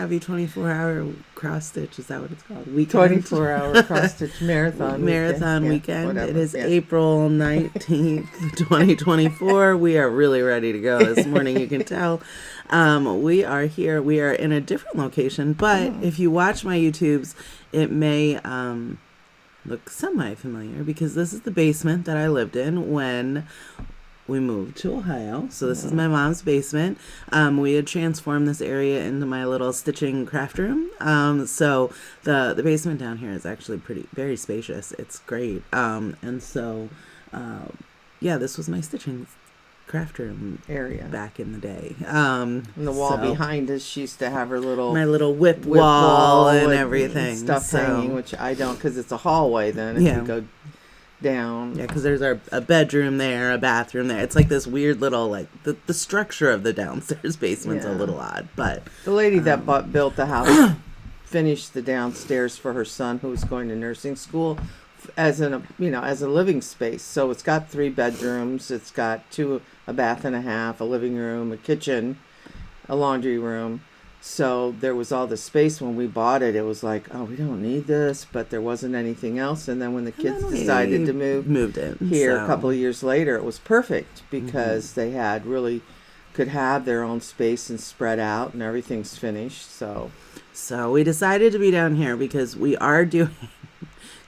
Happy 24-hour cross stitch. Is that what it's called? Weekend. 24-hour cross stitch marathon weekend. Yeah, it is April 19th, 2024. We are really ready to go this morning. You can tell. We are here. We are in a different location, but if you watch my YouTubes, it may look semi-familiar because this is the basement that I lived in when we moved to Ohio. So this is my mom's basement. We had transformed this area into my little stitching craft room. So the basement down here is actually very spacious. It's great. And so, this was my stitching craft room area back in the day. And the wall behind us, she used to have her my little whip wall and everything. And stuff hanging, which I don't, because it's a hallway then. If you go down. Yeah, because there's a bedroom there, a bathroom there. It's like this weird little, like, the structure of the downstairs basement's a little odd. But the lady that built the house finished the downstairs for her son who was going to nursing school as a living space. So it's got 3 bedrooms. It's got a bath and a half, a living room, a kitchen, a laundry room. So there was all the space when we bought it. It was like, oh, we don't need this, but there wasn't anything else. And then when the kids decided to moved in here a couple of years later, it was perfect because they could have their own space and spread out, and everything's finished. So we decided to be down here because we are doing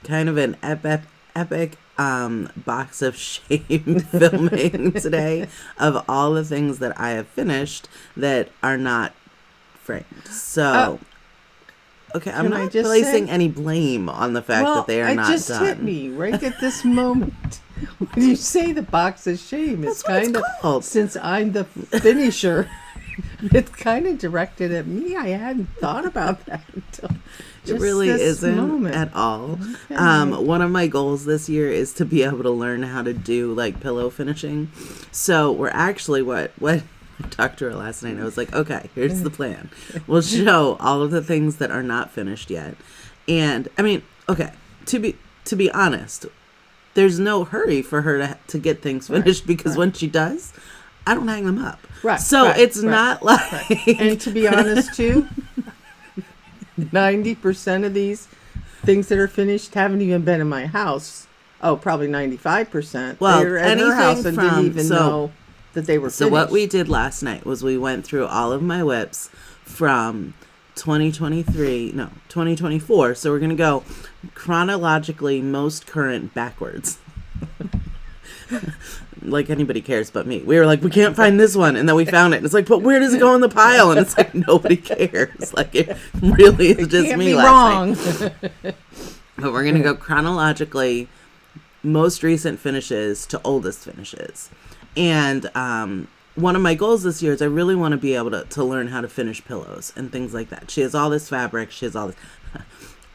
kind of an epic box of shame filming today of all the things that I have finished that are not framed. So, okay, I'm not placing any blame on the fact that they are not done. It just hit me right at this moment. When you say the box of shame, it's kind of, since I'm the finisher, it's kind of directed at me. I hadn't thought about that until it really isn't at all. Okay. One of my goals this year is to be able to learn how to do like pillow finishing. So we're actually what I talked to her last night. I was like, okay, here's the plan. We'll show all of the things that are not finished yet. And I mean, okay, to be honest, there's no hurry for her to get things finished because when she does, I don't hang them up. Right. So it's not like... And to be honest, too, 90% of these things that are finished haven't even been in my house. Oh, probably 95%. Well, they're at her house and didn't even know that they were finished. So what we did last night was we went through all of my whips from 2024. So we're going to go chronologically most current backwards. Like anybody cares but me. We were like, we can't find this one, and then we found it. And it's like, but where does it go in the pile? And it's like, nobody cares. Like, it really is just me last night. But we're gonna go chronologically, most recent finishes to oldest finishes. And one of my goals this year is I really want to be able to learn how to finish pillows and things like that. She has all this fabric. She has all this.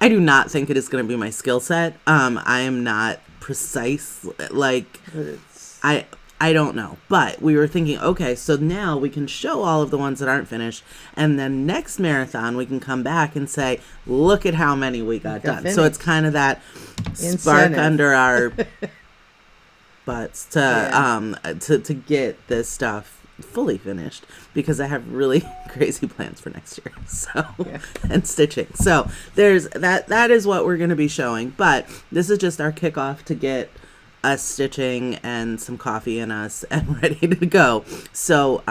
I do not think it is going to be my skill set. I am not precise. Like, I don't know. But we were thinking, okay, so now we can show all of the ones that aren't finished. And then next marathon, we can come back and say, look at how many we got done. Finished. So it's kind of that spark under our butts to get this stuff fully finished, because I have really crazy plans for next year. So and stitching. So there's that is what we're going to be showing. But this is just our kickoff to get us stitching and some coffee in us and ready to go. So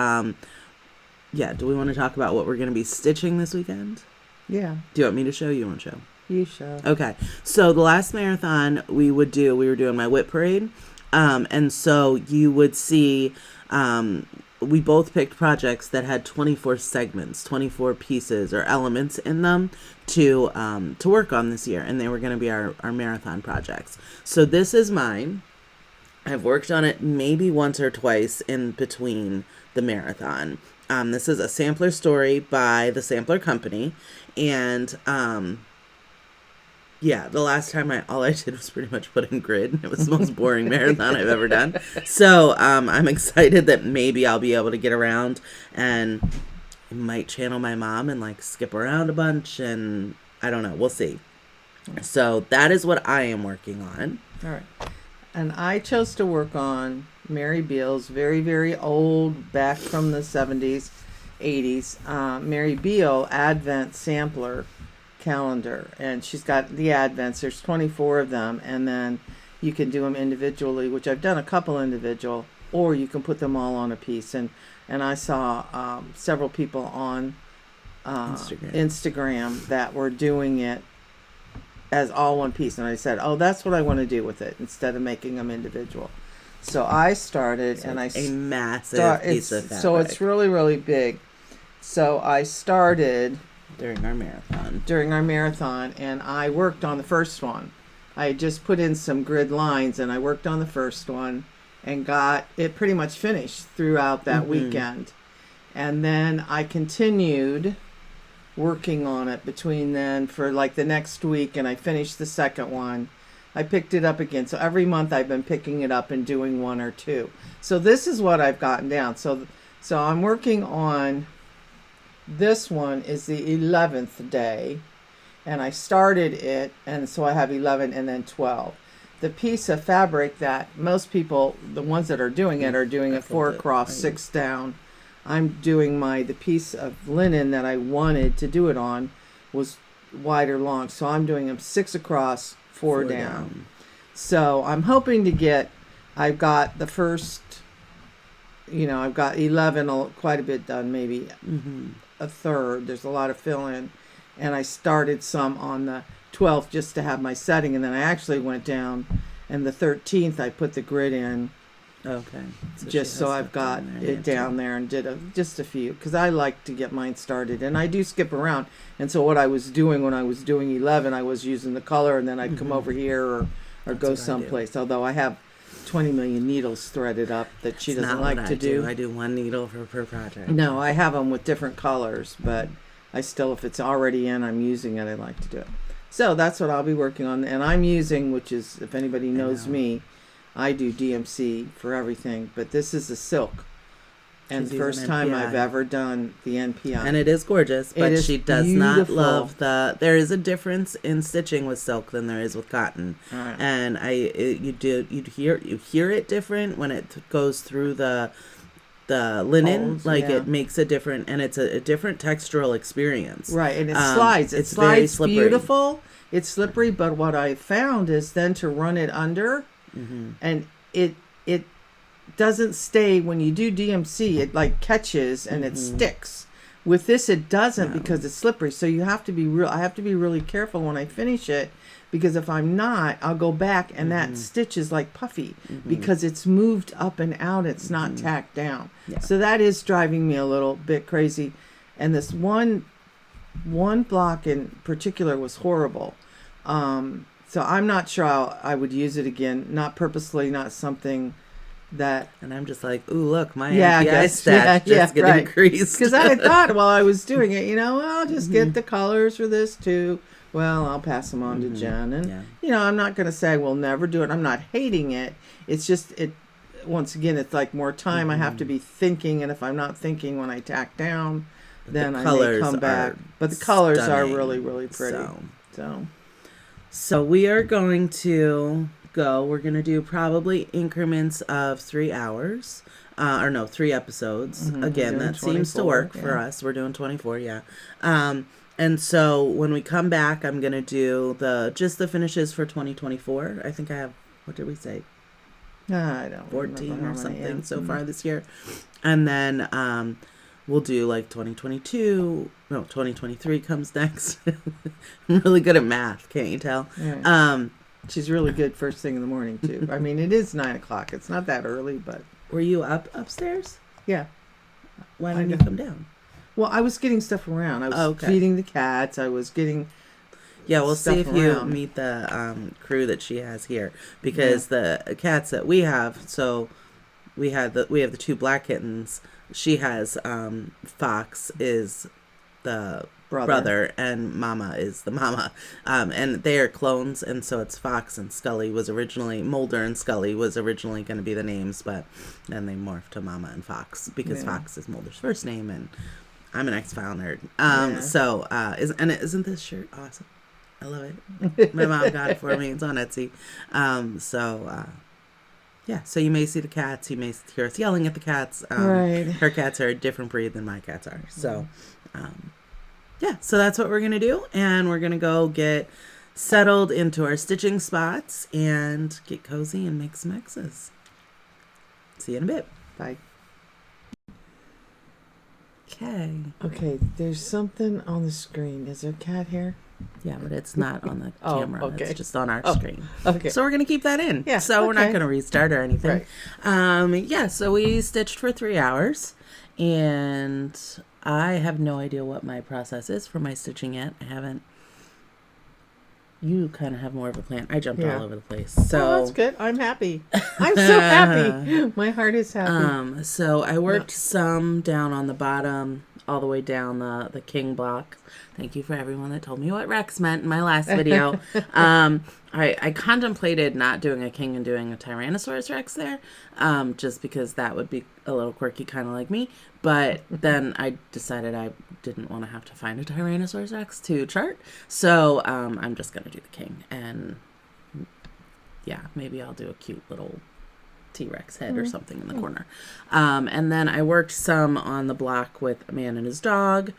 do we want to talk about what we're going to be stitching this weekend? Yeah. Do you want me to show? You want to show? You show. Okay. So the last marathon we were doing my whip parade. And so you would see, we both picked projects that had 24 segments, 24 pieces or elements in them to work on this year. And they were going to be our marathon projects. So this is mine. I've worked on it maybe once or twice in between the marathon. This is a sampler story by the Sampler Company. And, the last time all I did was pretty much put in grid. It was the most boring marathon I've ever done. So I'm excited that maybe I'll be able to get around and might channel my mom and like skip around a bunch, and I don't know. We'll see. So that is what I am working on. All right. And I chose to work on Mary Beale's very, very old, back from the 70s. 80s, Mary Beale Advent Sampler calendar, and she's got the Advents. There's 24 of them, and then you can do them individually, which I've done a couple individual, or you can put them all on a piece. And I saw several people on Instagram that were doing it as all one piece, and I said, oh, that's what I want to do with it instead of making them individual. So I started, so and a massive piece of fabric. So it's really, really big. So I started during our marathon, and I worked on the first one. I just put in some grid lines, and I worked on the first one and got it pretty much finished throughout that weekend. And then I continued working on it between then for like the next week, and I finished the second one. I picked it up again. So every month I've been picking it up and doing one or two. So this is what I've gotten down. So I'm working on, this one is the 11th day, and I started it, and so I have 11 and then 12. The piece of fabric that most people, the ones that are doing it 4 across, 6 down. I'm doing the piece of linen that I wanted to do it on was wider long, so I'm doing them 6 across, 4 down. So I'm hoping to get, I've got the first, I've got 11, quite a bit done, maybe a third. There's a lot of fill in, and I started some on the 12th just to have my setting, and then I actually went down, and the 13th I put the grid in. Okay. Just so I've got it down there, and did just a few, because I like to get mine started, and I do skip around. And so what I was doing when I was doing 11, I was using the color, and then I'd come over here or go someplace. Although I have 20 million needles threaded up that she doesn't like to do. I do one needle per project. No, I have them with different colors, but I still, if it's already in, I'm using it, I like to do it. So that's what I'll be working on, and I'm using, which is, if anybody knows me, I do DMC for everything, but this is a silk. And the first time I've ever done the NPI. And it is gorgeous, but she does not love there is a difference in stitching with silk than there is with cotton. Right. And you hear it different when it goes through the linen, it makes a different, and it's a different textural experience. Right, and it slides. It slides beautiful. It's slippery, but what I found is then to run it under, and it doesn't stay. When you do DMC, it like catches and it sticks. With this, it doesn't because it's slippery. So you have to be I have to be really careful when I finish it, because if I'm not, I'll go back and that stitch is like puffy because it's moved up and out. It's not tacked down. Yeah. So that is driving me a little bit crazy. And this one block in particular was horrible. So I'm not sure I would use it again. Not purposely, not something that... And I'm just like, ooh, look, my NPI stats just get increased. Because I thought while I was doing it, I'll just get the colors for this too. Well, I'll pass them on to Jen. And, I'm not going to say we'll never do it. I'm not hating it. It's just, once again, it's like more time. I have to be thinking. And if I'm not thinking when I tack down, then I may come back. But the colors are really, really pretty. So we are going to go. We're going to do probably increments of 3 hours. 3 episodes. Again, that seems to work for us. We're doing 24, and so when we come back, I'm going to do just the finishes for 2024. I think I have, what did we say? I don't 14 or something so far this year. And then we'll do like 2022. No, 2023 comes next. I'm really good at math. Can't you tell? Yeah. She's really good first thing in the morning, too. I mean, it is 9 o'clock. It's not that early, but... Were you upstairs? Yeah. Why didn't you come down? Well, I was getting stuff around. I was feeding the cats. I was getting we'll see if you meet the crew that she has here. Because the cats that we have, so we have the 2 black kittens. She has Fox is the brother, and Mama is the mama. And they are clones, and so it's Fox and Scully Mulder and Scully was originally going to be the names, but then they morphed to Mama and Fox because Fox is Mulder's first name, and I'm an X-File nerd. Isn't this shirt awesome? I love it. My mom got it for me. It's on Etsy. yeah, so you may see the cats. You may hear us yelling at the cats. Right. Her cats are a different breed than my cats are. So, yeah, so that's what we're going to do. And we're going to go get settled into our stitching spots and get cozy and make some X's. See you in a bit. Bye. Okay, there's something on the screen. Is there cat hair? Yeah, but it's not on the camera. Okay. It's just on our screen. Okay. So we're going to keep that in. Yeah. So we're not going to restart or anything. Right. Yeah, so we stitched for 3 hours. And I have no idea what my process is for my stitching yet. I haven't. You kind of have more of a plan. I jumped all over the place. So that's good. I'm happy. I'm so happy. My heart is happy. So I worked some down on the bottom, all the way down the king block. Thank you for everyone that told me what Rex meant in my last video. I contemplated not doing a king and doing a Tyrannosaurus Rex there, just because that would be a little quirky, kind of like me. But then I decided I didn't want to have to find a Tyrannosaurus Rex to chart. So I'm just going to do the king. And yeah, maybe I'll do a cute little T-Rex head or something in the corner. And then I worked some on the block with a man and his dog.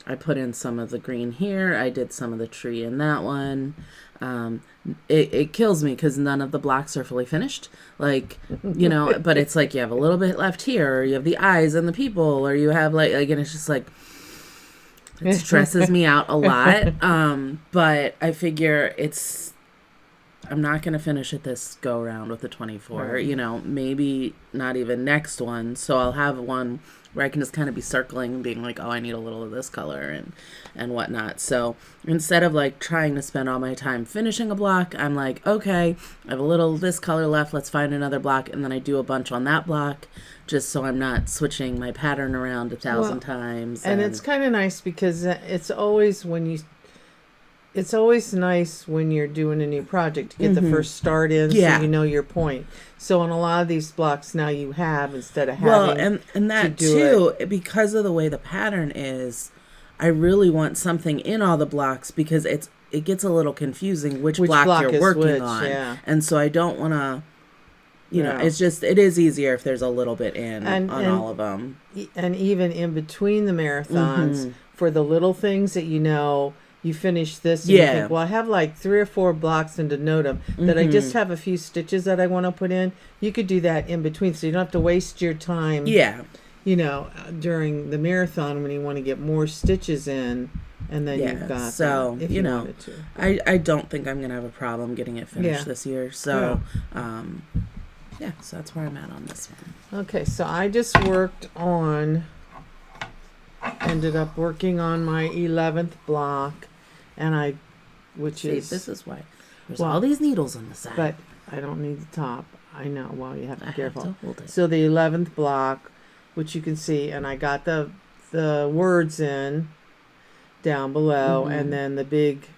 I put in some of the green here. I did some of the tree in that one. It kills me because none of the blocks are fully finished. Like, you know, but it's like you have a little bit left here, or you have the eyes and the people, or you have like and it's just like, it stresses me out a lot. But I figure I'm not going to finish it this go around with the 24, right. You know, maybe not even next one. So I'll have one where I can just kind of be circling and being like, oh, I need a little of this color and whatnot. So instead of like trying to spend all my time finishing a block, I'm like, okay, I have a little of this color left. Let's find another block. And then I do a bunch on that block just so I'm not switching my pattern around 1,000 times. And it's kind of nice because it's always nice when you're doing a new project to get the first start in, so you know your point. So on a lot of these blocks now you have, instead of having and that too, because of the way the pattern is, I really want something in all the blocks because it gets a little confusing which block you're working on. Yeah. And so I don't want to, you know, it is easier if there's a little bit on all of them. And even in between the marathons, for the little things that you finish this and you think, well, I have like 3 or 4 blocks and to note them that I just have a few stitches that I want to put in. You could do that in between so you don't have to waste your time. Yeah. You know, during the marathon when you want to get more stitches in, and then you've got so if you know wanted to. I don't think I'm gonna have a problem getting it finished this year. So so that's where I'm at on this one. Okay, so I just ended up working on my 11th block. And this is why there's all these needles on the side. But I don't need the top. I know. Well, you have to be careful. Have to hold it. So the 11th block, which you can see, and I got the words in down below, and then the big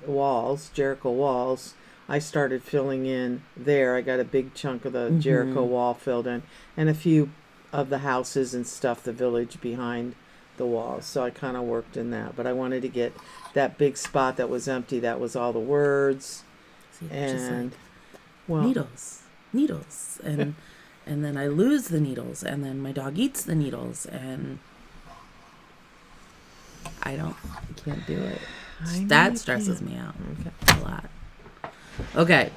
walls, Jericho walls, I started filling in there. I got a big chunk of the Jericho wall filled in, and a few of the houses and stuff, the village behind the walls. So I kind of worked in that, but I wanted to get that big spot that was empty. That was all the words. See, and needles and and then I lose the needles and then my dog eats the needles and I can't do it. That stresses me out a lot. Okay,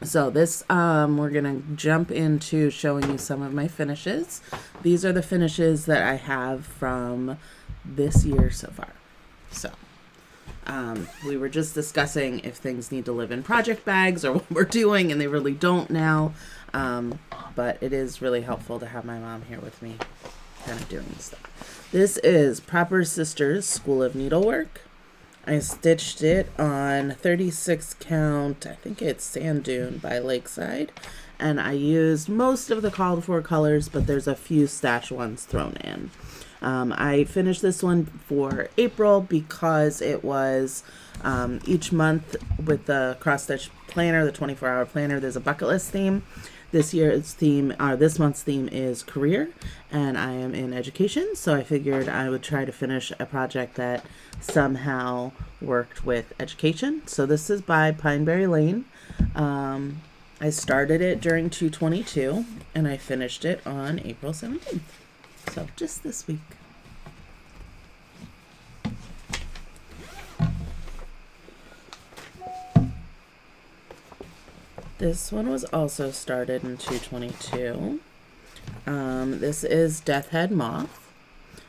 so this we're gonna jump into showing you some of my finishes. These are the finishes that I have from this year so far. So we were just discussing if things need to live in project bags or what we're doing, and they really don't now. But it is really helpful to have my mom here with me kind of doing stuff. This is Proper Sisters School of Needlework. I stitched it on 36 count, I think it's Sand Dune by Lakeside. And I used most of the called for colors, but there's a few stash ones thrown in. I finished this one for April because it was each month with the cross stitch planner, the 24-hour planner, there's a bucket list theme. This month's theme is career, and I am in education, so I figured I would try to finish a project that somehow worked with education. So this is by Pineberry Lane. I started it during 222 and I finished it on April 17th. So just this week. This one was also started in 222. This is Death Head Moth,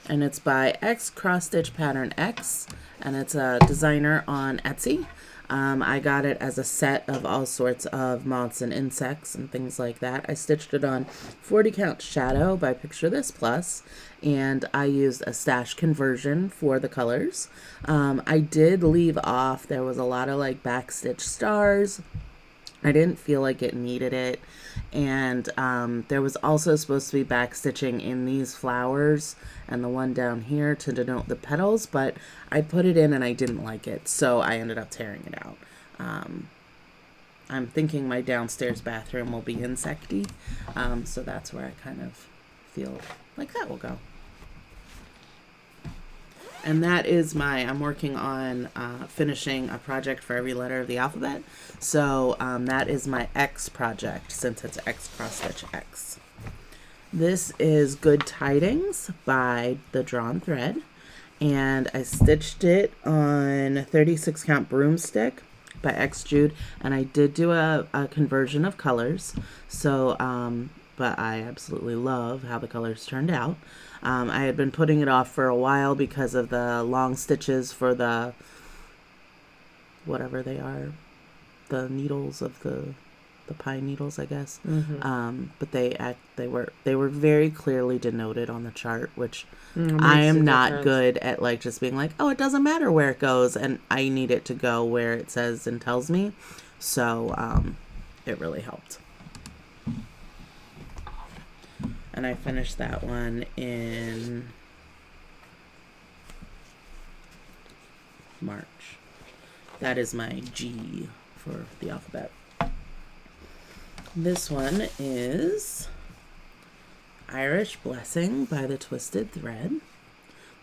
and it's by X Cross Stitch Pattern X, and it's a designer on Etsy. I got it as a set of all sorts of moths and insects and things like that. I stitched it on 40 count shadow by Picture This Plus, and I used a stash conversion for the colors. I did leave off, there was a lot of like backstitch stars. I didn't feel like it needed it. And there was also supposed to be back stitching in these flowers and the one down here to denote the petals, but I put it in and I didn't like it, so I ended up tearing it out. I'm thinking my downstairs bathroom will be insecty, so that's where I kind of feel like that will go. And that is I'm working on finishing a project for every letter of the alphabet. So that is my X project, since it's X Cross Stitch X. This is Good Tidings by The Drawn Thread. And I stitched it on 36 count broomstick by X Jude. And I did do a conversion of colors. So, but I absolutely love how the colors turned out. I had been putting it off for a while because of the long stitches for the, whatever they are, the needles of the pine needles, I guess. Mm-hmm. But they were very clearly denoted on the chart, which I am not good at, like just being like, oh, it doesn't matter where it goes, and I need it to go where it says and tells me. So it really helped. And I finished that one in March. That is my G for the alphabet. This one is Irish Blessing by The Twisted Thread.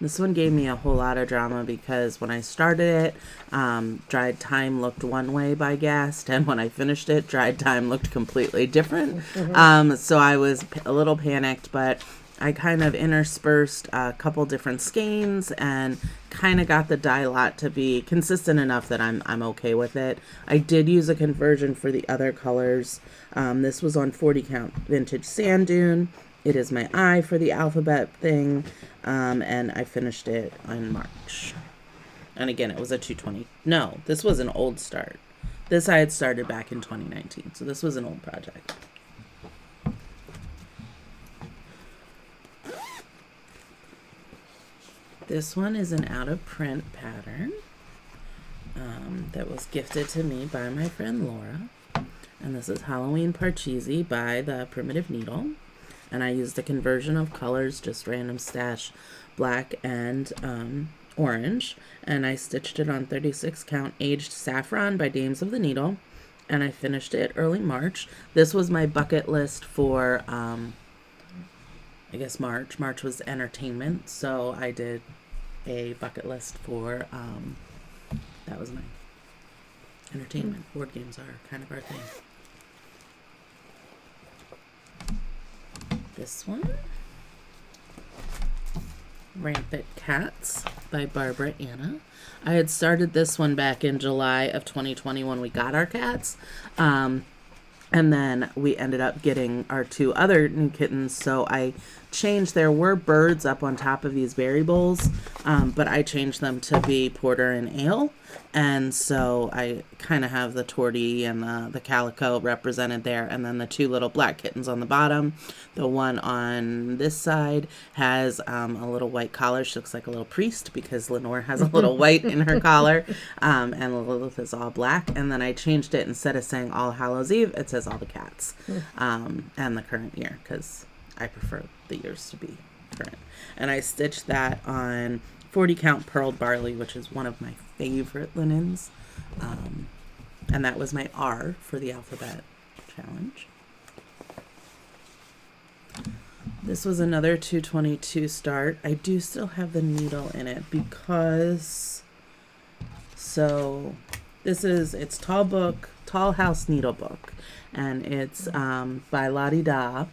This one gave me a whole lot of drama because when I started it, Dried Time looked one way by Gast, and when I finished it, Dried Time looked completely different. Mm-hmm. So I was a little panicked, but I kind of interspersed a couple different skeins and kind of got the dye lot to be consistent enough that I'm okay with it. I did use a conversion for the other colors. This was on 40 count vintage sand dune. It is my I for the alphabet thing, and I finished it in March. And again, it was a 220. No, this was an old start. This I had started back in 2019, so this was an old project. This one is an out-of-print pattern that was gifted to me by my friend Laura. And this is Halloween Parcheesi by the Primitive Needle. And I used a conversion of colors, just random stash, black and orange. And I stitched it on 36 count aged saffron by Dames of the Needle. And I finished it early March. This was my bucket list for, I guess, March. March was entertainment, so I did a bucket list for, that was my entertainment. Board games are kind of our thing. This one, Rampant Cats by Barbara Anna. I had started this one back in July of 2020 when we got our cats. And then we ended up getting our two other new kittens. So I changed, there were birds up on top of these berry bowls, but I changed them to be porter and ale. And so I kind of have the tortie and the calico represented there. And then the two little black kittens on the bottom. The one on this side has a little white collar. She looks like a little priest because Lenore has a little white in her collar. And Lilith is all black. And then I changed it, instead of saying All Hallows Eve, it says All the Cats. And the current year, because I prefer the years to be current. And I stitched that on 40 count purled barley, which is one of my favorite linens. And that was my R for the alphabet challenge. This was another 222 start. I do still have the needle in it because, so this is, it's tall book Tall House Needle Book, and it's by Lottie Da.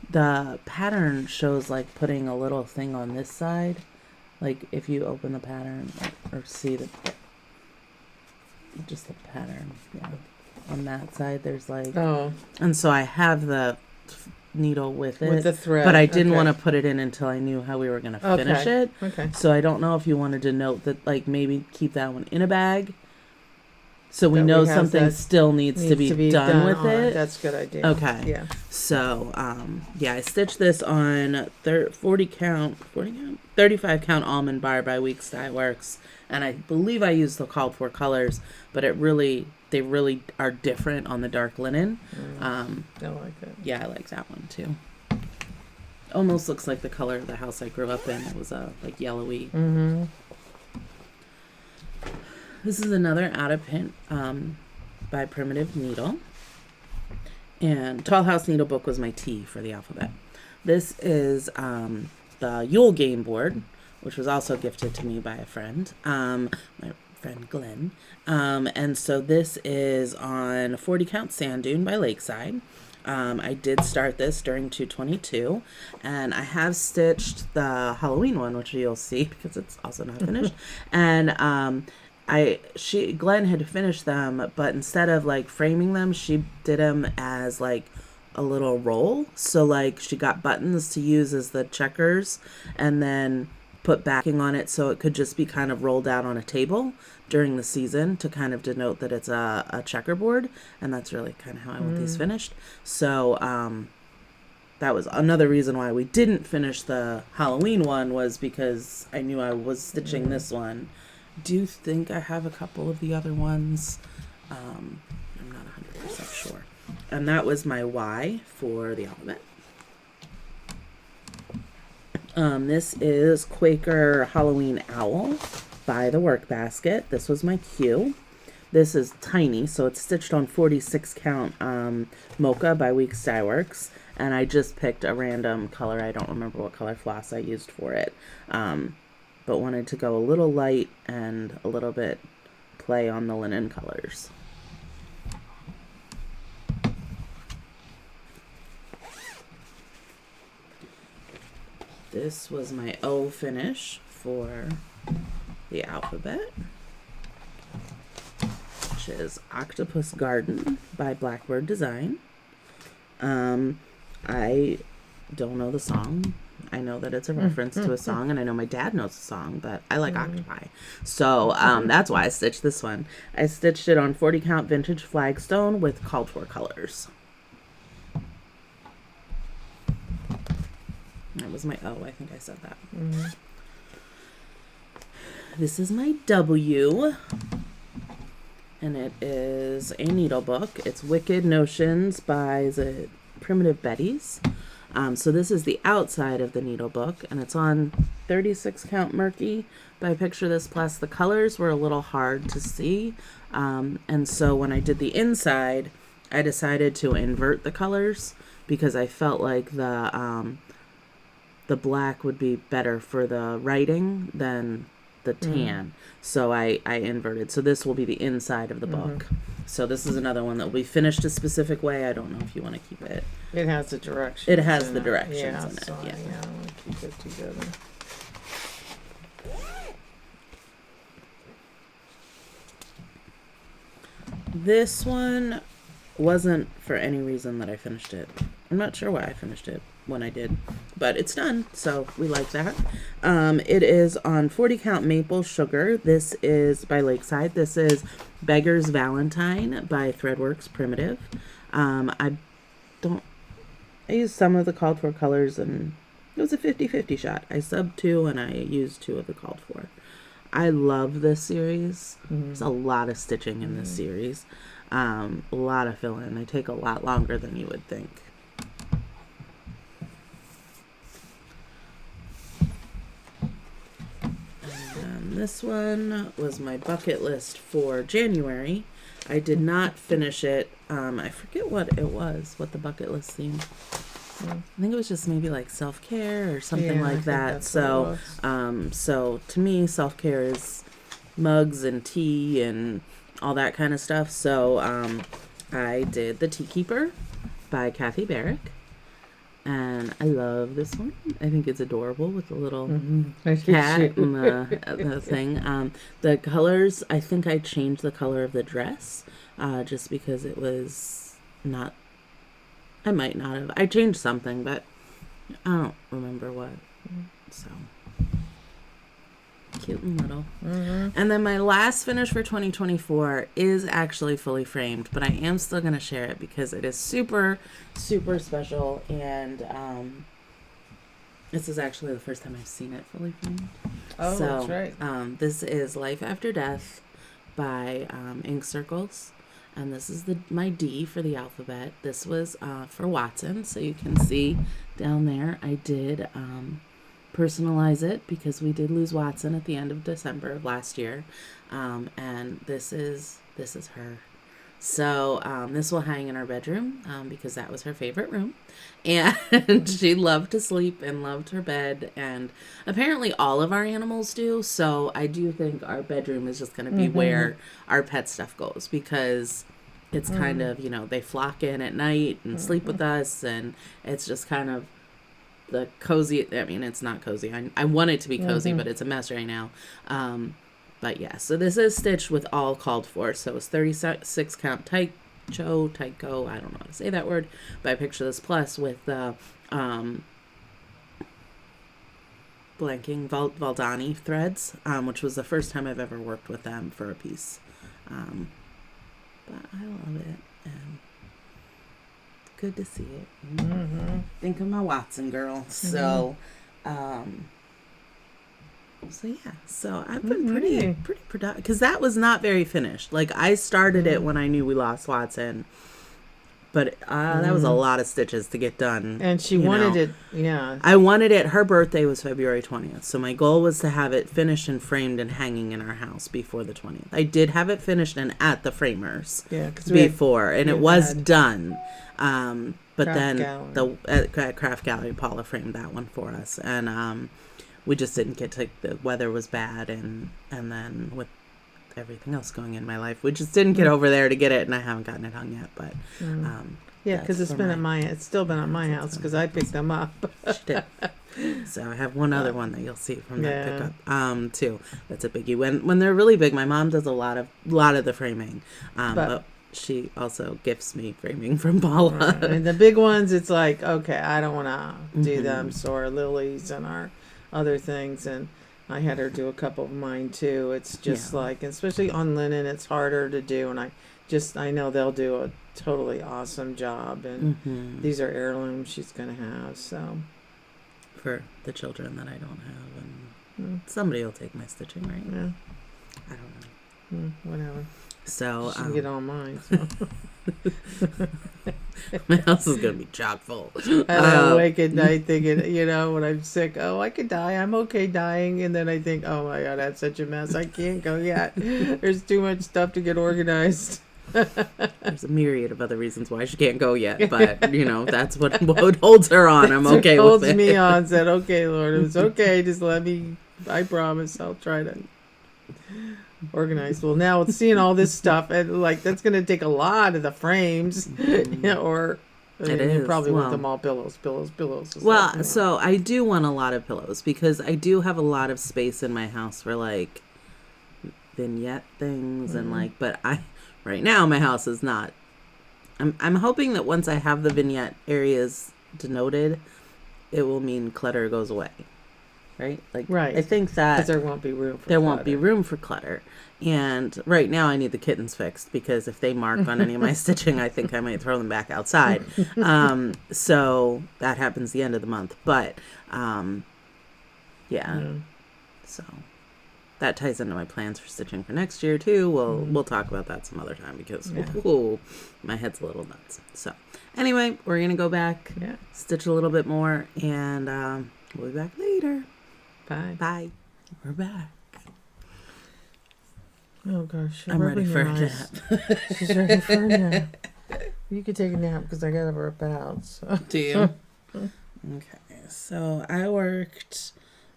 The pattern shows like putting a little thing on this side, like if you open the pattern or see the pattern, yeah. On that side, there's like, and so I have the needle with the thread, but I didn't want to put it in until I knew how we were going to finish it. Okay. So I don't know if you wanted to note that, like maybe keep that one in a bag, so we know something still neneeds to be done with it. That's a good idea. Okay. Yeah. So I stitched this on 35 count almond bar by Weeks Dye Works, and I believe I used the called for colors, but they really are different on the dark linen. I like it. Yeah, I like that one too. Almost looks like the color of the house I grew up in. It was like yellowy. Mm-hmm. This is another out of print by Primitive Needle. And Tall House Needle Book was my T for the alphabet. This is the Yule game board, which was also gifted to me by a friend, my friend Glenn. And so this is on 40 count sand dune by Lakeside. I did start this during 222, and I have stitched the Halloween one, which you'll see because it's also not finished. And Glenn had finished them, but instead of like framing them, she did them as like a little roll. So like she got buttons to use as the checkers, and then put backing on it so it could just be kind of rolled out on a table during the season to kind of denote that it's a checkerboard. And that's really kind of how I want these finished. So that was another reason why we didn't finish the Halloween one, was because I knew I was stitching this one. Do think I have a couple of the other ones. I'm not 100% sure. And that was my Y for the alphabet. This is Quaker Halloween Owl by the Work Basket. This was my Q. This is tiny, so it's stitched on 46 count Mocha by Weeks Dye Works. And I just picked a random color. I don't remember what color floss I used for it. But wanted to go a little light and a little bit play on the linen colors. This was my O finish for the alphabet, which is Octopus Garden by Blackbird Design. I don't know the song. I know that it's a reference to a song, and I know my dad knows the song, but I like octopi. So that's why I stitched this one. I stitched it on 40 count vintage flagstone with called for colors. That was my O. I think I said that. This is my W, and it is a needle book. It's Wicked Notions by, is it Primitive Betty's? So this is the outside of the needle book, and it's on 36 count murky by Picture This Plus. The colors were a little hard to see, and so when I did the inside, I decided to invert the colors because I felt like the black would be better for the writing than the tan. So I inverted. So this will be the inside of the book. So this is another one that will be finished a specific way. I don't know if you want to keep it. It has the directions. It has the directions in it. So Yeah. I'll keep it together. This one wasn't for any reason that I finished it. I'm not sure why I finished it when I did, but it's done, so we like that. It is on 40 count maple sugar. This is by Lakeside. This is Beggar's Valentine by Threadworks Primitive. I used some of the called for colors, and it was a 50-50 shot. I subbed 2 and I used 2 of the called for. I love this series. There's a lot of stitching in this series. A lot of fill-in. They take a lot longer than you would think. And this one was my bucket list for January. I did not finish it. I forget what it was, what the bucket list theme. I think it was just maybe like self-care or something like that. So, so to me, self-care is mugs and tea and all that kind of stuff. So, I did The Tea Keeper by Kathy Barrick. And I love this one. I think it's adorable with the little cat and the thing. The colors, I think I changed the color of the dress just because it was not... I might not have. I changed something, but I don't remember what. So... cute and little. And then my last finish for 2024 is actually fully framed, but I am still going to share it because it is super, super special. And this is actually the first time I've seen it fully framed. Oh, so, that's right. This is Life After Death by Ink Circles. And this is my D for the alphabet. This was for Watson. So you can see down there I did... personalize it because we did lose Watson at the end of December of last year, and this is her. So this will hang in our bedroom because that was her favorite room, and she loved to sleep and loved her bed, and apparently all of our animals do. So I do think our bedroom is just going to be where our pet stuff goes because it's kind of, they flock in at night and sleep with us, and it's just kind of the cozy. I mean, it's not cozy. I want it to be cozy, but it's a mess right now. But yeah, so this is stitched with all called for. So it's 36 count Tycho, I don't know how to say that word, but I picture this plus with the blanking Valdani threads, which was the first time I've ever worked with them for a piece. But I love it, and good to see it. Think of my Watson girl. So, so yeah. So I've been pretty productive because that was not very finished. Like I started it when I knew we lost Watson, but that was a lot of stitches to get done. And she wanted it. Yeah, I wanted it. Her birthday was February 20th, so my goal was to have it finished and framed and hanging in our house before the 20th. I did have it finished and at the framers before, and it was done. But Craft then Gallery. The Craft Gallery, Paula framed that one for us, and we just didn't get to. The weather was bad, and then with everything else going in my life, we just didn't get over there to get it, and I haven't gotten it hung yet. But yeah, because it's still been at my house because I picked them up. She did. So I have one other one that you'll see from that pickup too. That's a biggie. When they're really big, my mom does a lot of the framing, but she also gifts me framing from Paula. Right. And the big ones, it's like, okay, I don't want to do them. So our lilies and our other things, and I had her do a couple of mine too. It's just like, especially on linen, it's harder to do, and I know they'll do a totally awesome job, and these are heirlooms she's gonna have. So for the children that I don't have, and somebody will take my stitching, right? Yeah, I don't know. Whatever. So she can get all mine. So. My house is gonna be chock full. I wake at night thinking, when I'm sick, I could die. I'm okay dying, and then I think, oh my God, that's such a mess. I can't go yet. There's too much stuff to get organized. There's a myriad of other reasons why she can't go yet, but that's what holds her on. I'm okay with it. Holds me on. Said, okay, Lord, it's okay. Just let me. I promise, I'll try to. Organized. Well, now with seeing all this stuff, and that's going to take a lot of the frames, or you probably want them all pillows. Well, so I do want a lot of pillows because I do have a lot of space in my house for vignette things and but right now my house is not. I'm hoping that once I have the vignette areas denoted, it will mean clutter goes away. Right? Right. I think that there won't be room for clutter. And right now I need the kittens fixed because if they mark on any of my stitching, I think I might throw them back outside. So that happens the end of the month. But so that ties into my plans for stitching for next year too. We'll talk about that some other time because my head's a little nuts. So anyway, we're gonna go back, stitch a little bit more, and we'll be back later. Bye. We're back. Oh gosh, I'm ready for a nap. She's ready for a nap. You could take a nap because I gotta rip out. So. Do you? Okay, so I worked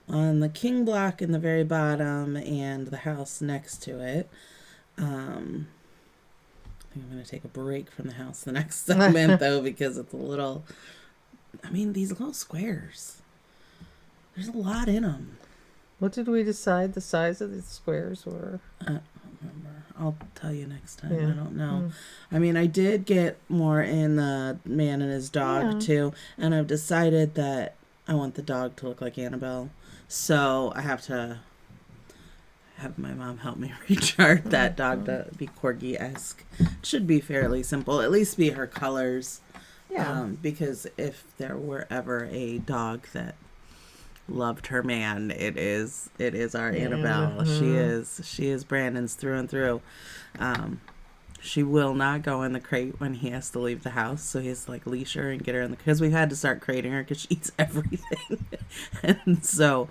on the king block in the very bottom and the house next to it. I think I'm going to take a break from the house the next segment, though, because it's a little... I mean, these little squares. There's a lot in them. What did we decide the size of the squares were? I don't remember. I'll tell you next time. Yeah. I don't know. I mean, I did get more in the man and his dog, too. And I've decided that I want the dog to look like Annabelle. So I have to have my mom help me rechart that dog to be Corgi-esque. It should be fairly simple. At least be her colors. Yeah. Because if there were ever a dog that loved her man, it is our Annabelle. She is Brandon's through and through. She will not go in the crate when he has to leave the house, so he has to like leash her and get her in the, because we've had to start crating her because she eats everything. And so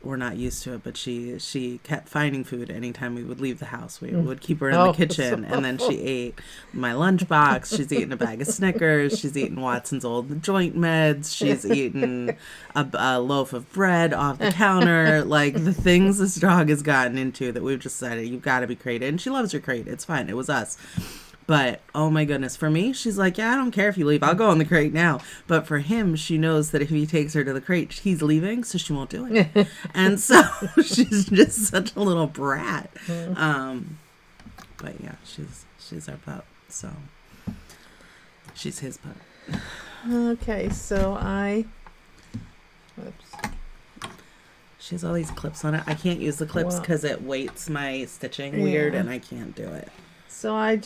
we're not used to it, but she kept finding food anytime we would leave the house. We would keep her in the kitchen, and then she ate my lunchbox. She's eaten a bag of Snickers. She's eaten Watson's old joint meds. She's eaten a loaf of bread off the counter. Like, the things this dog has gotten into that we've decided, you've got to be crated. And she loves her crate. It's fine. It was us. But, oh my goodness, for me, she's like, yeah, I don't care if you leave. I'll go in the crate now. But for him, she knows that if he takes her to the crate, he's leaving, so she won't do it. And so she's just such a little brat. But yeah, she's our pup. So she's his pup. Okay, so she has all these clips on it. I can't use the clips because it weights my stitching weird, and I can't do it. So I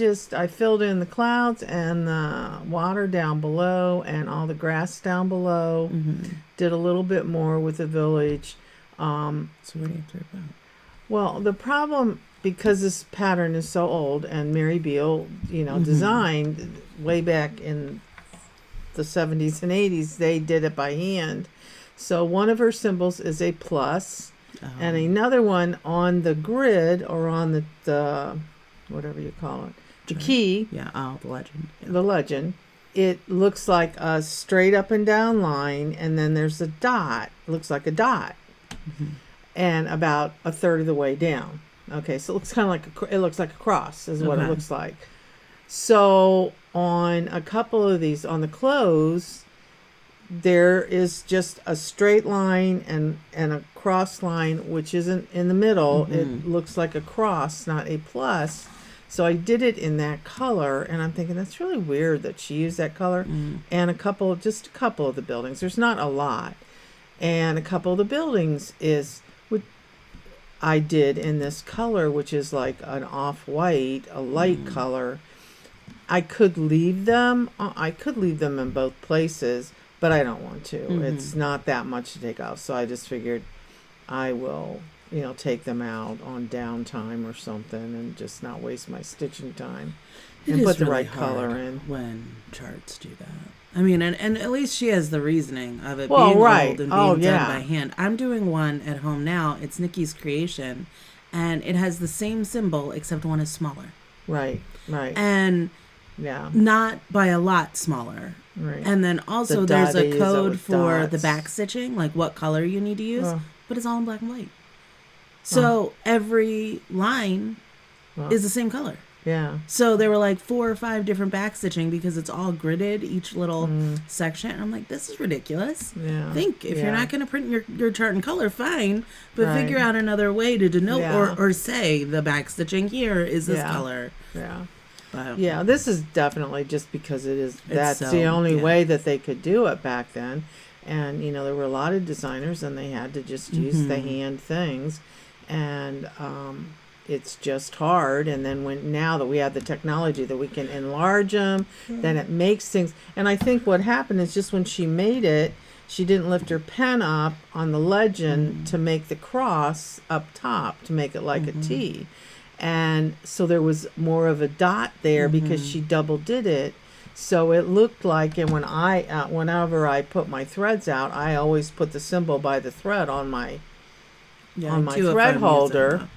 filled in the clouds and the water down below and all the grass down below. Did a little bit more with the village. So what do you do about? Well, the problem, because this pattern is so old, and Mary Beale, designed way back in the 70s and 80s, they did it by hand. So one of her symbols is a plus, and another one on the grid or on the whatever you call it, the key. Yeah, the legend. Yeah. The legend. It looks like a straight up and down line, and then there's a dot. It looks like a dot, and about a third of the way down. Okay, so it looks kind of like it looks like a cross, is what it looks like. So on a couple of these, on the clothes, there is just a straight line and a cross line, which isn't in the middle. It looks like a cross, not a plus. So I did it in that color, and I'm thinking that's really weird that she used that color. And just a couple of the buildings. There's not a lot. And a couple of the buildings is what I did in this color, which is like an off-white, a light color. I could leave them. I could leave them in both places, but I don't want to. It's not that much to take off. So I just figured I will, take them out on downtime or something and just not waste my stitching time and put the right color in. When charts do that. I mean, and at least she has the reasoning of it being old and being done by hand. I'm doing one at home now. It's Nikki's creation, and it has the same symbol except one is smaller. Right. And not by a lot smaller. Right. And then also there's a code for the back stitching, like what color you need to use, but it's all in black and white. So every line is the same color. Yeah. So there were like 4 or 5 different back stitching because it's all gridded, each little section. And I'm like, this is ridiculous. Yeah. If you're not going to print your chart in color, fine, but figure out another way to denote or say the back stitching here is this color. Yeah. But, this is definitely just because that's the only way that they could do it back then. And, there were a lot of designers and they had to just use the hand things. And it's just hard. And then now that we have the technology that we can enlarge them, then it makes things. And I think what happened is just when she made it, she didn't lift her pen up on the legend to make the cross up top, to make it like a T. And so there was more of a dot there because she double did it. So it looked like, and whenever I put my threads out, I always put the symbol by the thread on my thread holder,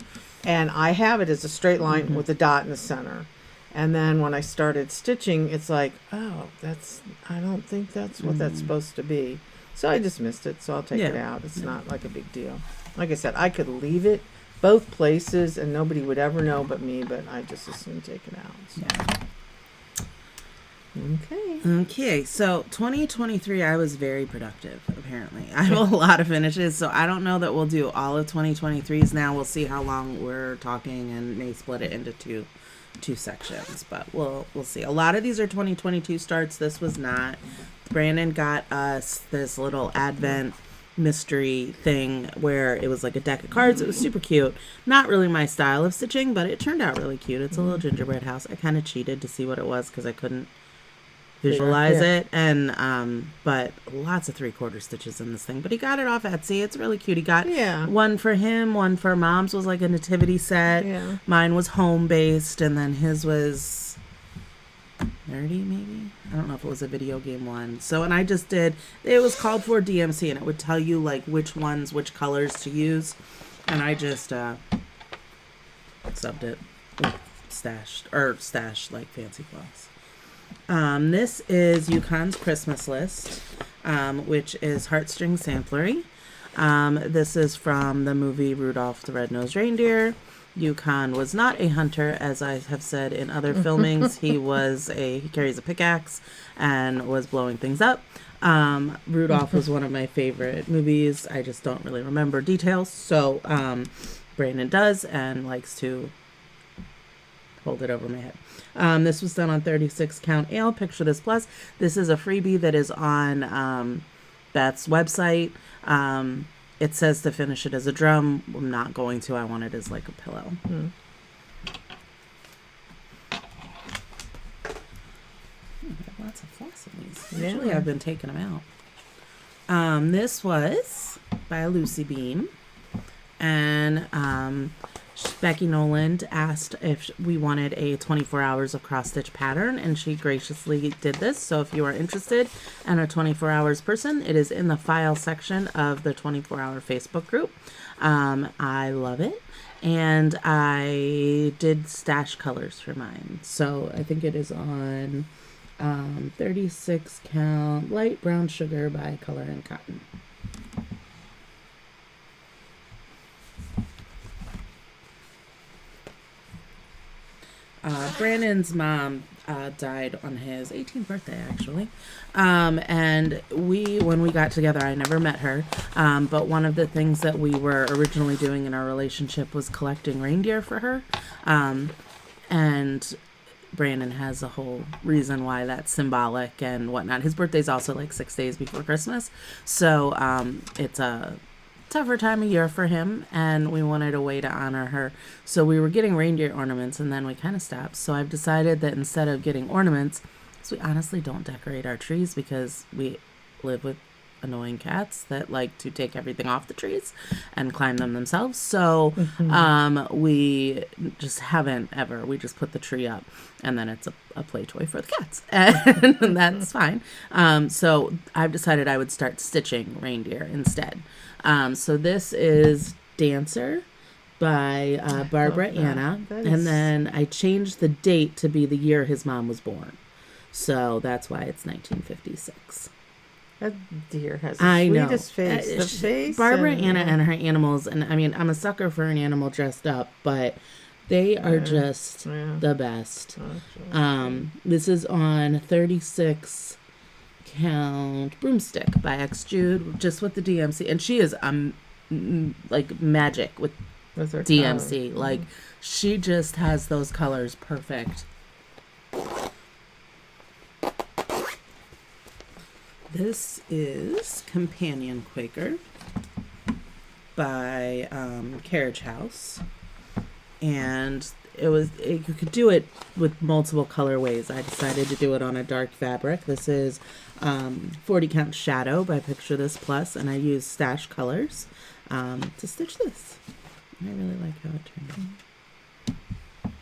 and I have it as a straight line with a dot in the center. And then when I started stitching, it's like, I don't think that's what that's supposed to be. So I dismissed it, so I'll take it out. It's not like a big deal. Like I said, I could leave it, both places, and nobody would ever know but me, but I just assumed take it out. So. Yeah. Okay, so 2023, I was very productive, apparently. I have a lot of finishes, so I don't know that we'll do all of 2023's now. We'll see how long we're talking and may split it into two sections, but we'll see. A lot of these are 2022 starts. This was not. Brandon got us this little Advent mystery thing where it was like a deck of cards. It was super cute. Not really my style of stitching, but it turned out really cute. It's a little gingerbread house. I kind of cheated to see what it was because I couldn't visualize it, and but lots of 3/4 stitches in this thing, but he got it off Etsy. It's really cute. He got one for him, one for Mom's was like a nativity set. Mine was home based, and then his was nerdy, maybe. I don't know if it was a video game one. So, and I just did, it was called for DMC, and it would tell you like which colors to use, and I just subbed it with stashed like fancy cloths. This is Yukon's Christmas list, which is heartstring samplery. This is from the movie Rudolph the Red-Nosed Reindeer. Yukon was not a hunter, as I have said in other filmings. He carries a pickaxe and was blowing things up. Rudolph was one of my favorite movies. I just don't really remember details. So, Brandon does and likes to hold it over my head. This was done on 36 count ale. Picture this plus. This is a freebie that is on Beth's website. It says to finish it as a drum. I'm not going to. I want it as like a pillow. Lots of floss in these. Usually I've been taking them out. This was by Lucy Beam. And Becky Noland asked if we wanted a 24 hours of cross stitch pattern, and she graciously did this. So if you are interested and a 24 hours person, it is in the file section of the 24-hour Facebook group. I love it. And I did stash colors for mine. So I think it is on 36 count light brown sugar by Color and Cotton. Brandon's mom died on his 18th birthday, actually. And when we got together, I never met her. But one of the things that we were originally doing in our relationship was collecting reindeer for her. And Brandon has a whole reason why that's symbolic and whatnot. His birthday's also like 6 days before Christmas. So it's a tougher time of year for him, and we wanted a way to honor her. So we were getting reindeer ornaments, and then we kind of stopped. So I've decided that instead of getting ornaments, because we honestly don't decorate our trees because we live with annoying cats that like to take everything off the trees and climb them themselves. So we just haven't ever. We just put the tree up, and then it's a play toy for the cats, and that's fine. So I've decided I would start stitching reindeer instead. So this is Dancer by Barbara Anna, and then I changed the date to be the year his mom was born. So that's why it's 1956. That deer has the sweetest face. The face. Barbara Anna and her animals, and I mean, I'm a sucker for an animal dressed up, but they are just the best. This is on 36 count Broomstick by X Jude, just with the DMC, and she is like magic with DMC. Color. Like she just has those colors perfect. This is Companion Quaker by Carriage House, and you could do it with multiple colorways. I decided to do it on a dark fabric. This is 40 count Shadow by Picture This Plus, and I used stash colors to stitch this. I really like how it turned out.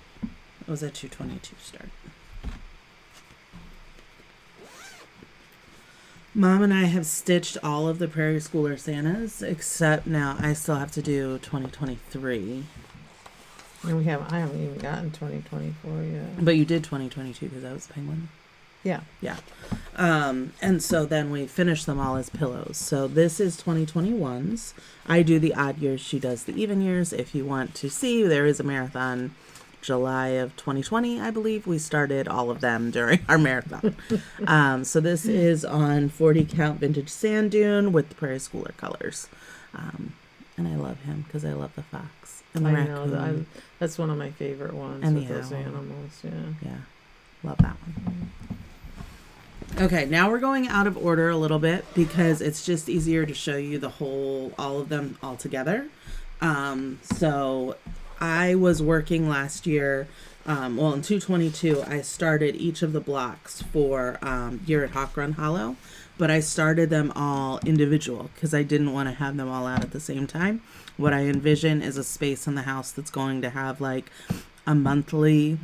It was a 222 start. Mom and I have stitched all of the Prairie Schooler Santas, except now I still have to do 2023. And I haven't even gotten 2024 yet. But you did 2022 because that was Penguin. Yeah. Yeah. And so then we finish them all as pillows. So this is 2021's. I do the odd years. She does the even years. If you want to see, there is a marathon July of 2020, I believe. We started all of them during our marathon. So this is on 40 count vintage sand dune with the prairie schooler colors. And I love him because I love the fox and the raccoon. Know, that's one of my favorite ones and with the those owl. animals. Yeah. Yeah. Love that one. Okay, now we're going out of order a little bit because it's just easier to show you all of them all together. So I was working last year, in 222, I started each of the blocks for Year at Hawk Run Hollow, but I started them all individual because I didn't want to have them all out at the same time. What I envision is a space in the house that's going to have like a monthly,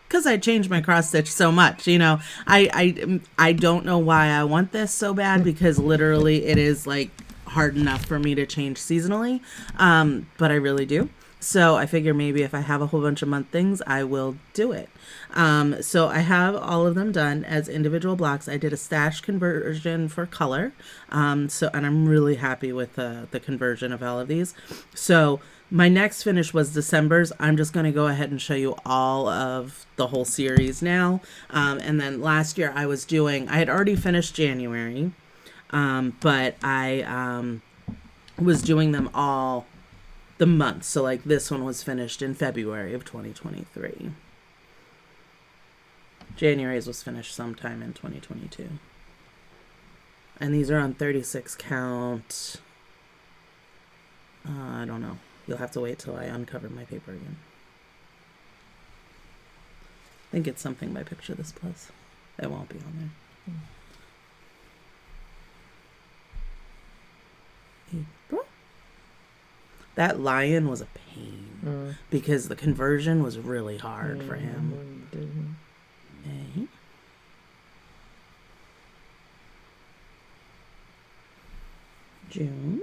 because I changed my cross stitch so much, I don't know why I want this so bad, because literally it is like hard enough for me to change seasonally, but I really do. So I figure maybe if I have a whole bunch of month things, I will do it. So I have all of them done as individual blocks. I did a stash conversion for color. And I'm really happy with the conversion of all of these. So my next finish was December's. I'm just going to go ahead and show you all of the whole series now. And then last year I had already finished January, but I was doing them all the month. So like this one was finished in February of 2023. January's was finished sometime in 2022. And these are on 36 count. I don't know. You'll have to wait till I uncover my paper again. I think it's something by Picture This Plus. It won't be on there. April. That lion was a pain because the conversion was really hard for him. Okay. June.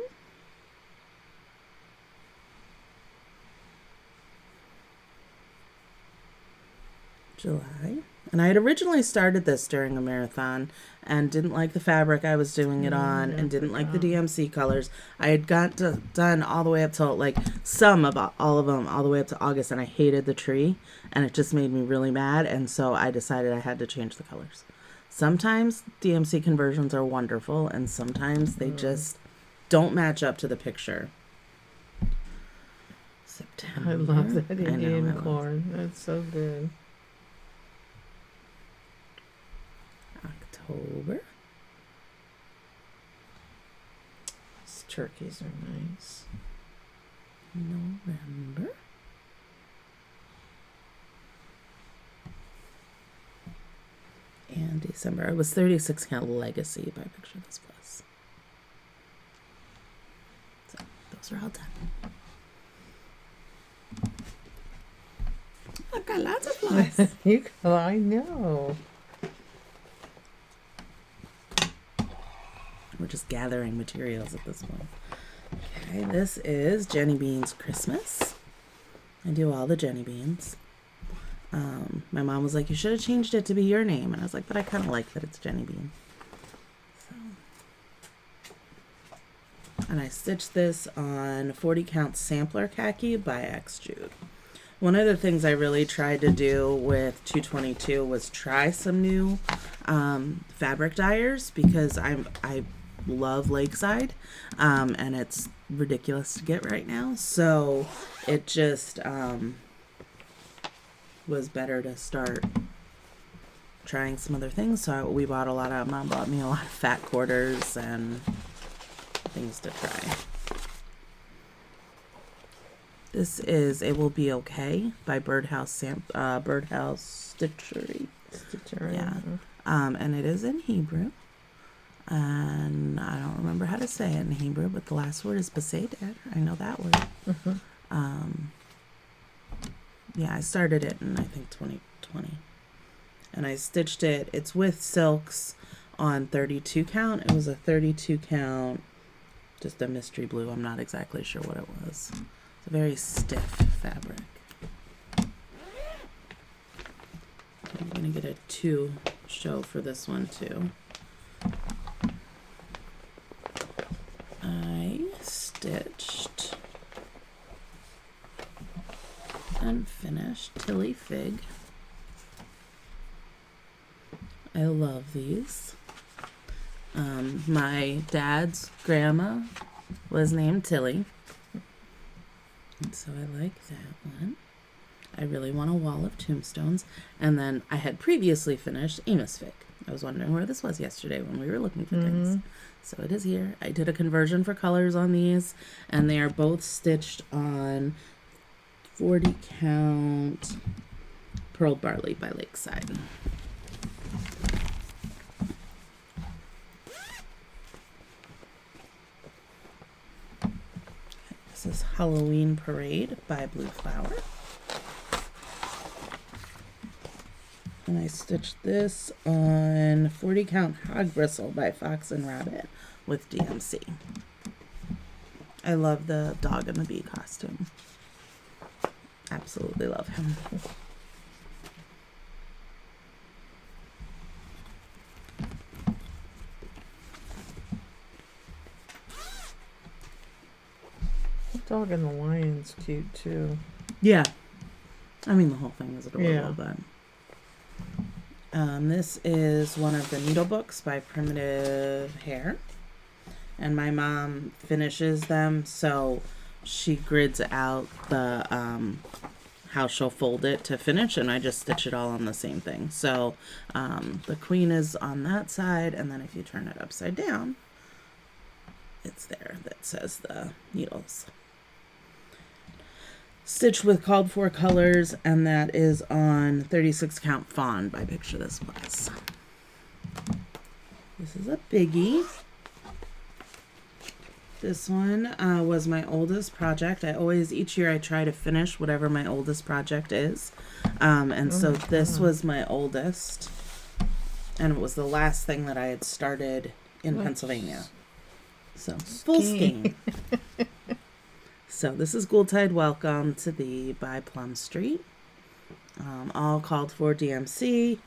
July. And I had originally started this during a marathon and didn't like the fabric I was doing it on and didn't like the DMC colors. I had done all the way up till like some about all of them all the way up to August, and I hated the tree and it just made me really mad, and so I decided I had to change the colors. Sometimes DMC conversions are wonderful and sometimes they just don't match up to the picture. September. I love that Indian corn. That's so good. October. These turkeys are nice. November. And December. It was 36 count Legacy by Picture This Plus. So those are all done. I've got lots of flies. I know. We're just gathering materials at this point. Okay, this is Jenny Bean's Christmas. I do all the Jenny Beans. My mom was like, you should have changed it to be your name. And I was like, but I kind of like that it's Jenny Bean. So. And I stitched this on 40 count sampler khaki by X Jude. One of the things I really tried to do with 222 was try some new fabric dyers, because I love Lakeside, and it's ridiculous to get right now. So it just was better to start trying some other things. So Mom bought me a lot of fat quarters and things to try. This is It Will Be Okay by Birdhouse Stitchery. Yeah. And it is in Hebrew. And I don't remember how to say it in Hebrew, but the last word is Beseder. I know that word. Yeah, I started it in, I think, 2020. And I stitched it. It's with silks on 32 count. It was a 32 count, just a mystery blue. I'm not exactly sure what it was. It's a very stiff fabric. I'm going to get a 2 show for this one too. I stitched and finished Tilly Fig. I love these. My dad's grandma was named Tilly, and so I like that one. I really want a wall of tombstones. And then I had previously finished Amos Fig. I was wondering where this was yesterday when we were looking for things. So it is here. I did a conversion for colors on these, and they are both stitched on 40 count Pearl Barley by Lakeside. This is Halloween Parade by Blue Flower. And I stitched this on 40 count Hog Bristle by Fox and Rabbit with DMC. I love the dog and the bee costume. Absolutely love him. The dog and the lion's cute too. Yeah. I mean, the whole thing is adorable, Yeah. but... this is one of the needle books by Primitive Hair. And my mom finishes them, so she grids out the how she'll fold it to finish, and I just stitch it all on the same thing. So the queen is on that side, and then if you turn it upside down, it's there that says the needles. Stitched with called for colors, and that is on 36 count Fawn by Picture This Was. This is a biggie. This one was my oldest project. Each year I try to finish whatever my oldest project is. So this was my oldest, and it was the last thing that I had started in Pennsylvania. So full skein. So this is Ghoultide Welcome to Thee by Plum Street. All called for DMC,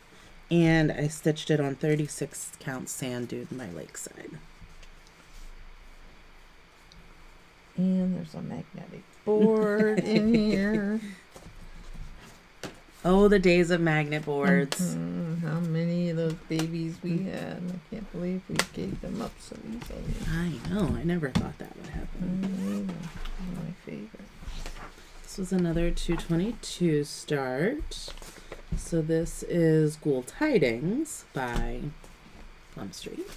and I stitched it on 36 count Sand Dune by Lakeside. And there's a magnetic board in here. Oh, the days of magnet boards. How many of those babies we had. I can't believe we gave them up so easily. I know. I never thought that would happen. My favorite. This was another 222 start. So this is Ghoul Tidings by Plum Street,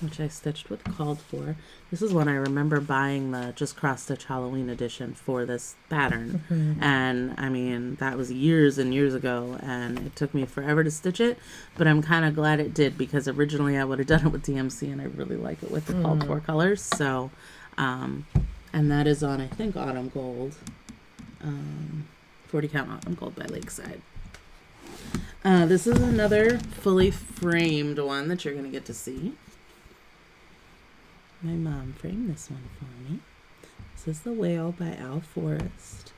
which I stitched with called for. This is one I remember buying the Just Cross Stitch Halloween edition for this pattern. And I mean, that was years and years ago, and it took me forever to stitch it, but I'm kind of glad it did, because originally I would have done it with DMC, and I really like it with the called for colors. So, and that is on, I think, Autumn Gold. 40 count Autumn Gold by Lakeside. This is another fully framed one that you're going to get to see. My mom framed this one for me. This is The Whale by Al Forrest.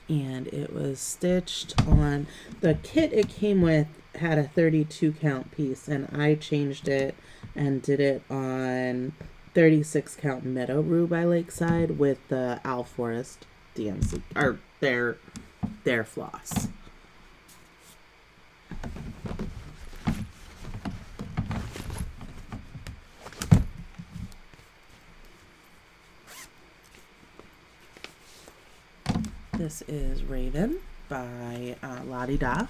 And it was stitched on... The kit it came with had a 32 count piece, and I changed it and did it on 36 count Meadow Rue by Lakeside with the Al Forrest DMC, or their floss. This is Raven by Lottie Da.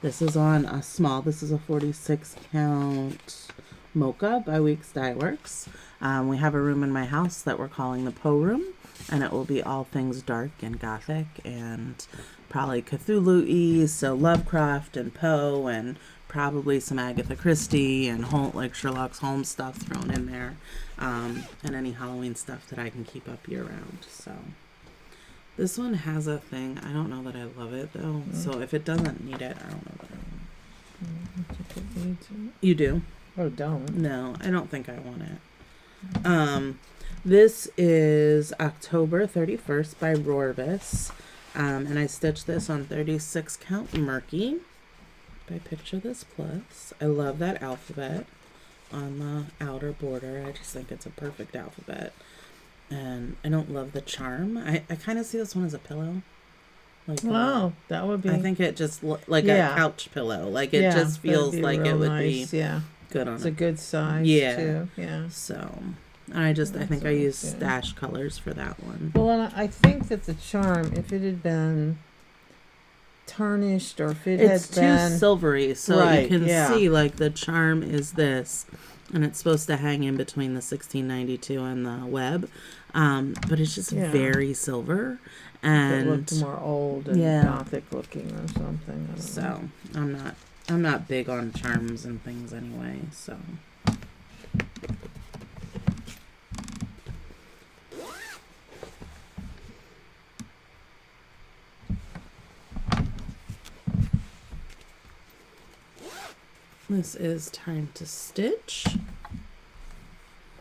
This is on a small. This is a 46 count Mocha by Weeks Dye Works. We have a room in my house that we're calling the Poe Room, and it will be all things dark and gothic and probably Cthulhu-y, so Lovecraft and Poe, and probably some Agatha Christie and like Sherlock Holmes stuff thrown in there, and any Halloween stuff that I can keep up year round. So this one has a thing. I don't know that I love it though. So if it doesn't need it, I don't know that I want it. You do? Oh, don't. No, I don't think I want it. This is October 31st by Rorvis. And I stitched this on 36 count Murky by Picture This Plus. I love that alphabet on the outer border. I just think it's a perfect alphabet. And I don't love the charm. I kind of see this one as a pillow. Like that would be. I think it just like a couch pillow. Like it just feels like it would nice. be good on It's a good size too. Yeah. So I think I used stash colors for that one. Well, and I think that the charm, if it had been tarnished or if it's had been too silvery, so you can see like the charm is this, and it's supposed to hang in between the 1692 and the web, but it's just very silver. And it looked more old and gothic looking or something. I don't know. I'm not big on charms and things anyway, so. This is Time to Stitch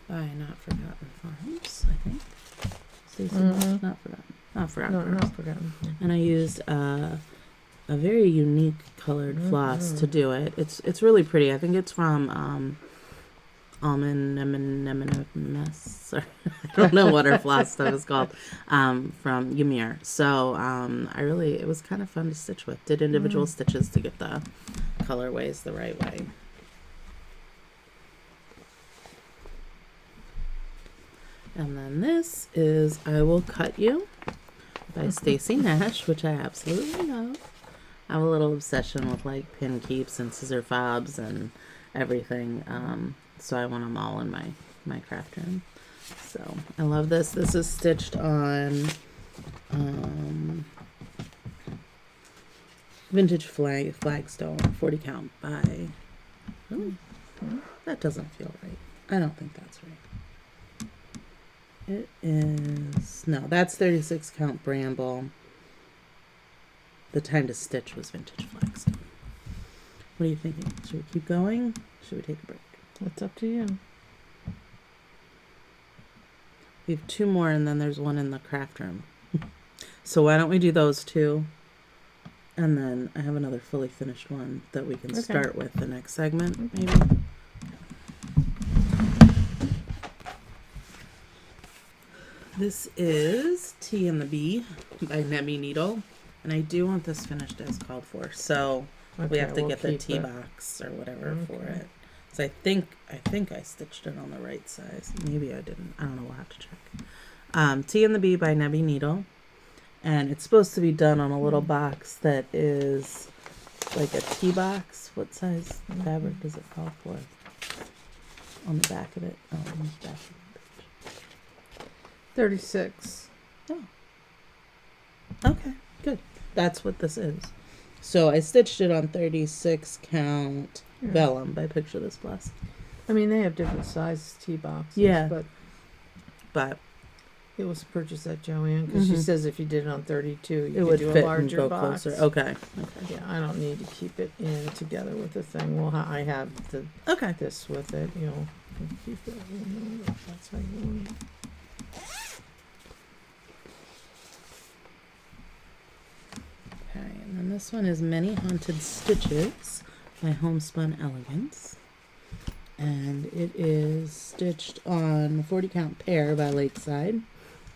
by Not Forgotten Farms, I think. Not Forgotten. Not Forgotten. And I used a very unique colored floss to do it. It's really pretty. I think it's from Sorry, I don't know what her floss stuff is called. From Ymir. So it was kind of fun to stitch with. Did individual stitches to get the colorways the right way. And then this is I Will Cut You by Stacey Nash, which I absolutely love. I have a little obsession with like pin keeps and scissor fobs and everything. So I want them all in my craft room. So I love this. This is stitched on Vintage Flagstone 40 count by that doesn't feel right. I don't think that's right. It is that's 36 count Bramble. The Time to Stitch was Vintage Flagstone. What are you thinking? Should we keep going? Should we take a break? It's up to you. We have two more, and then there's one in the craft room. So why don't we do those two? And then I have another fully finished one that we can start with the next segment, maybe. This is T and the B by Nebby Needle. And I do want this finished as called for. So we have to get the T box or whatever for it. So I think I stitched it on the right size. Maybe I didn't. I don't know. We'll have to check. T and the B by Nebby Needle. And it's supposed to be done on a little box that is like a tea box. What size fabric does it call for? On the back of it. Oh, on the back of the page. 36. Oh. Okay, good. That's what this is. So I stitched it on 36 count vellum by Picture This Plus. I mean, they have different sizes tea boxes. Yeah. But it was purchased at Joanne because she says if you did it on 32, it could do fit a larger and go box. Closer. Okay. Yeah, I don't need to keep it in together with the thing. Well, I have this with it. You know, keep it. That's how you want it. Okay, and then this one is Many Haunted Stitches by Homespun Elegance. And it is stitched on 40 count Pear by Lakeside.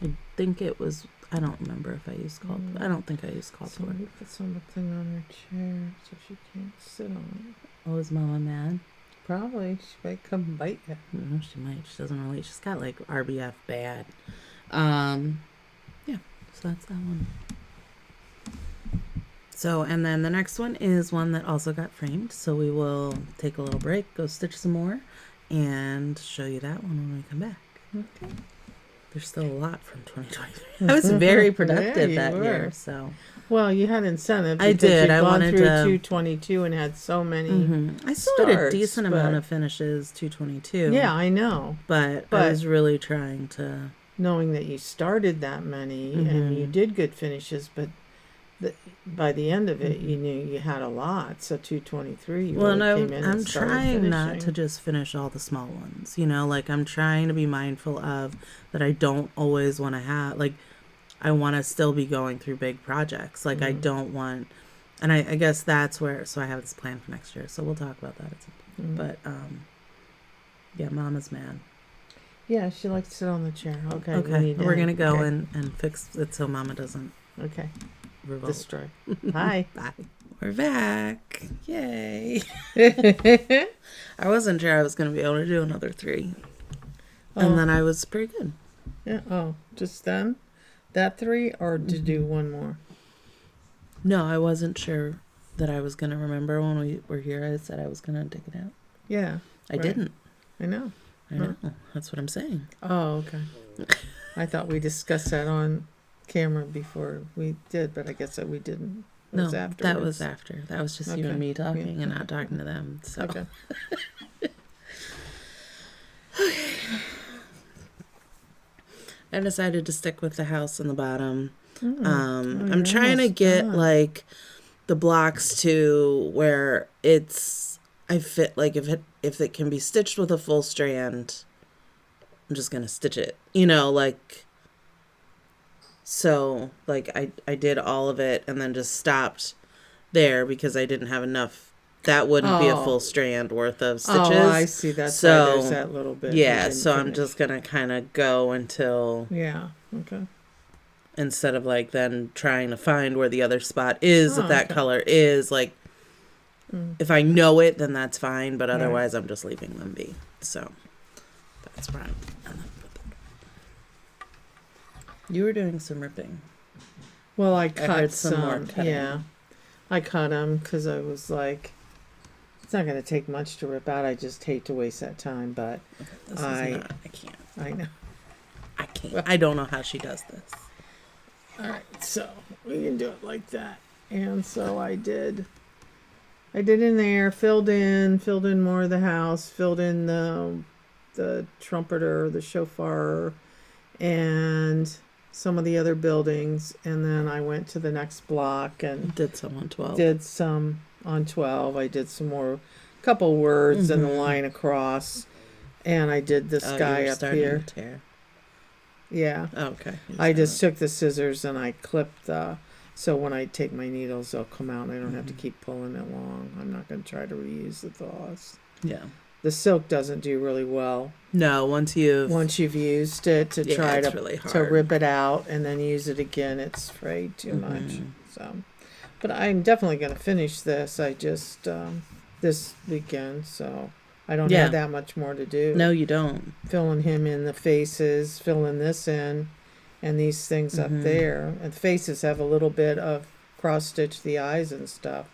I think it was, I don't remember if I used called, I don't think I used called for it. Put something on her chair so she can't sit on it. Oh, is Mama mad? Probably. She might come bite you. No, she might. She doesn't really, she's got like RBF bad. Yeah, so that's that one. So, and then the next one is one that also got framed. So we will take a little break, go stitch some more, and show you that one when we come back. Okay. There's still a lot from 2023. I was very productive that year. So, well, you had incentive. I did. I wanted through to 222 and had so many. I still had a decent amount of finishes 222. Yeah, I know. But I was really trying to, knowing that you started that many and you did good finishes, but by the end of it, you knew you had a lot. So 223. You came in I'm trying not to just finish all the small ones. You know, like I'm trying to be mindful of that. I don't always want to have like I want to still be going through big projects. Like I don't want, and I guess that's where, so I have this plan for next year. So we'll talk about that at some point. But, yeah, Mama's mad. Yeah, she likes to sit on the chair. Okay. Okay. We're going to go and fix it so Mama doesn't. Okay. Revolt. Destroy. Hi. Bye. We're back. Yay. I wasn't sure I was going to be able to do another 3. And then I was pretty good. Yeah. Oh, just then? That 3 or to do one more? No, I wasn't sure that I was going to remember when we were here. I said I was going to take it out. Yeah. I didn't. I know. I know. That's what I'm saying. Oh, okay. I thought we discussed that on camera before we did, but I guess that we didn't. It was afterwards. That was after. That was just you and me talking and not talking to them. So. Okay. I decided to stick with the house on the bottom. I'm trying to get like the blocks to where I fit, like if it can be stitched with a full strand, I'm just gonna stitch it, like, so like I did all of it and then just stopped there because I didn't have enough. That wouldn't be a full strand worth of stitches. Oh, I see. That's why there's that little bit. Yeah, so I'm just going to kind of go until... Yeah, okay. Instead of, like, then trying to find where the other spot is, if that color is, like... If I know it, then that's fine, but otherwise I'm just leaving them be. So, that's right. You were doing some ripping. Well, I cut some more cutting. Yeah. I cut them because I was like... It's not going to take much to rip out. I just hate to waste that time, but I can't. I know. I can't. I don't know how she does this. All right, so we can do it like that. And so I did in there, filled in more of the house, filled in the trumpeter, the shofar, and some of the other buildings. And then I went to the next block and did some on 12. Did some on 12. I did some more, couple words and the line across, and I did this guy up here. Yeah. Oh, okay. I just took the scissors and I clipped so when I take my needles, they'll come out and I don't have to keep pulling it long. I'm not going to try to reuse the floss. Yeah. The silk doesn't do really well. No, once you've used it to try to really to rip it out and then use it again, it's frayed too much. So, but I'm definitely going to finish this. I just this weekend, so I don't have that much more to do. No, you don't. Filling him in the faces, filling this in, and these things up there. And the faces have a little bit of cross stitch the eyes and stuff.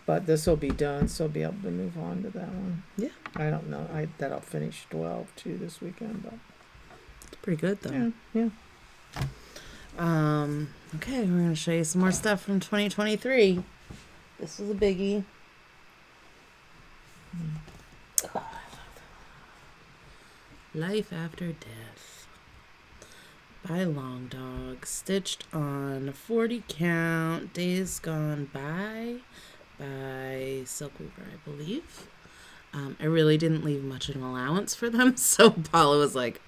But this will be done, so I'll be able to move on to that one. Yeah. I don't know. That'll finish 12 too this weekend, but it's pretty good though. Yeah. Okay, we're gonna show you some more stuff from 2023. This was a biggie. Life After Death by Long Dog, stitched on 40 count, Days Gone By Silk Weaver, I believe. I really didn't leave much of an allowance for them, so Paula was like,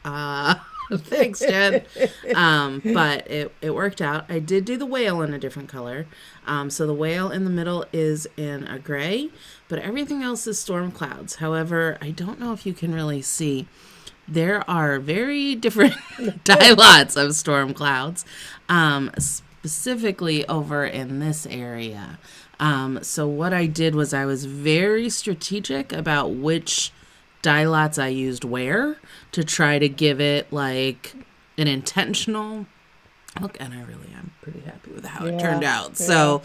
thanks, Jen. But it worked out. I did do the whale in a different color. So the whale in the middle is in a gray, but everything else is storm clouds. However, I don't know if you can really see. There are very different dye lots of storm clouds, specifically over in this area. So what I did was I was very strategic about which dye lots I used where to try to give it like an intentional look, and I really am pretty happy with how it turned out. Yeah. So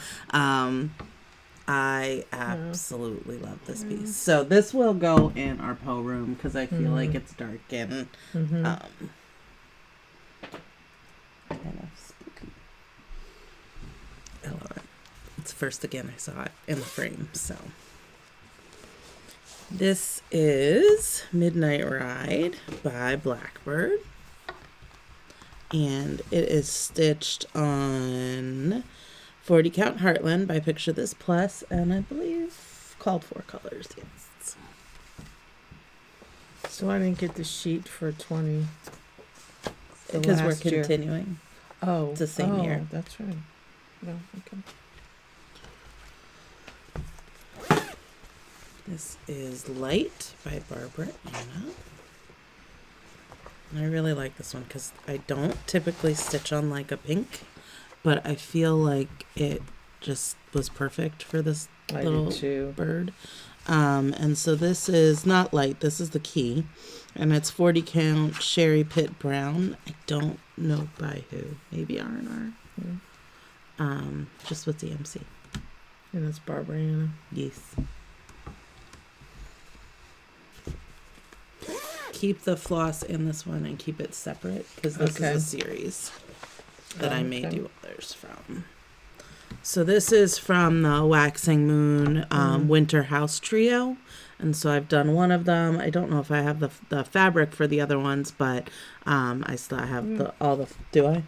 I absolutely love this piece. So this will go in our Poe room because I feel like it's dark and kind of spooky. I love it. It's first again I saw it in the frame. So this is Midnight Ride by Blackbird, and it is stitched on 40 count Heartland by Picture This Plus, and I believe called for colors. Yes. So I didn't get the sheet for 20 because we're continuing. Oh. It's the same year. That's right. No, okay. This is Light by Barbara Anna. And I really like this one because I don't typically stitch on like a pink, but I feel like it just was perfect for this little bird. And so this is not Light, this is the Key, and it's 40 count Sherry Pit Brown. I don't know by who, maybe R&R. Just with DMC. And that's Barbara Anna. Yes. Keep the floss in this one and keep it separate because this is a series that I may do others from. So this is from the Waxing Moon Winter House Trio. And so I've done one of them. I don't know if I have the fabric for the other ones, but I still have all the... Do I?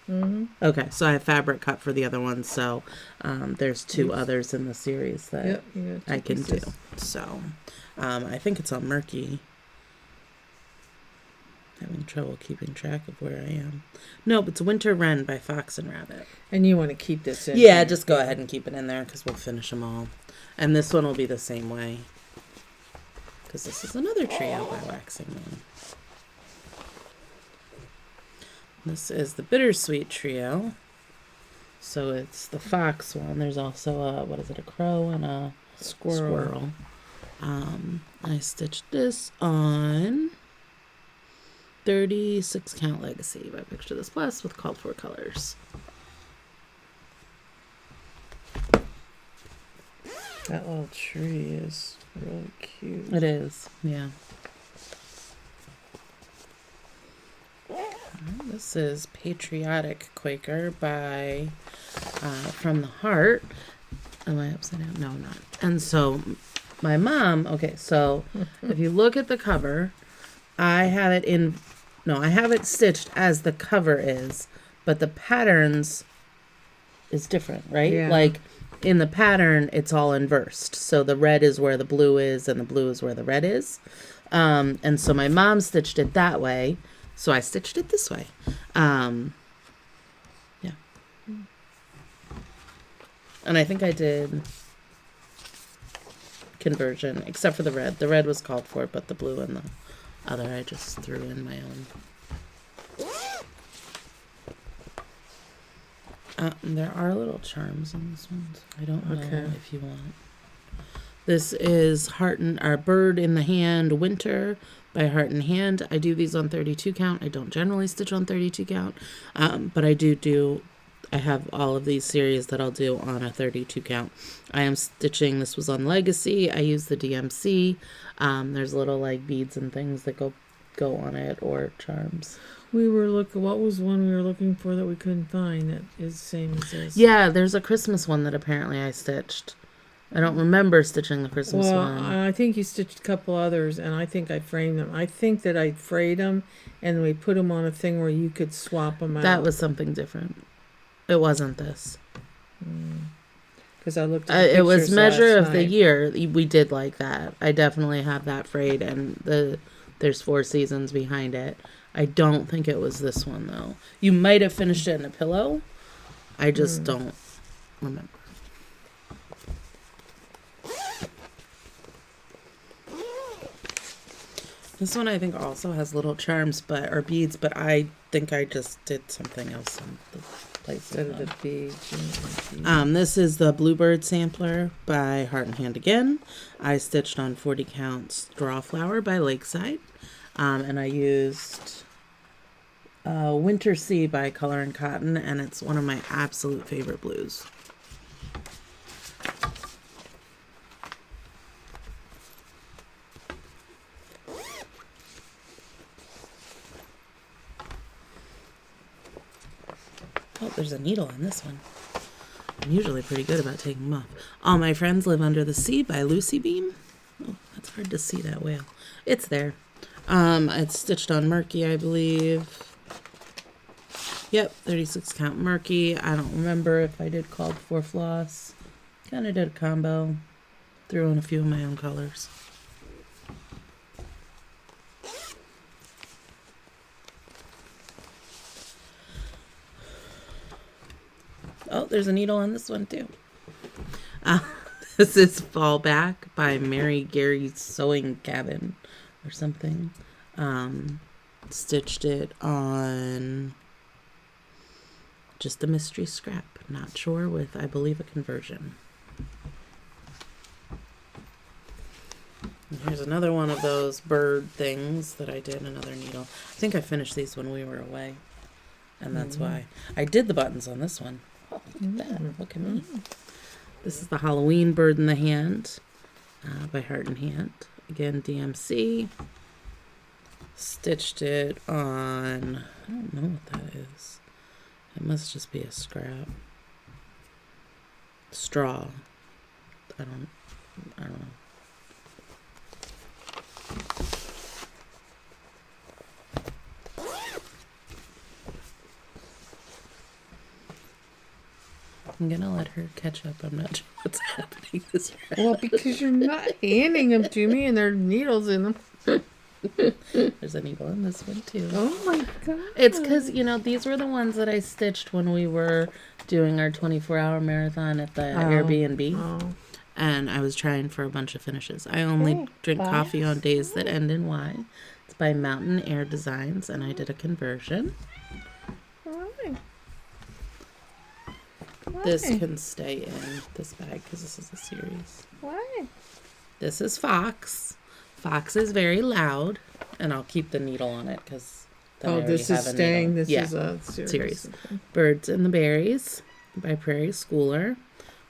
Mm-hmm. Okay, so I have fabric cut for the other ones. So there's two others in the series that I can do. So I think it's on Murky. Having trouble keeping track of where I am. Nope, it's Winter Wren by Fox and Rabbit. And you want to keep this in? Yeah, just go ahead and keep it in there because we'll finish them all. And this one will be the same way. Because this is another trio by Waxing Moon. This is the Bittersweet Trio. So it's the fox one. There's also a crow and a squirrel. I stitched this on 36 count Legacy by Picture This Plus with called for colors. That little tree is really cute. It is, yeah. This is Patriotic Quaker by From the Heart. Am I upside down? No, I'm not. And so my mom, okay, so if you look at the cover, I have it stitched as the cover is, but the patterns is different, right? Yeah. Like in the pattern, it's all inversed. So the red is where the blue is and the blue is where the red is. And so my mom stitched it that way. So I stitched it this way. Yeah. And I think I did conversion, except for the red. The red was called for, but the blue and the other I just threw in my own. There are little charms on this one. I don't know if you want. This is Bird in the Hand Winter by Heart in Hand. I do these on 32 count. I don't generally stitch on 32 count, but I have all of these series that I'll do on a 32 count. I am stitching, this was on Legacy. I use the DMC. There's little like beads and things that go on it, or charms. What was one we were looking for that we couldn't find that is the same as this? Yeah, there's a Christmas one that apparently I stitched. I don't remember stitching the Christmas one. I think you stitched a couple others, and I think I framed them. I think that I frayed them, and we put them on a thing where you could swap them out. That was something different. It wasn't this. Because I looked at the it was Measure of the night. Year. We did like that. I definitely have that frayed, and there's 4 seasons behind it. I don't think it was this one, though. You might have finished it in a pillow. I just don't remember. This one I think also has little charms or beads, but I think I just did something else on the place of the beads. This is the Bluebird Sampler by Heart and Hand again. I stitched on 40 count Straw Flower by Lakeside. And I used Winter Sea by Color and Cotton, and it's one of my absolute favorite blues. Oh, there's a needle on this one. I'm usually pretty good about taking them off. All My Friends Live Under the Sea by Lucy Beam. Oh, that's hard to see that whale. It's there. It's stitched on Murky, I believe. Yep, 36 count Murky. I don't remember if I did called for floss. Kind of did a combo. Threw in a few of my own colors. Oh, there's a needle on this one too. This is Fallback by Mary Gary's Sewing Cabin or something. Stitched it on just a mystery scrap. Not sure, with, I believe, a conversion. And here's another one of those bird things that I did, another needle. I think I finished these when we were away. And that's why. I did the buttons on this one. Oh, look at that. Look at me. This is the Halloween Bird in the Hand by Heart and Hand. Again, DMC. Stitched it on, I don't know what that is. It must just be a scrap. Straw. I don't know. I'm gonna let her catch up. I'm not sure what's happening this round. Well, because you're not handing them to me and there are needles in them. There's a needle in this one too. Oh my god. It's because, these were the ones that I stitched when we were doing our 24-hour marathon at the Airbnb. Oh. And I was trying for a bunch of finishes. I only drink coffee on days that end in Y. It's by Mountain Air Designs, and I did a conversion. Why? This can stay in this bag because this is a series. Why? This is Fox. Fox is very loud, and I'll keep the needle on it because this is staying. This is a series. Okay. Birds and the Berries by Prairie Schooler.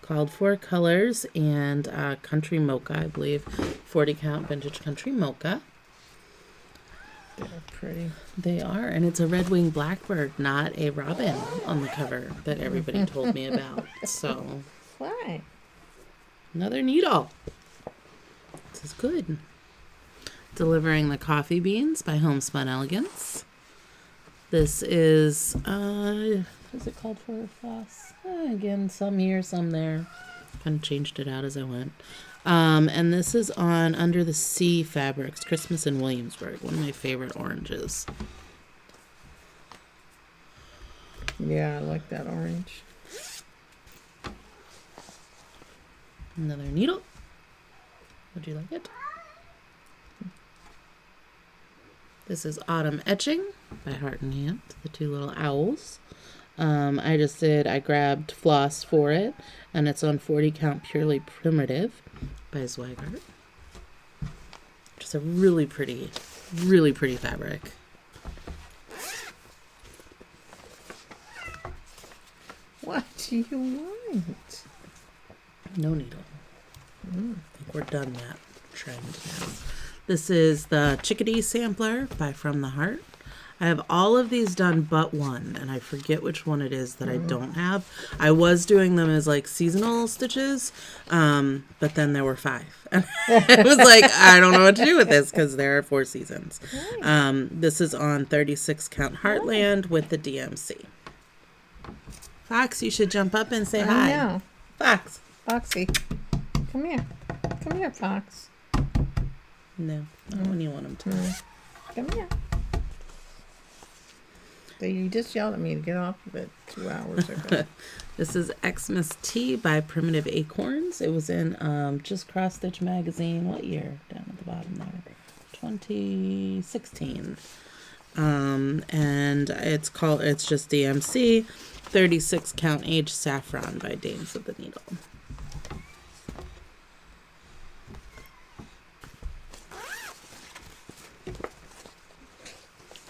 Called for colors and country mocha, I believe. 40 count vintage country mocha. They're pretty. They are, and it's a red-winged blackbird, not a robin on the cover that everybody told me about. So, why? Another needle. This is good. Delivering the Coffee Beans by Homespun Elegance. This is, is it called for a floss? Again, some here, some there. Kind of changed it out as I went. And this is on Under the Sea Fabrics, Christmas in Williamsburg. One of my favorite oranges. Yeah, I like that orange. Another needle. Would you like it? This is Autumn Etching by Heart and Hand, the two little owls. I grabbed floss for it, and it's on 40 count Purely Primitive by Zweigart. Just a really pretty fabric. What do you want? No needle. I think we're done that trend now. This is the Chickadee Sampler by From the Heart. I have all of these done but one, and I forget which one it is that I don't have. I was doing them as like seasonal stitches, but then there were 5. And it was like, I don't know what to do with this because there are 4 seasons. This is on 36 count Heartland with the DMC. Fox, you should jump up and say hi. No. Fox. Foxy. Come here. Come here, Fox. No, not when you want him to. Come here. So you just yelled at me to get off of it 2 hours ago. This is Xmas Tea by Primitive Acorns. It was in Just Cross Stitch magazine. What year? Down at the bottom there. 2016. And it's just DMC. 36 count Age Saffron by Dames of the Needle.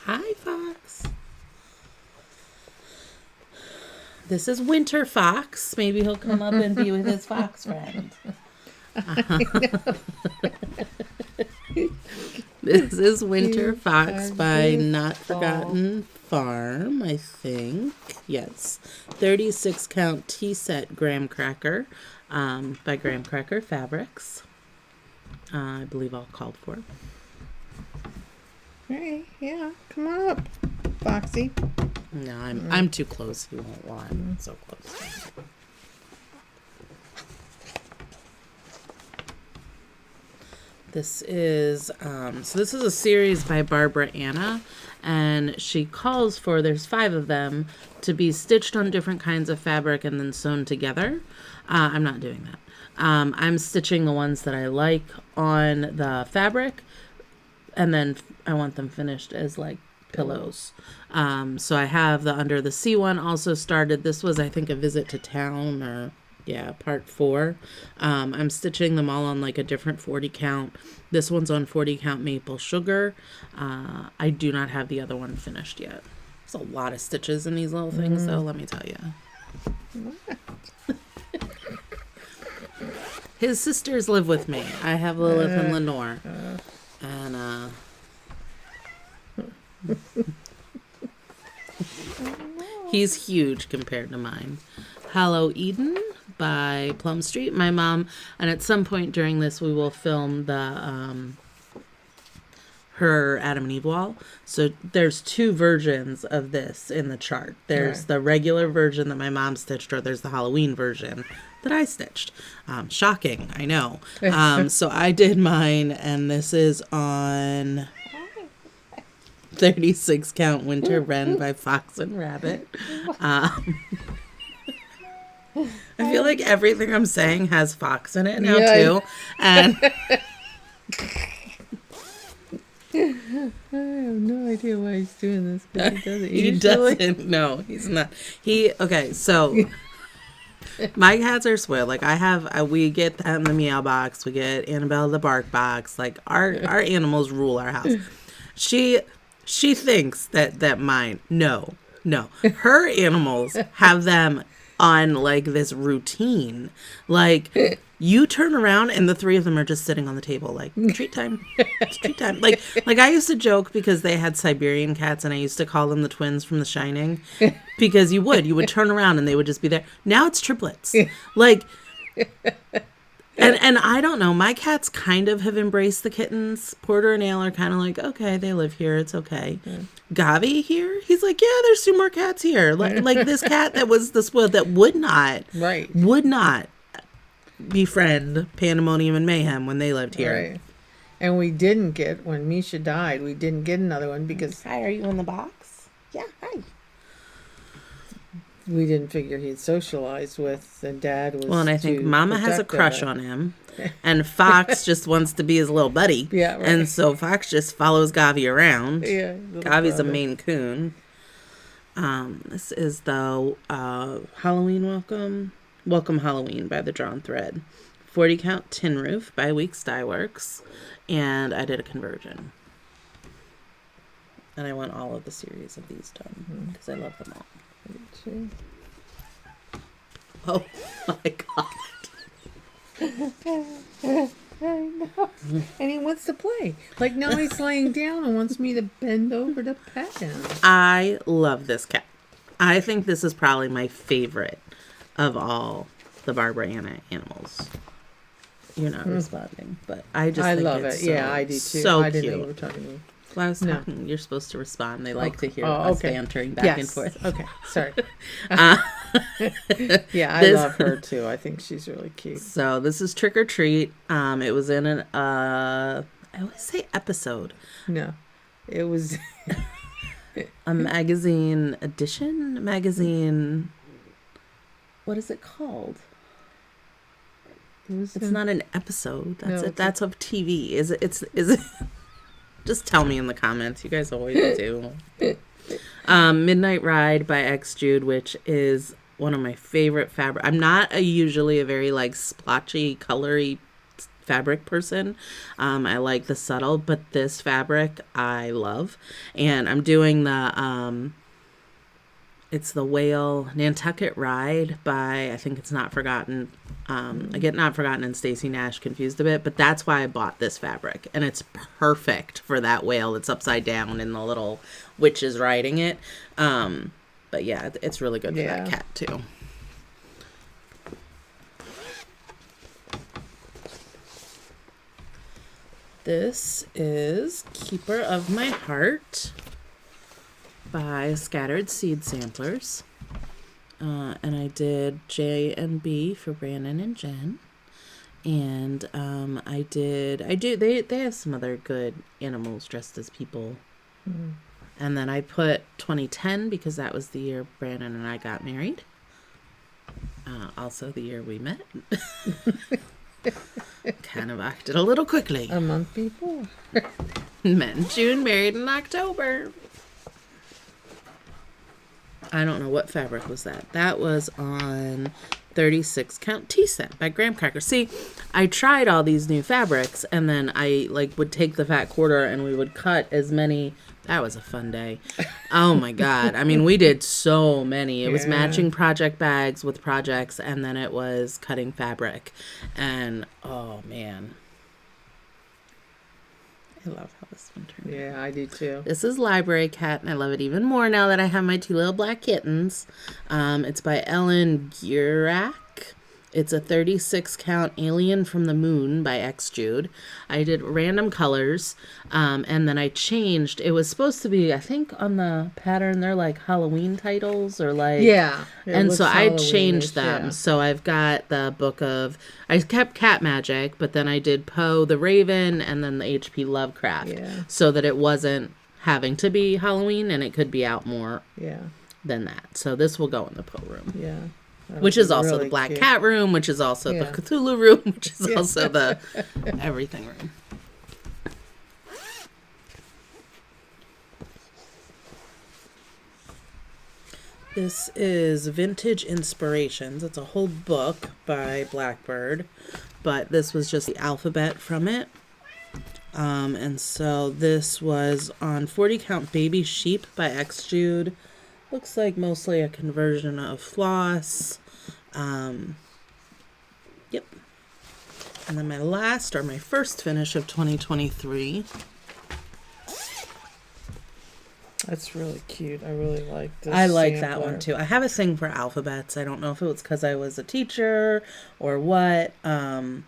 Hi, Fox. This is Winter Fox. Maybe he'll come up and be with his fox friend. This is Winter Fox by Not Forgotten Farm, I think. Yes. 36 count tea set graham cracker by Graham Cracker Fabrics. I believe all called for. Hey, yeah, come on up, Foxy. No, I'm too close. He won't want. I'm so close. This is this is a series by Barbara Anna, and she calls for, there's 5 of them, to be stitched on different kinds of fabric and then sewn together. I'm not doing that. I'm stitching the ones that I like on the fabric, and then I want them finished as like pillows. So I have the Under the Sea one also started. This was, I think, a visit to town, or part 4. I'm stitching them all on like a different 40 count. This one's on 40 count maple sugar. I do not have the other one finished yet. There's a lot of stitches in these little things, though, let me tell you. His sisters live with me. I have Lilith and Lenore. And, he's huge compared to mine. Hallow Eden by Plum Street. My mom, and at some point during this, we will film the her Adam and Eve wall. So there's 2 versions of this in the chart. There's the regular version that my mom stitched, or there's the Halloween version that I stitched. Shocking, I know. So I did mine, and this is on 36 count Winter Wren by Fox and Rabbit. I feel like everything I'm saying has fox in it now, too. And I have no idea why he's doing this, because he doesn't he usually. doesn't. No, he's not. Okay, so my cats are spoiled. Like, we get them the meow box, we get Annabelle the bark box. Like, our animals rule our house. She thinks that mine. No. Her animals have them on like this routine. Like, you turn around and the 3 of them are just sitting on the table like, treat time. It's treat time. Like I used to joke, because they had Siberian cats, and I used to call them the twins from The Shining, because you would turn around and they would just be there. Now it's triplets. Like, and I don't know, my cats kind of have embraced the kittens. Porter and Ale are kind of like, okay, they live here, it's okay. Gavi here, he's like, yeah, there's 2 more cats here. Like this cat that was the spoiled, that would not befriend Pandemonium and Mayhem when they lived here. Right. And we didn't get, when Misha died, we didn't get another one because... Hi, are you in the box? Yeah, hi. We didn't figure he'd socialize with, and Dad was... Well, and I think Mama has a crush on him, and Fox just wants to be his little buddy. Yeah, right. And so Fox just follows Gavi around. Yeah. Gavi's a Maine Coon. This is the Halloween Welcome Halloween by The Drawn Thread. 40 count Tin Roof by Weeks Dye Works. And I did a conversion. And I want all of the series of these done, because I love them all. Oh my god. I know. And he wants to play. Like, now he's laying down and wants me to bend over to pet him. I love this cat. I think this is probably my favorite of all the Barbara Anna animals. You're not responding, but I think love it's it. Yeah, I do too. So I didn't cute. know what we're talking about. Well, I was talking. You're supposed to respond. They like to hear us bantering back and forth. Okay, sorry. Yeah, I love her too. I think she's really cute. So this is Trick or Treat. It was in an I always say episode. No, it was a magazine edition. Magazine. What is it called? It's not an episode. That's it. That's of TV. Is it? Is it? Just tell me in the comments. You guys always do. Midnight Ride by X Jude, which is one of my favorite fabric. I'm not usually a very like splotchy, colory fabric person. I like the subtle, but this fabric I love. And I'm doing the it's the Whale Nantucket Ride by, I think it's Not Forgotten. I get Not Forgotten and Stacey Nash confused a bit, but that's why I bought this fabric. And it's perfect for that whale that's upside down and the little witch is riding it. But yeah, it's really good for that cat too. This is Keeper of My Heart by Scattered Seed Samplers. And I did J and B for Brandon and Jen. And they have some other good animals dressed as people. And then I put 2010 because that was the year Brandon and I got married. Also the year we met. Kind of acted a little quickly. A month before. Met in June, married in October. I don't know what fabric was that. That was on 36 count tea set by Graham Cracker. See, I tried all these new fabrics, and then I would take the fat quarter and we would cut as many. That was a fun day. Oh my God. I mean, we did so many. It was matching project bags with projects, and then it was cutting fabric. And oh man. I love how this one turned out. Yeah, I do too. This is Library Cat, and I love it even more now that I have my 2 little black kittens. It's by Ellen Gurak. It's a 36 count Alien from the Moon by X Jude. I did random colors, and then I changed. It was supposed to be, I think on the pattern, they're like Halloween titles or like... Yeah. And so I changed them. Yeah. So I've got the book of... I kept Cat Magic, but then I did Poe the Raven and then the H.P. Lovecraft. Yeah. So that it wasn't having to be Halloween and it could be out more than that. So this will go in the Poe room. Yeah. Which is also really the Black Cat room, which is also the Cthulhu room, which is also the everything room. This is Vintage Inspirations. It's a whole book by Blackbird, but this was just the alphabet from it. And so this was on 40 count Baby Sheep by X Jude. Looks like mostly a conversion of floss. Yep. And then my first finish of 2023. That's really cute. I really like this. I like that one too. I have a thing for alphabets. I don't know if it was because I was a teacher or what. And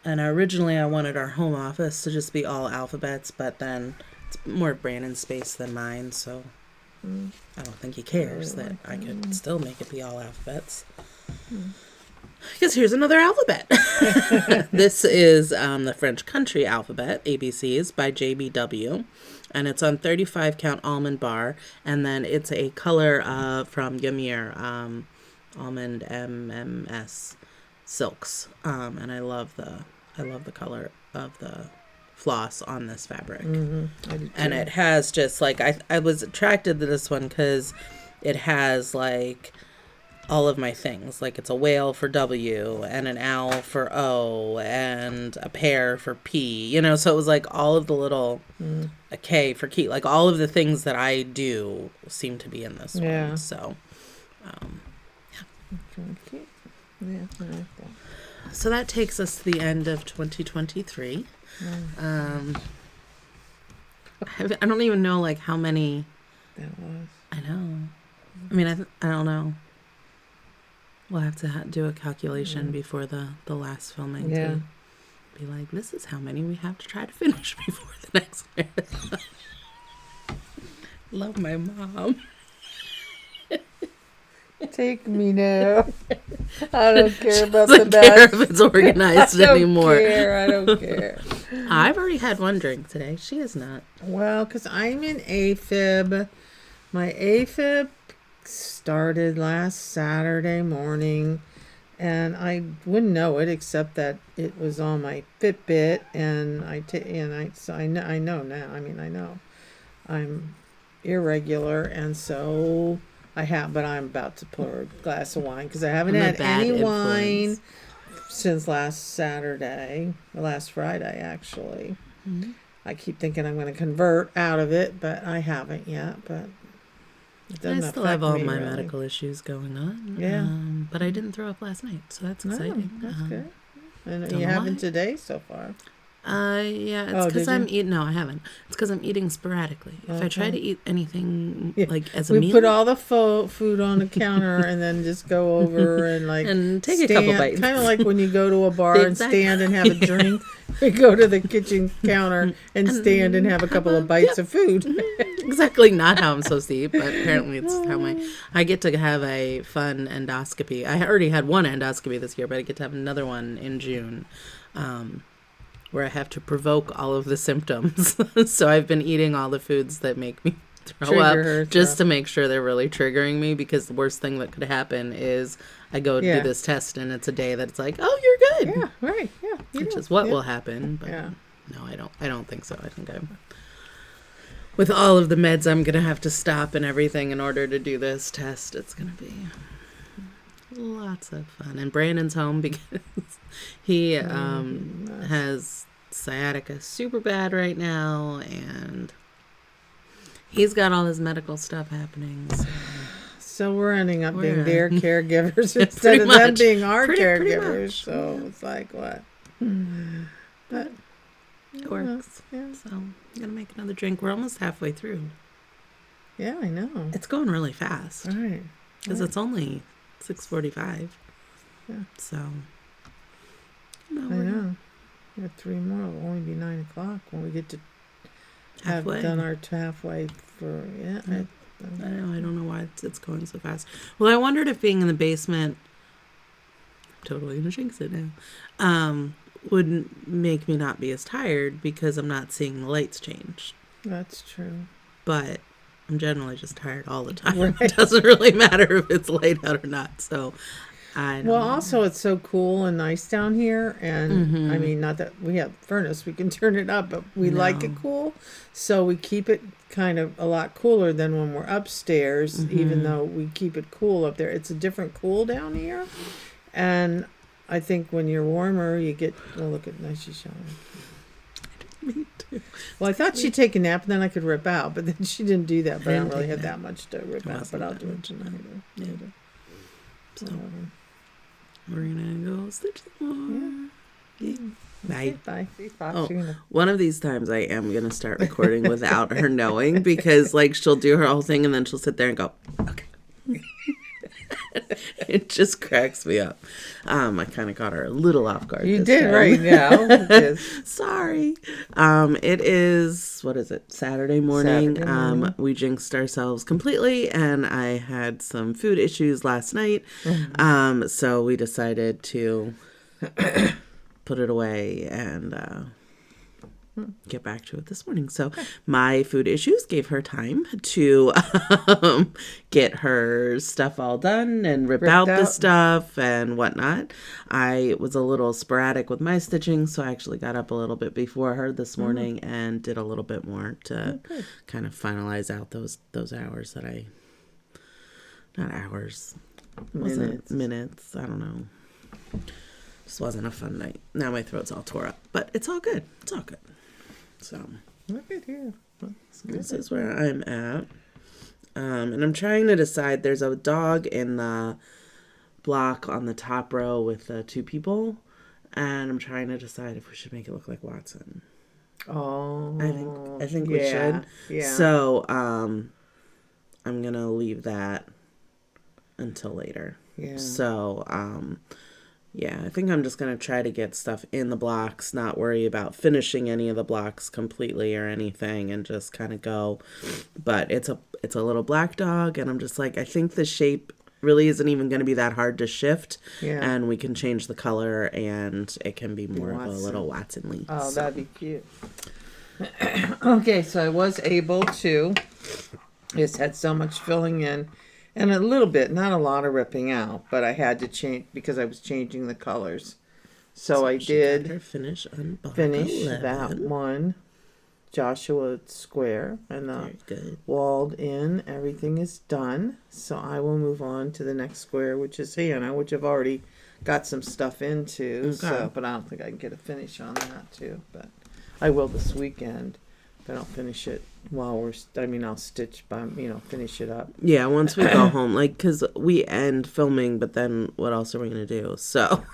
originally I wanted our home office to just be all alphabets, but then it's more Brandon's space than mine, so I don't think he cares that I could still make it be all alphabets. Because here's another alphabet. This is the French country alphabet, ABCs, by JBW. And it's on 35 count almond bar. And then it's a color from Ymir, almond MMS silks. And I love the color of the floss on this fabric. And it has just like, I was attracted to this one because it has like all of my things. Like it's a whale for W and an owl for O and a pear for P, you know, so it was like all of the little, a K for key, like all of the things that I do seem to be in this one. So, yeah, I like that. So that takes us to the end of 2023. I don't even know like how many that was. I know. I mean, I don't know. We'll have to do a calculation before the last filming to be like, this is how many we have to try to finish before the next marathon. Love my mom. Take me now. I don't care about the care if it's organized anymore. I don't care. I've already had one drink today. She has not. Well, because I'm in AFib. My AFib started last Saturday morning, and I wouldn't know it except that it was on my Fitbit, and I know now. I mean, I know I'm irregular, and so but I'm about to pour a glass of wine because I haven't had any wine since last Friday, actually. I keep thinking I'm going to convert out of it, but I haven't yet. But I still have all my medical issues going on. Yeah. But I didn't throw up last night, so that's exciting. That's good. And you haven't today so far? Yeah, it's because I'm eating. No, I haven't. It's because I'm eating sporadically. If I try to eat anything like as a meal, we put all the food on the counter and then just go over and like and take a couple bites. Kind of like when you go to a bar and stand and have a drink. We go to the kitchen counter and stand and have a couple of bites of food. Exactly, not how I'm supposed to eat, but apparently it's how I get to have a fun endoscopy. I already had one endoscopy this year, but I get to have another one in June. Where I have to provoke all of the symptoms. So I've been eating all the foods that make me throw up just to make sure they're really triggering me, because the worst thing that could happen is I go to do this test and it's a day that it's like, oh, you're good. Yeah, right. Yeah. Which is what will happen. But no, I don't think so. I think with all of the meds I'm going to have to stop and everything in order to do this test, it's going to be lots of fun. And Brandon's home because he has sciatica super bad right now, and he's got all his medical stuff happening. So we're ending up being their caregivers instead of them being our caregivers. So it's like, what? But it works. Yeah. So I'm going to make another drink. We're almost halfway through. Yeah, I know. It's going really fast. Right. Because it's only 6:45. Yeah. So. I know. We have 3 more. It'll only be 9 o'clock when we get to have done our halfway for, I don't know why it's going so fast. Well, I wondered if being in the basement, I'm totally going to jinx it now, would make me not be as tired because I'm not seeing the lights change. That's true. But I'm generally just tired all the time. Right. It doesn't really matter if it's light out or not. So I don't know. Also it's so cool and nice down here, and I mean, not that we have a furnace, we can turn it up, but we like it cool, so we keep it kind of a lot cooler than when we're upstairs. Even though we keep it cool up there, it's a different cool down here. And I think when you're warmer, you get, look at nice, she's showing. Me too. Well, I thought she'd take a nap and then I could rip out, but then she didn't do that. But I don't really have that much to rip out, but I'll do it tonight. So we're gonna go stitch them on. Bye. Bye. Oh, one of these times I am gonna start recording without her knowing, because like she'll do her whole thing and then she'll sit there and go, okay. It just cracks me up. I kind of caught her a little off guard. You did time. Right now. Sorry. It is, what is it? Saturday morning. We jinxed ourselves completely, and I had some food issues last night. So we decided to put it away and get back to it this morning. So my food issues gave her time to get her stuff all done and rip out the stuff and whatnot. I was a little sporadic with my stitching, so I actually got up a little bit before her this morning and did a little bit more to kind of finalize out those hours that not hours, minutes. I don't know. Just wasn't a fun night. Now my throat's all tore up, but it's all good. It's all good. So look at here. This is where I'm at. And I'm trying to decide. There's a dog in the block on the top row with 2 people, and I'm trying to decide if we should make it look like Watson. Oh, I think we should. Yeah. So I'm gonna leave that until later. Yeah. So yeah, I think I'm just going to try to get stuff in the blocks, not worry about finishing any of the blocks completely or anything, and just kind of go. But it's a little black dog, and I'm just like, I think the shape really isn't even going to be that hard to shift. Yeah. And we can change the color, and it can be more of a little Watson-y. Oh, that'd be cute. Okay, so I was able to, just had so much filling in. And a little bit, not a lot of ripping out, but I had to change because I was changing the colors. So I did finish that one, Joshua square, and the walled in. Everything is done. So I will move on to the next square, which is Hannah, which I've already got some stuff into. Okay. So, but I don't think I can get a finish on that too. But I will this weekend. But I'll finish it while I'll stitch finish it up. Yeah, once we go home, because we end filming, but then what else are we going to do? So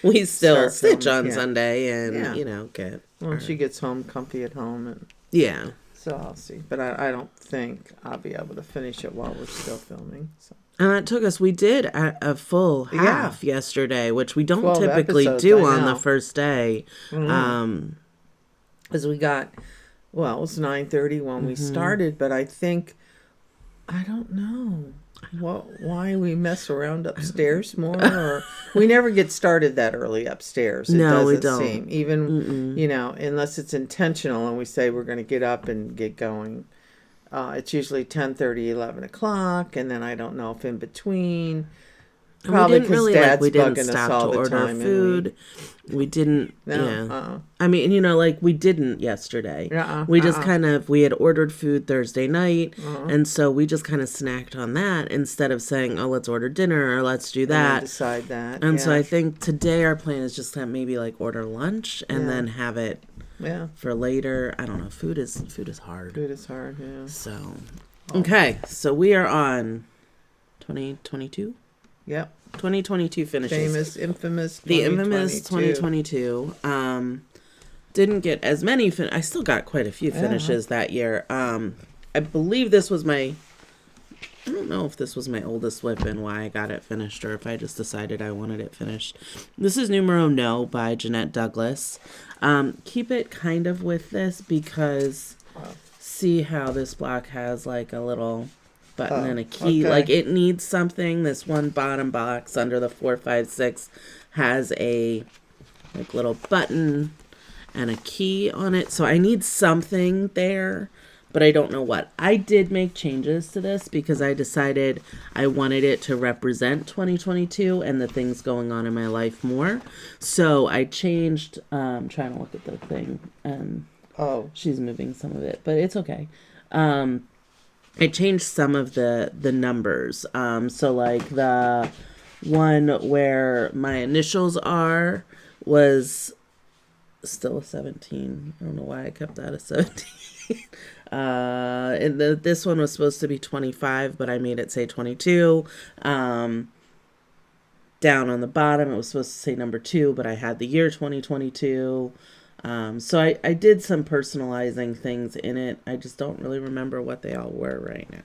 we still stitch on Sunday and, get... Well, she gets home comfy at home. And yeah. So I'll see. But I don't think I'll be able to finish it while we're still filming. So. And that took us, we did a full half yesterday, which we don't typically do on the first day. Because we got... Well, it was 9:30 when we started, but I don't know why we mess around upstairs more. Or we never get started that early upstairs. No, we don't. Seem. Even, unless it's intentional and we say we're going to get up and get going. It's usually 10:30, 11 o'clock, and then I don't know if in between. And Probably we didn't because really Dad's we didn't bugging us stop all to the order time. food. We didn't. No, yeah. I mean, we didn't yesterday. Uh-uh, we just we had ordered food Thursday night, and so we just kind of snacked on that instead of saying, "Oh, let's order dinner," or "Let's do that." And decide that. And so I think today our plan is just to maybe like order lunch and then have it. Yeah. For later. I don't know. Food is hard. Food is hard. Yeah. So, okay. So we are on 2022. Yep. 2022 finishes. Infamous. The infamous 2022. Didn't get as many. I still got quite a few finishes that year. I believe this was my. I don't know if this was my oldest whip and why I got it finished, or if I just decided I wanted it finished. This is Numero No by Jeanette Douglas. Keep it kind of with this because see how this block has like a little button and a key. Okay. Like it needs something. This one bottom box under the 4, 5, 6 has a like little button and a key on it. So I need something there, but I don't know what. I did make changes to this because I decided I wanted it to represent 2022 and the things going on in my life more. So I changed, trying to look at the thing, and she's moving some of it, but it's okay. I changed some of the numbers. So like the one where my initials are was still a 17. I don't know why I kept that a 17. And this one was supposed to be 25, but I made it say 22. Down on the bottom, it was supposed to say number 2, but I had the year 2022. So I did some personalizing things in it. I just don't really remember what they all were right now.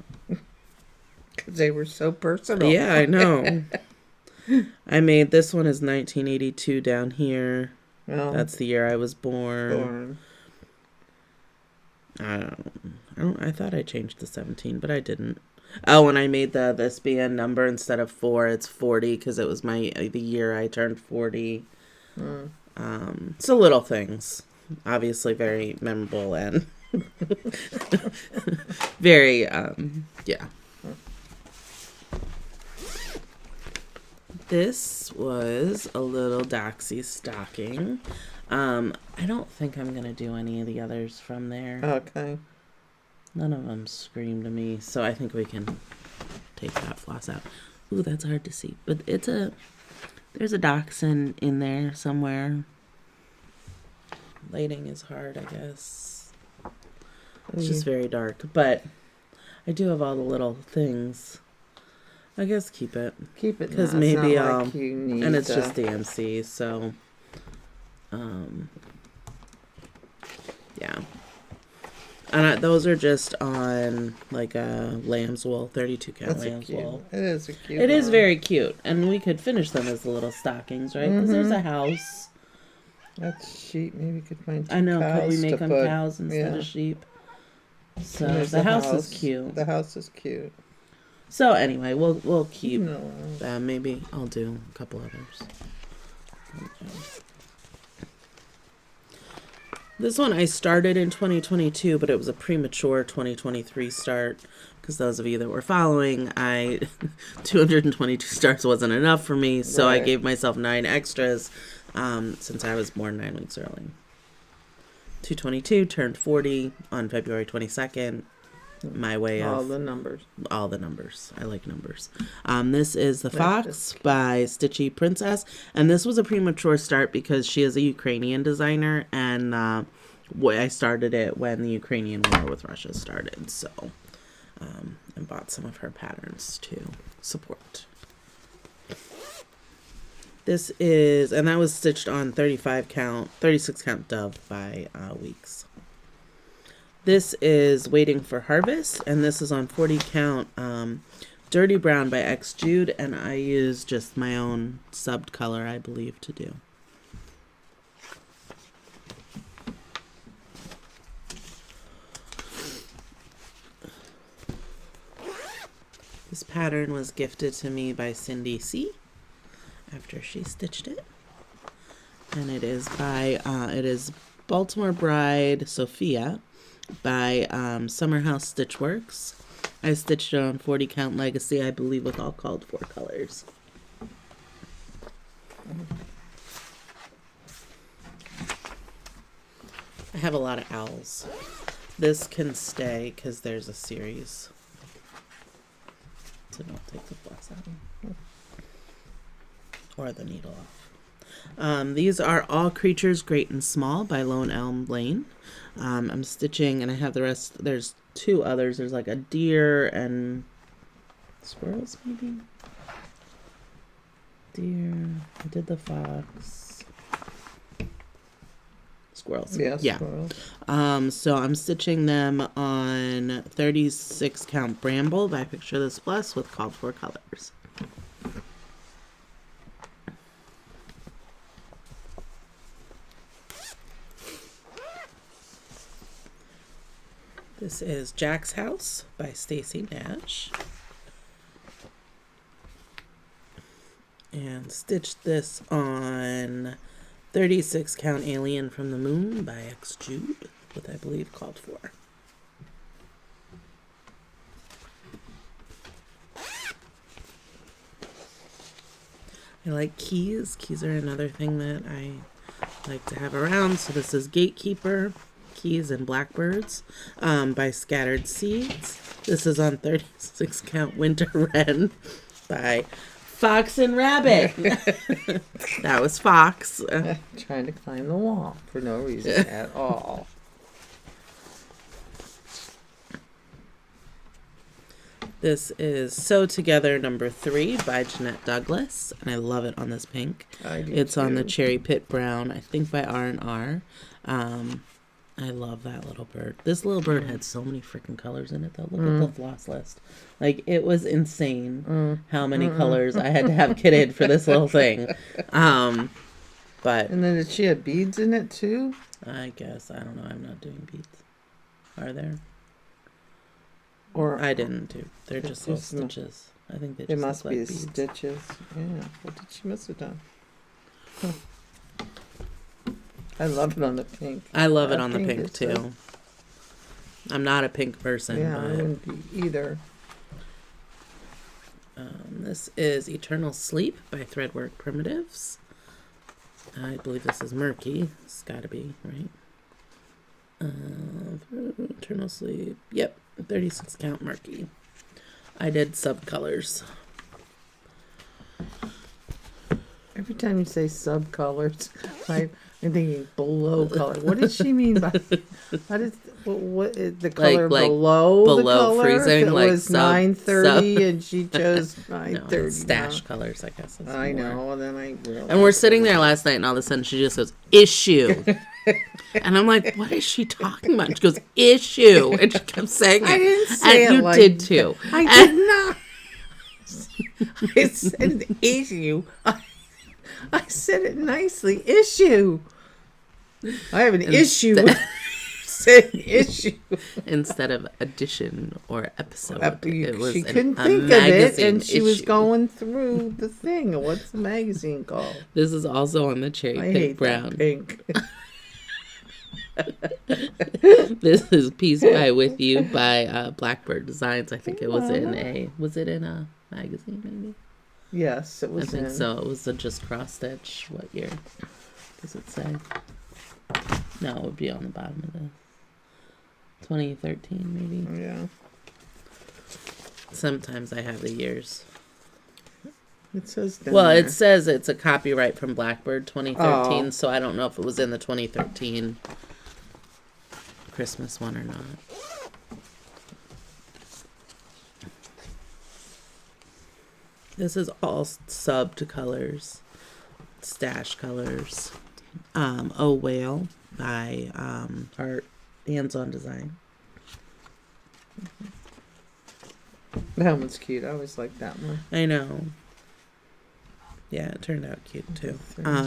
Because they were so personal. Yeah, I know. I made this one is 1982 down here. Well, that's the year I was born. I thought I changed the 17, but I didn't. Oh, and I made this be a number instead of 4. It's 40 because it was the year I turned 40. So little things, obviously very memorable and very yeah. This was a little Doxy stocking. I don't think I'm gonna do any of the others from there. Okay. None of them scream to me, so I think we can take that floss out. Ooh, that's hard to see, but there's a dachshund in there somewhere. Lighting is hard, I guess. It's just very dark, but I do have all the little things. I guess keep it. Keep it, because maybe I'll. Like and it's just DMC, so. Yeah. And those are just on like a lamb's wool, 32 count lamb's wool. It is a cute. It is very cute, and we could finish them as the little stockings, right? Because there's a house. That's sheep. Maybe we could find. I know. Could we make them cows instead of sheep? So the house is cute. The house is cute. So anyway, we'll keep. Maybe I'll do a couple others. This one I started in 2022, but it was a premature 2023 start because those of you that were following, 222 starts wasn't enough for me, so I gave myself 9 extras since I was born 9 weeks early. 222 turned 40 on February 22nd. My way of all the numbers. I like numbers. This is The Fox by Stitchy Princess, and this was a premature start because she is a Ukrainian designer, and I started it when the Ukrainian war with Russia started, so and bought some of her patterns to support. This is, and that was stitched on 36 count Dove by Weeks. This is Waiting for Harvest, and this is on 40 count Dirty Brown by X Jude, and I use just my own subbed color, I believe, to do. This pattern was gifted to me by Cindy C. after she stitched it, and it is by Baltimore Bride Sophia by Summer House Stitchworks. I stitched it on 40 count Legacy, I believe, with all called for colors. I have a lot of owls. This can stay because there's a series. So don't take the floss out. Or the needle off. These are All Creatures Great and Small by Lone Elm Lane. I'm stitching, and I have the rest. There's 2 others. There's like a deer and squirrels, maybe? Deer. I did the fox. Squirrels. Yeah. Squirrels. So I'm stitching them on 36 count Bramble by Picture This Plus with called for colors. This is Jack's House by Stacy Nash. And stitched this on 36 count Alien from the Moon by X Jude, with I believe called for. I like keys. Keys are another thing that I like to have around. So this is Gatekeeper, Keys and Blackbirds by Scattered Seeds. This is on 36 count Winter Wren by Fox and Rabbit. That was Fox. Trying to climb the wall for no reason at all. This is Sew Together number 3 by Jeanette Douglas, and I love it on this pink. It's on the Cherry Pit Brown, I think by R&R. I love that little bird. This little bird had so many freaking colors in it, though. Look at the floss list. Like, it was insane how many colors I had to have kitted for this little thing. But and then did she have beads in it, too? I guess. I don't know. I'm not doing beads. Are there? Or I didn't do. They're just little stitches. I think they just it must be like beads. stitches. Yeah. What did she must have done? Huh. I love it on the pink. I love it on the pink too. I'm not a pink person. Yeah, but I wouldn't be either. This is Eternal Sleep by Threadwork Primitives. I believe this is Murky. It's got to be, right? Eternal Sleep. Yep, 36 count Murky. I did subcolors. Every time you say subcolors, I'm thinking below color. What did she mean by what is the color like below the color? freezing? It like was 9:30 and she chose 9:30. No, stash colors, I guess. I know. And then I realized. And we're sitting there last night, and all of a sudden she just goes, issue. And I'm like, what is she talking about? And she goes, issue. And she kept saying it. I didn't say and it you like did too. I did not. I said issue. I said it nicely. Issue. I have an issue. Said issue instead of edition or episode. It was she couldn't think of it, and she was going through the thing. What's the magazine called? This is also on the Cherry Pit Brown. That pink. This is Peace by With You by Blackbird Designs. I think it was in a magazine maybe. Yes, it was. I think so. It was a just cross stitch. What year does it say? No, it would be on the bottom of this. 2013 maybe. Yeah. Sometimes I have the years. It says. Well, it says it's a copyright from Blackbird 2013, so I don't know if it was in the 2013 Christmas one or not. This is all subbed colors, stash colors. Oh Whale by Art Hands-On Design. That one's cute. I always like that one. I know. Yeah, it turned out cute too.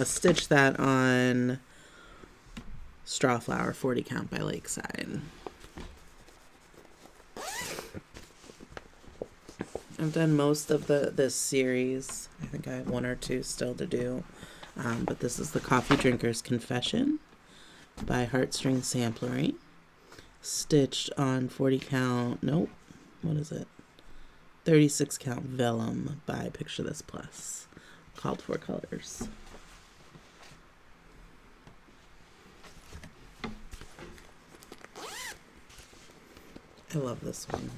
Stitch that on Strawflower 40 count by Lakeside. I've done most of this series. I think I have one or two still to do. But this is the Coffee Drinker's Confession by Heartstring Samplery. Stitched on 40 count, nope, what is it? 36 count vellum by Picture This Plus. Called for colors. I love this one.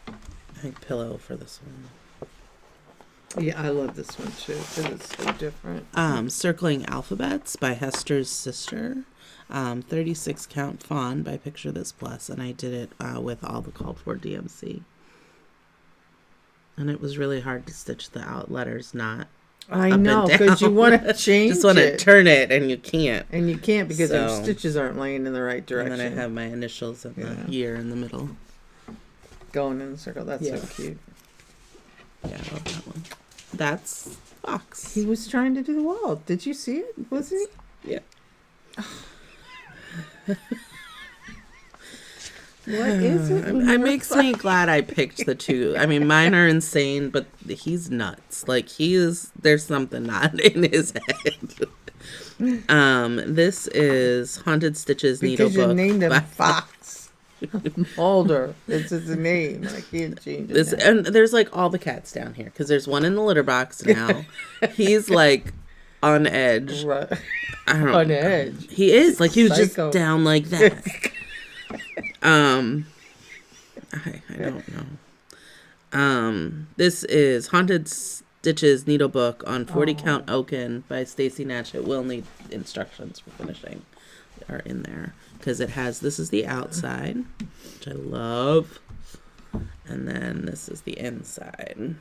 I think pillow for this one. Yeah, I love this one too because it's so different. Circling Alphabets by Hester's Sister. 36 count fawn by Picture This Plus, and I did it with all the called for DMC. And it was really hard to stitch the out letters not I know, because you want to change just want to turn it, and you can't. And you can't because your stitches aren't laying in the right direction. And then I have my initials and the year in the middle. Going in the circle. That's so cute. Yeah, I love that one. That's Fox. He was trying to do the wall. Did you see it? Was he? Yeah. What is it? It makes me glad I picked the two. I mean, mine are insane, but he's nuts. Like, there's something not in his head. This is Haunted Stitches Needlebook. Because you named him Fox. Mulder. It's his name. I can't change it. And there's like all the cats down here because there's one in the litter box now. He's like on edge. Right. I don't know. On edge. He is. Like, he was just down like that. I don't know. This is Haunted Stitches Needlebook on 40 count Oaken by Stacy Natch. It will need instructions for finishing are in there because this is the outside, which I love, and then this is the inside.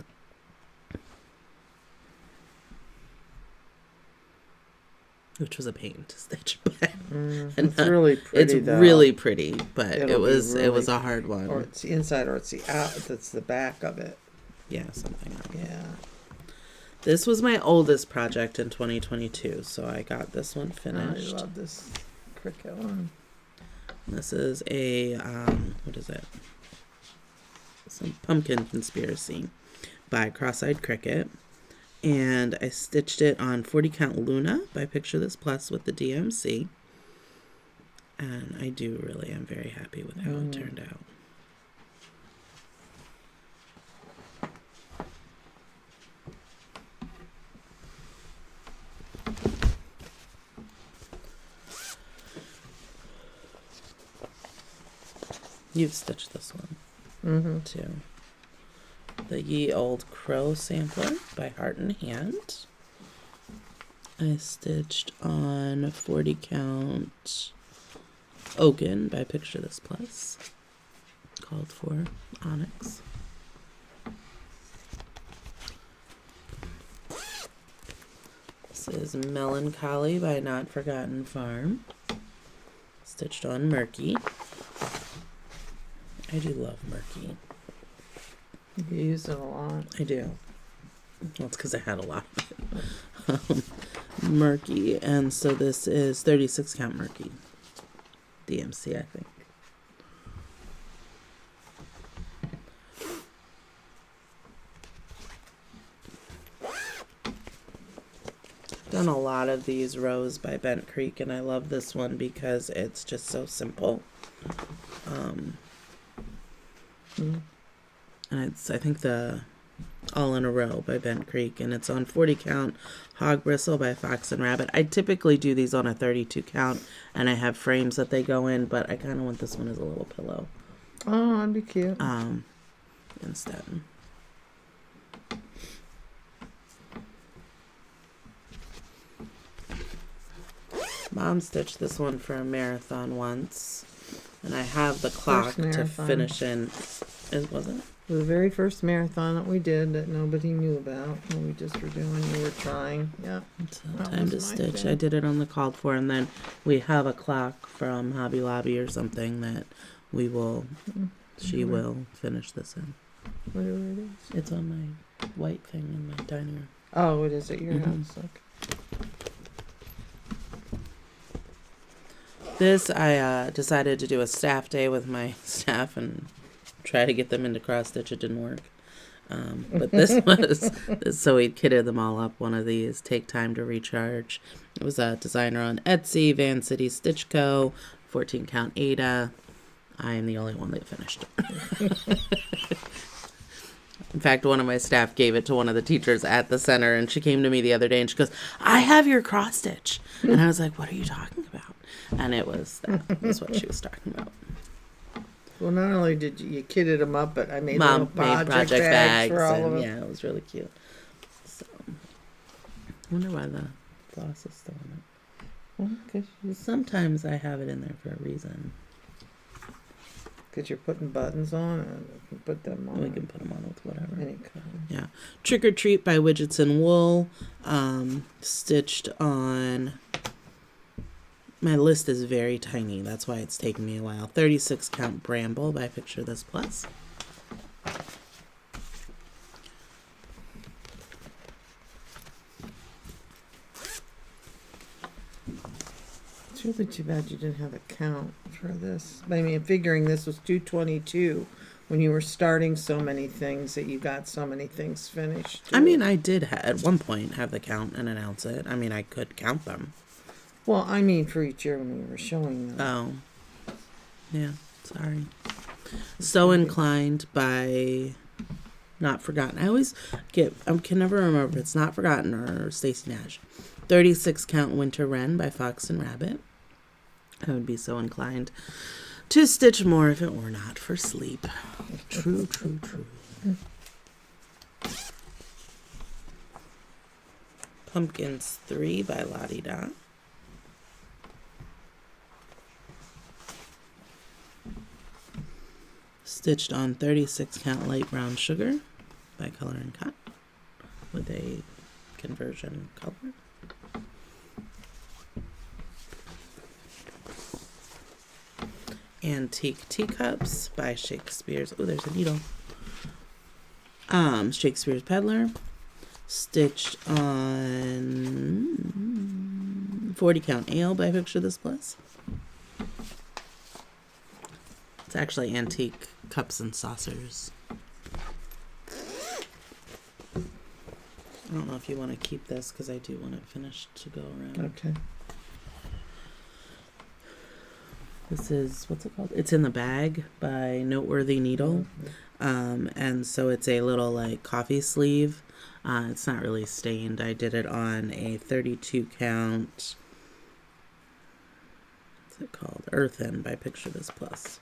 Which was a pain to stitch, but it's really pretty. It's really pretty, but it was a hard one. Or it's the inside, or it's the out. That's the back of it. Yeah, something else. Yeah. This was my oldest project in 2022, so I got this one finished. I love this cricket one. This is a what is it? Some Pumpkin Conspiracy by Cross-Eyed Cricket. And I stitched it on 40 count Luna by Picture This Plus with the DMC. And I am very happy with how it turned out. You've stitched this one too. The Ye Old Crow Sampler by Heart and Hand. I stitched on 40 count Oaken by Picture This Plus. Called for Onyx. This is Melancholy by Not Forgotten Farm. Stitched on Murky. I do love Murky. You use it a lot. I do. Well, it's because I had a lot of it. Murky. And so this is 36 count Murky. DMC, I think. Done a lot of these rows by Bent Creek, and I love this one because it's just so simple. And it's, I think, the All in a Row by Bent Creek, and it's on 40 count Hog Bristle by Fox and Rabbit. I typically do these on a 32 count, and I have frames that they go in, but I kind of want this one as a little pillow. Oh, that'd be cute. Instead. Mom stitched this one for a marathon once, and I have the clock to finish in. Was it? The very first marathon that we did that nobody knew about, and we just were doing, we were trying. Yeah. Time to stitch. I did it on the called for, and then we have a clock from Hobby Lobby or something that she will finish this in. Whatever it is. It's on my white thing in my dining room. Oh, it is at your house. Okay. This, I decided to do a staff day with my staff and try to get them into cross stitch. It didn't work. But this was, so we kitted them all up. One of these, Take Time to Recharge. It was a designer on Etsy, Van City Stitch Co., 14 count Ada. I am the only one that finished it. In fact, one of my staff gave it to one of the teachers at the center, and she came to me the other day and she goes, I have your cross stitch. And I was like, what are you talking about? And it was that was what she was talking about. Well, not only did you kitted them up, but I made Mom little made project bags for all of and them. yeah, it was really cute. So, I wonder why the gloss is still in it. Well, because Sometimes I have it in there for a reason. you're putting buttons on, and you can put them on. We can put them on with whatever. Any color. Yeah. Trick or Treat by Widgets and Wool. Stitched on. My list is very tiny. That's why it's taken me a while. 36 count Bramble by Picture This Plus. It's really too bad you didn't have a count for this. I mean, figuring this was 222 when you were starting so many things that you got so many things finished. I mean, I did at one point have the count and announce it. I mean, I could count them. Well, I mean, for each year when we were showing them. Oh. Yeah, sorry. So Inclined by Not Forgotten. I always I can never remember if it's Not Forgotten or Stacey Nash. 36 count Winter Wren by Fox and Rabbit. I would be so inclined to stitch more if it were not for sleep. True, true, true. Pumpkins 3 by Lottie Dot. Stitched on 36 count Light Brown Sugar by Color and Cut with a conversion color. Antique Teacups by Shakespeare's. Oh, there's a needle. Shakespeare's Peddler. Stitched on 40 count Ale by Picture This Plus. It's actually antique cups and saucers. I don't know if you want to keep this because I do want it finished to go around. Okay. This is, what's it called? It's in the Bag by Noteworthy Needle. And so it's a little like coffee sleeve. It's not really stained. I did it on a 32 count, what's it called? Earthen by Picture This Plus.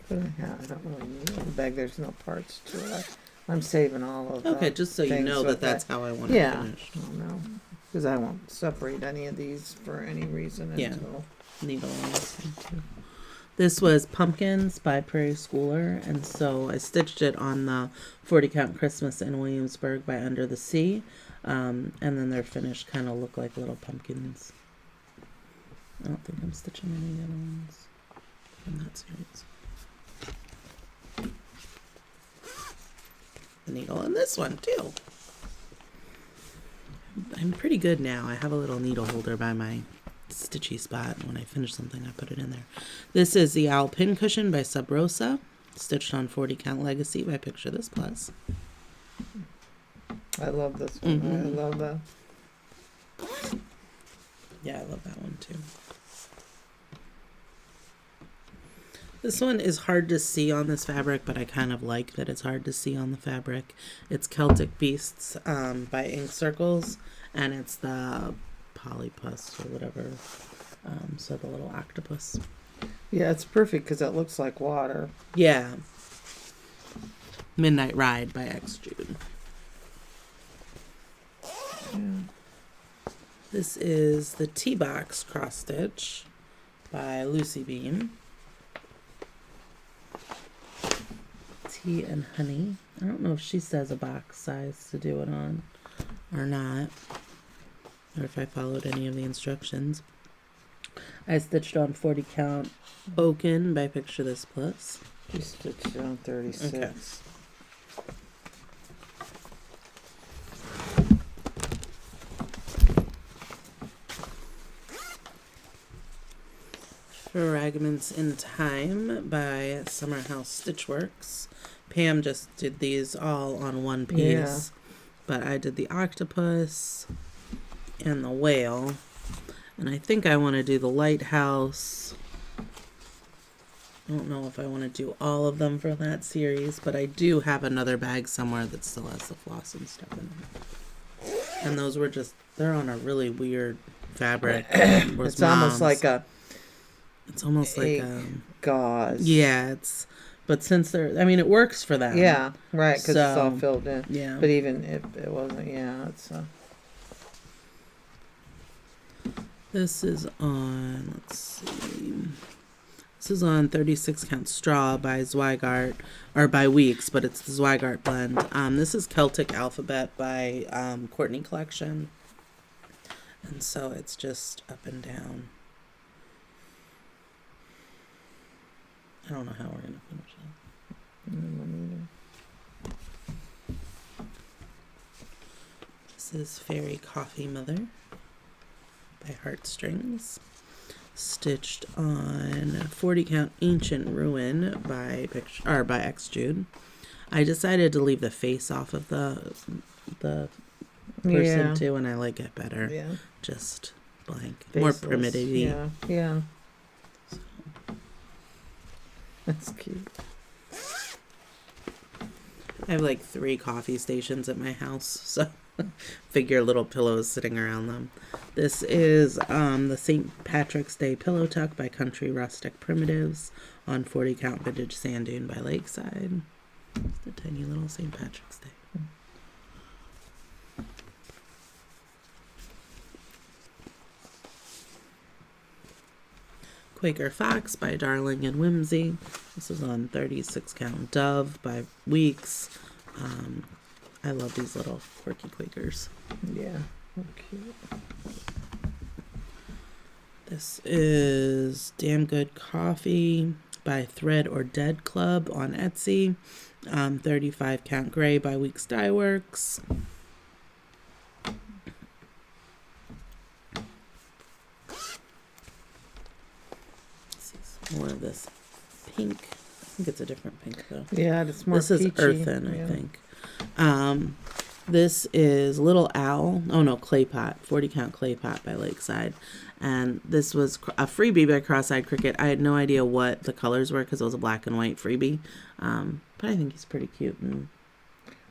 But I don't really need the bag. There's no parts to it. I'm saving all of Okay, just so you know that that's how I want it finished. I don't know. Because I won't separate any of these for any reason until... Needle on this one too. This was Pumpkins by Prairie Schooler, and so I stitched it on the 40 count Christmas in Williamsburg by Under the Sea, and then their finished kind of look like little pumpkins. I don't think I'm stitching any of the other ones in that series. The needle in this one too. I'm pretty good now. I have a little needle holder by my stitchy spot, and when I finish something I put it in there. This is the Owl Pin Cushion by Sub Rosa, stitched on 40 count Legacy by Picture This Plus. I love this one. I love that. Yeah, I love that one too. This one is hard to see on this fabric, but I kind of like that it's hard to see on the fabric. It's Celtic Beasts by Ink Circles, and it's the polypus or whatever, so the little octopus. Yeah, it's perfect because it looks like water. Yeah. Midnight Ride by X Jude. Yeah. This is the Tea Box Cross Stitch by Lucy Bean. Tea and Honey. I don't know if she says a box size to do it on or not, or if I followed any of the instructions. I stitched on 40 count Oaken by Picture This Plus. You stitched it on 36. Okay. Fragments in Time by Summer House Stitchworks. Pam just did these all on one piece, but I did the octopus and the whale, and I think I want to do the lighthouse. I don't know if I want to do all of them for that series, but I do have another bag somewhere that still has the floss and stuff in it. And those were they're on a really weird fabric. It's almost like a gauze. Yeah, but since it works for them. Yeah, right, because it's all filled in. Yeah. But even if it wasn't, it's... This is on, let's see. This is on 36 Count Straw by Zweigart, or by Weeks, but it's the Zweigart blend. This is Celtic Alphabet by Courtney Collection. And so it's just up and down. I don't know how we're going to finish that. This is Fairy Coffee Mother by Heartstrings. Stitched on 40 Count Ancient Ruin by X Jude. I decided to leave the face off of the person too, and I like it better. Yeah. Just blank. Faceless. More primitive. Yeah. Yeah. So. That's cute. I have like 3 coffee stations at my house, so figure little pillows sitting around them. This is the St. Patrick's Day Pillow Tuck by Country Rustic Primitives on 40 Count Vintage Sand Dune by Lakeside. It's the tiny little St. Patrick's Day. Quaker Fox by Darling and Whimsy. This is on 36 Count Dove by Weeks. I love these little quirky Quakers. Yeah, cute. This is Damn Good Coffee by Thread or Dead Club on Etsy. 35 Count Gray by Weeks Dye Works. More of this pink. I think it's a different pink though. Yeah, it's more This is Earthen, I think. This is Little Owl. Oh no, Clay Pot. 40 Count Clay Pot by Lakeside. And this was a freebie by Cross-Eyed Cricket. I had no idea what the colors were because it was a black and white freebie. But I think he's pretty cute. And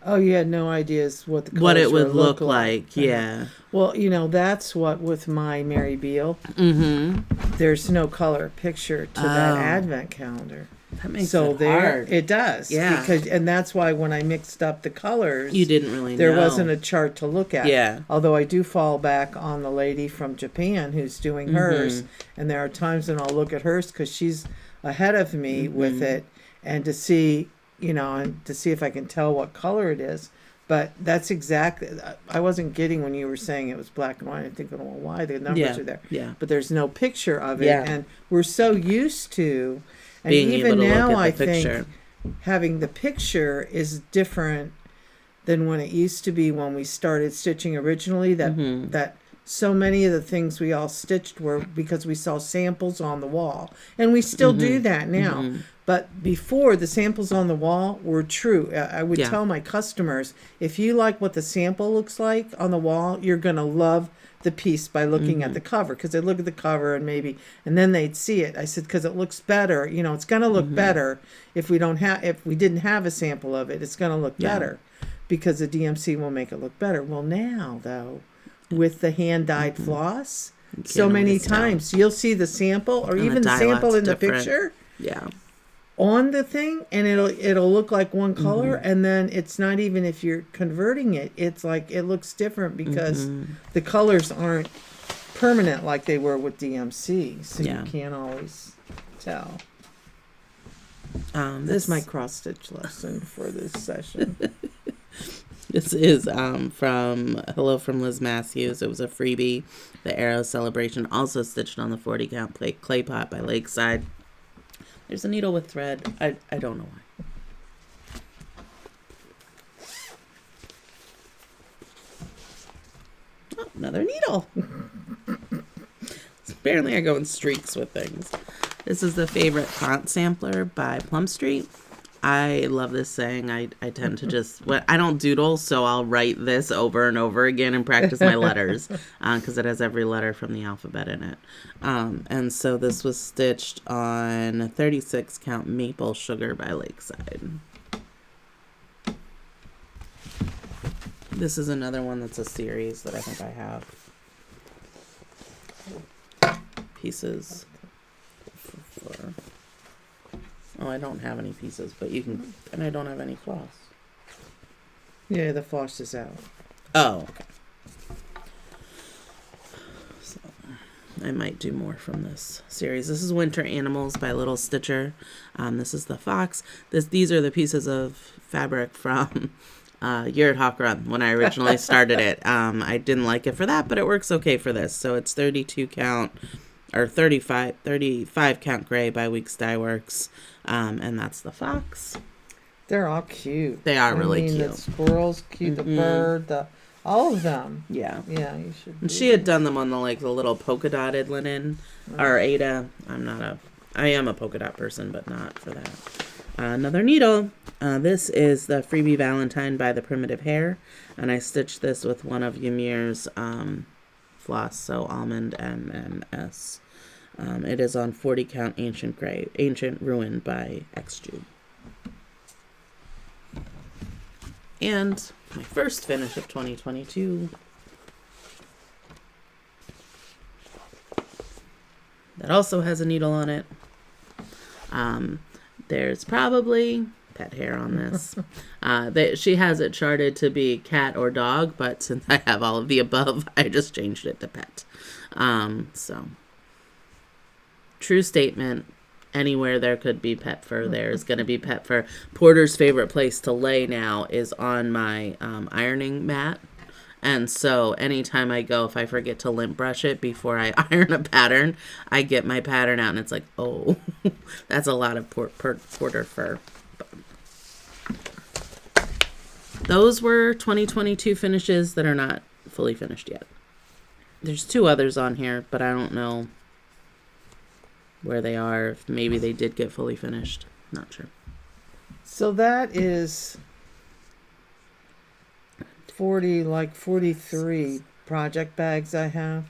oh, you had no ideas what the colors what it would look like. Yeah. Well, that's what with my Mary Beale. Mm-hmm. There's no color picture to that advent calendar. That makes it hard. It does. Yeah. And that's why when I mixed up the colors, you didn't really know. There wasn't a chart to look at. Yeah. Although I do fall back on the lady from Japan who's doing hers. And there are times when I'll look at hers because she's ahead of me with it. And to see, and to see if I can tell what color it is. But that's exactly, I wasn't getting when you were saying it was black and white. I think, well, why? The numbers are there. Yeah. But there's no picture of it. Yeah. And we're so used to, and being even able to now look I at the picture. think having the picture is different than when it used to be when we started stitching originally. That so many of the things we all stitched were because we saw samples on the wall. And we still do that now. But before, the samples on the wall were true. I would tell my customers, if you like what the sample looks like on the wall, you're going to love the piece by looking at the cover. Because they'd look at the cover and then they'd see it. I said, because it looks better. It's going to look better if we didn't have a sample of it. It's going to look better because the DMC will make it look better. Well, now, though, with the hand-dyed floss, so many times you'll see the sample or even the sample in the picture. Yeah. On the thing, and it'll look like one color, and then it's not even if you're converting it, it's like it looks different because the colors aren't permanent like they were with DMC, so you can't always tell. This is my cross stitch lesson for this session. This is from Hello from Liz Matthews. It was a freebie. The Arrow Celebration, also stitched on the 40 Count Clay Pot by Lakeside. There's a needle with thread. I don't know why. Oh, another needle. Apparently I go in streaks with things. This is the Favorite Font Sampler by Plum Street. I love this saying. I tend to just, I don't doodle, so I'll write this over and over again and practice my letters because it has every letter from the alphabet in it. And so this was stitched on 36 count Maple Sugar by Lakeside. This is another one that's a series that I think I have. Pieces for... Oh, I don't have any pieces, but you can... And I don't have any floss. Yeah, the floss is out. Oh, okay. So, I might do more from this series. This is Winter Animals by Little Stitcher. This is the fox. These are the pieces of fabric from Year at Hawk Run when I originally started it. I didn't like it for that, but it works okay for this. So it's 32 count... or 35 count gray by Weeks Dye Works. And that's the fox. They're all cute. They are really cute. The squirrel's cute, the bird, all of them. Yeah. Yeah, you should. And she had done them on the little polka dotted linen or Ada. I am a polka dot person, but not for that. Another needle. This is the Freebie Valentine by The Primitive Hair, and I stitched this with one of Ymir's floss, so Almond MMS. It is on 40 count Ancient Ruin by X-Jude. And my first finish of 2022. That also has a needle on it. There's probably pet hair on this. She has it charted to be cat or dog, but since I have all of the above, I just changed it to pet. So, true statement. Anywhere there could be pet fur, there's going to be pet fur. Porter's favorite place to lay now is on my ironing mat. And so anytime I go, if I forget to lint brush it before I iron a pattern, I get my pattern out and it's like, oh, that's a lot of Porter fur. Those were 2022 finishes that are not fully finished yet. There's 2 others on here, but I don't know where they are. If maybe they did get fully finished. Not sure. So that is 43 project bags I have.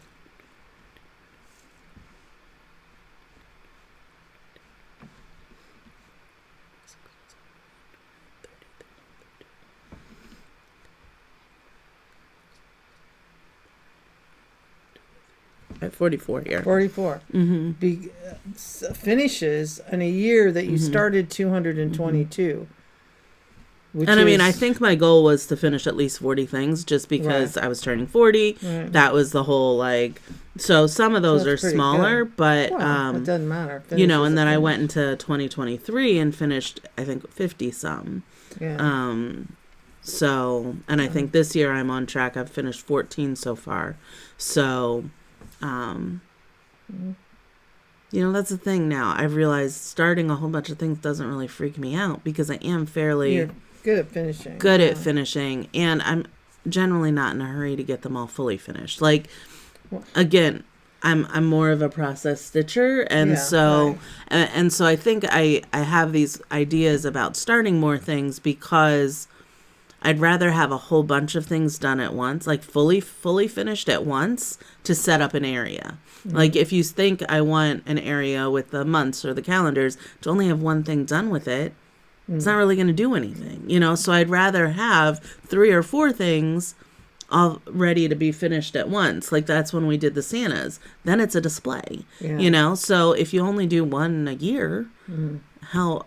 At 44 here. 44. Mm-hmm. Finishes in a year that you started 222. And I mean, I think my goal was to finish at least 40 things just because I was turning 40. Right. That was the whole, so some of those are smaller, good. But, it doesn't matter. And then I went into 2023 and finished, I think, 50 some. Yeah. So, and I think this year I'm on track. I've finished 14 so far. So, that's the thing now. I've realized starting a whole bunch of things doesn't really freak me out because I am fairly... You're good at finishing. And I'm generally not in a hurry to get them all fully finished. Again, I'm more of a process stitcher, and so I think I have these ideas about starting more things because I'd rather have a whole bunch of things done at once, fully finished at once to set up an area. Mm-hmm. If you think I want an area with the months or the calendars to only have one thing done with it, it's not really going to do anything, So I'd rather have 3 or 4 things all ready to be finished at once. That's when we did the Santas. Then it's a display, So if you only do one a year, how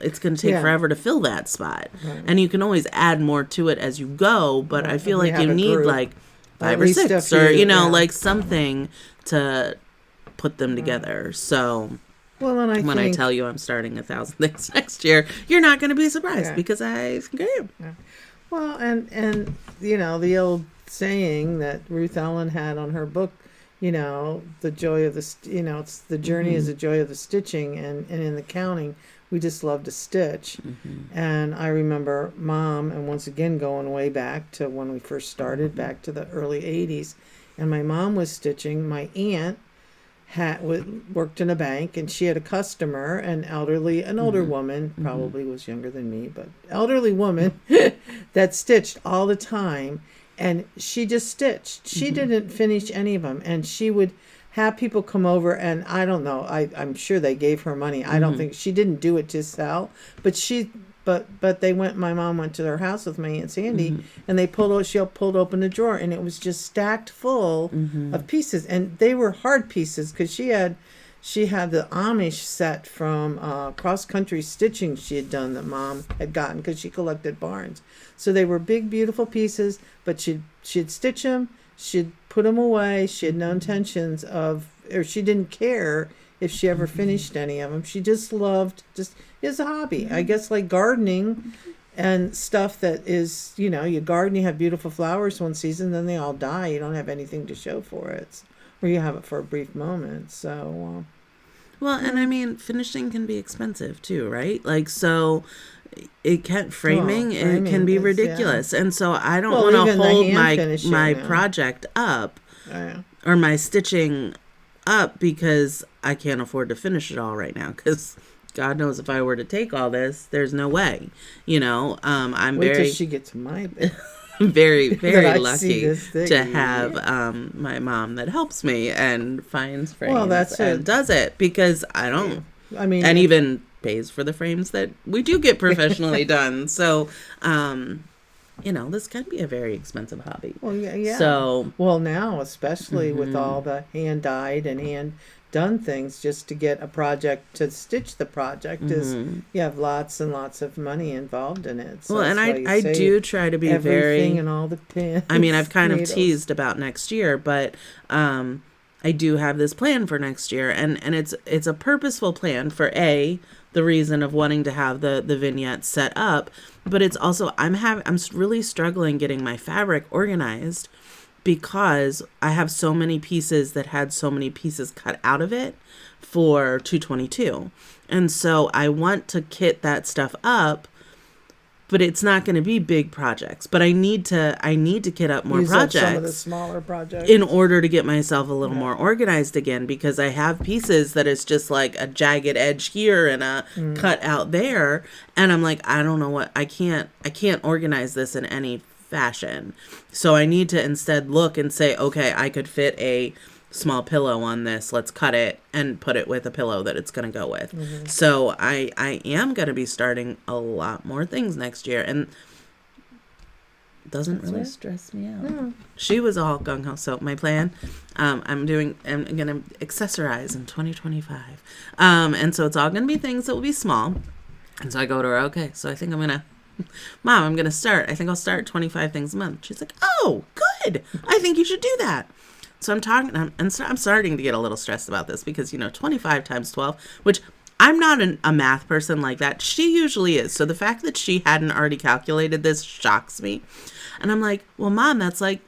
it's going to take forever to fill that spot. Right. And you can always add more to it as you go, but I feel like you need 5 or 6 or, something to put them together. So... Well, and when I tell you I'm starting 1,000 things next year, you're not going to be surprised because I am. Yeah. Well, and the old saying that Ruth Ellen had on her book, the joy of the, it's the journey is the joy of the stitching, and in the counting, we just love to stitch. Mm-hmm. And I remember Mom, and once again going way back to when we first started, back to the early 80s, and my mom was stitching. My aunt worked in a bank, and she had a customer, an older woman, probably was younger than me, but elderly woman that stitched all the time, and she just stitched. She didn't finish any of them, and she would have people come over, and I don't know, I'm sure they gave her money. I don't think she didn't do it to sell, but my mom went to their house with my Aunt Sandy, and she pulled open a drawer, and it was just stacked full of pieces, and they were hard pieces because she had the Amish set from cross country stitching she had done that Mom had gotten because she collected barns. So they were big, beautiful pieces, but she'd stitch them, she'd put them away. She had no intentions or she didn't care if she ever finished any of them. She just loved, it's a hobby, I guess, like gardening and stuff that is, you garden, you have beautiful flowers one season, then they all die. You don't have anything to show for it, or you have it for a brief moment. So, well, and I mean, finishing can be expensive too, right? Like, so it framing it can be ridiculous, and so I don't want to hold my project up or my stitching up because I can't afford to finish it all right now, because God knows if I were to take all this, there's no way. I'm Wait till she gets my bit. very, very lucky to have my mom that helps me and finds frames and does it, because I don't. I mean, and even pays for the frames that we do get professionally done. So, this can be a very expensive hobby. Well, yeah. So, now, especially with all the hand dyed and hand done things, just to get a project to stitch the project is you have lots and lots of money involved in it. So and I do try to be everything and all the pins. I mean, I've kind of teased about next year, but I do have this plan for next year, and it's a purposeful plan for the reason of wanting to have the vignette set up, but it's also I'm really struggling getting my fabric organized, because I have so many pieces that had so many pieces cut out of it for 222. And so I want to kit that stuff up, but it's not going to be big projects. But I need to kit up more projects. Some of the smaller projects. In order to get myself a little more organized again, because I have pieces that is just like a jagged edge here and a cut out there. And I'm like, I don't know what, I can't organize this in any fashion. So I need to instead look and say, okay, I could fit a small pillow on this. Let's cut it and put it with a pillow that it's going to go with. So I am going to be starting a lot more things next year, and it doesn't really stress me out. No. She was all gung-ho. So my plan, I'm going to accessorize in 2025. And so it's all going to be things that will be small. And so I go to her, okay, so I think Mom, I'm going to start. I think I'll start 25 things a month. She's like, oh, good. I think you should do that. So I'm starting to get a little stressed about this, because, 25 times 12, which I'm not a math person like that. She usually is. So the fact that she hadn't already calculated this shocks me. And I'm like, well, Mom, that's like,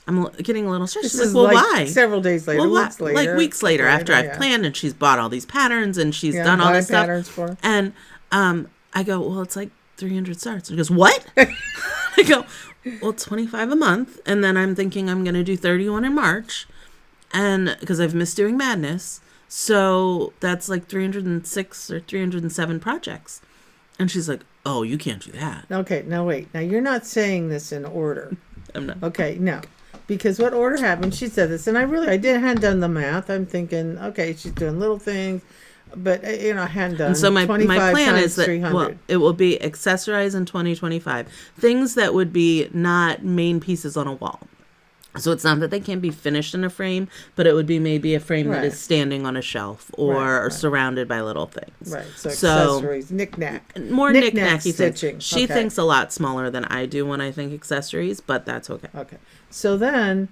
I'm getting a little stressed. She's like, well, why? Several days later, weeks later. Like weeks later, right, after I've planned, and she's bought all these patterns and she's done all this stuff. And I go, well, it's like 300 starts. And he goes, what? I go, well, 25 a month. And then I'm thinking I'm going to do 31 in March. And because I've missed doing Madness. So that's like 306 or 307 projects. And she's like, oh, you can't do that. Okay, now wait. Now you're not saying this in order. I'm not. Okay, no. Because what order happened, she said this, and I hadn't done the math. I'm thinking, okay, she's doing little things. But, I hadn't done. And so my plan is that, 300. Well, it will be accessorize in 2025. Things that would be not main pieces on a wall. So it's not that they can't be finished in a frame, but it would be maybe a frame that is standing on a shelf or surrounded by little things. Right. So accessories, knick-knack. More knick-knacky stitching. She thinks a lot smaller than I do when I think accessories, but that's okay. Okay. So then...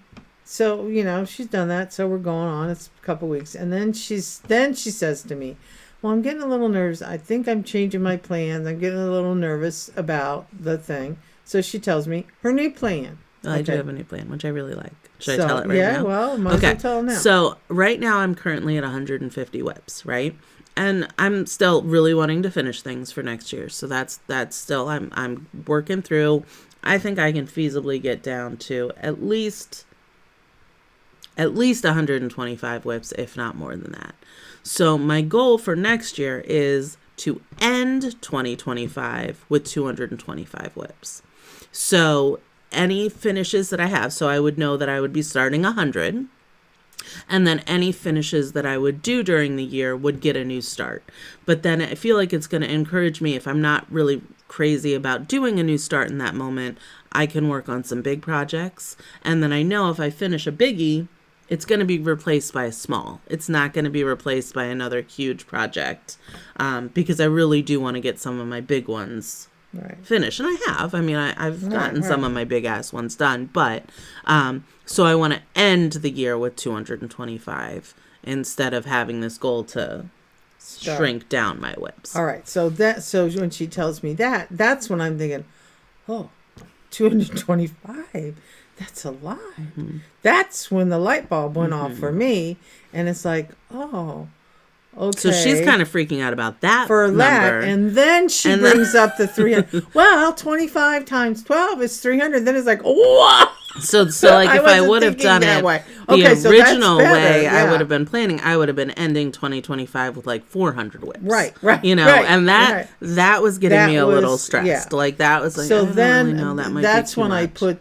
So, she's done that. So we're going on. It's a couple weeks. And then she says to me, well, I'm getting a little nervous. I think I'm changing my plans. I'm getting a little nervous about the thing. So she tells me her new plan. I do have a new plan, which I really like. Should I tell it right now? Yeah, well, might as well tell them now. So right now I'm currently at 150 webs, right? And I'm still really wanting to finish things for next year. So that's still, I'm working through. I think I can feasibly get down to at least at least 125 whips, if not more than that. So my goal for next year is to end 2025 with 225 whips. So any finishes that I have, so I would know that I would be starting 100. And then any finishes that I would do during the year would get a new start. But then I feel like it's going to encourage me, if I'm not really crazy about doing a new start in that moment, I can work on some big projects. And then I know if I finish a biggie, it's going to be replaced by a small. It's not going to be replaced by another huge project, because I really do want to get some of my big ones finished. And I have. I mean, I've gotten some of my big ass ones done. But so I want to end the year with 225 instead of having this goal to shrink down my whips. All right. So when she tells me that, that's when I'm thinking, oh, 225. That's a lot. Mm-hmm. That's when the light bulb went off for me. And it's like, oh, okay. So she's kind of freaking out about that for number. that. And then she brings up the 300. Well, 25 times 12 is 300. Then it's like, whoa. So like if I would have done it the original way, I would have been planning. I would have been ending 2025 with like 400 whips. Right. And that was getting me a little stressed. Yeah. Like that was like, so I don't then really know, that might that's be too when much. I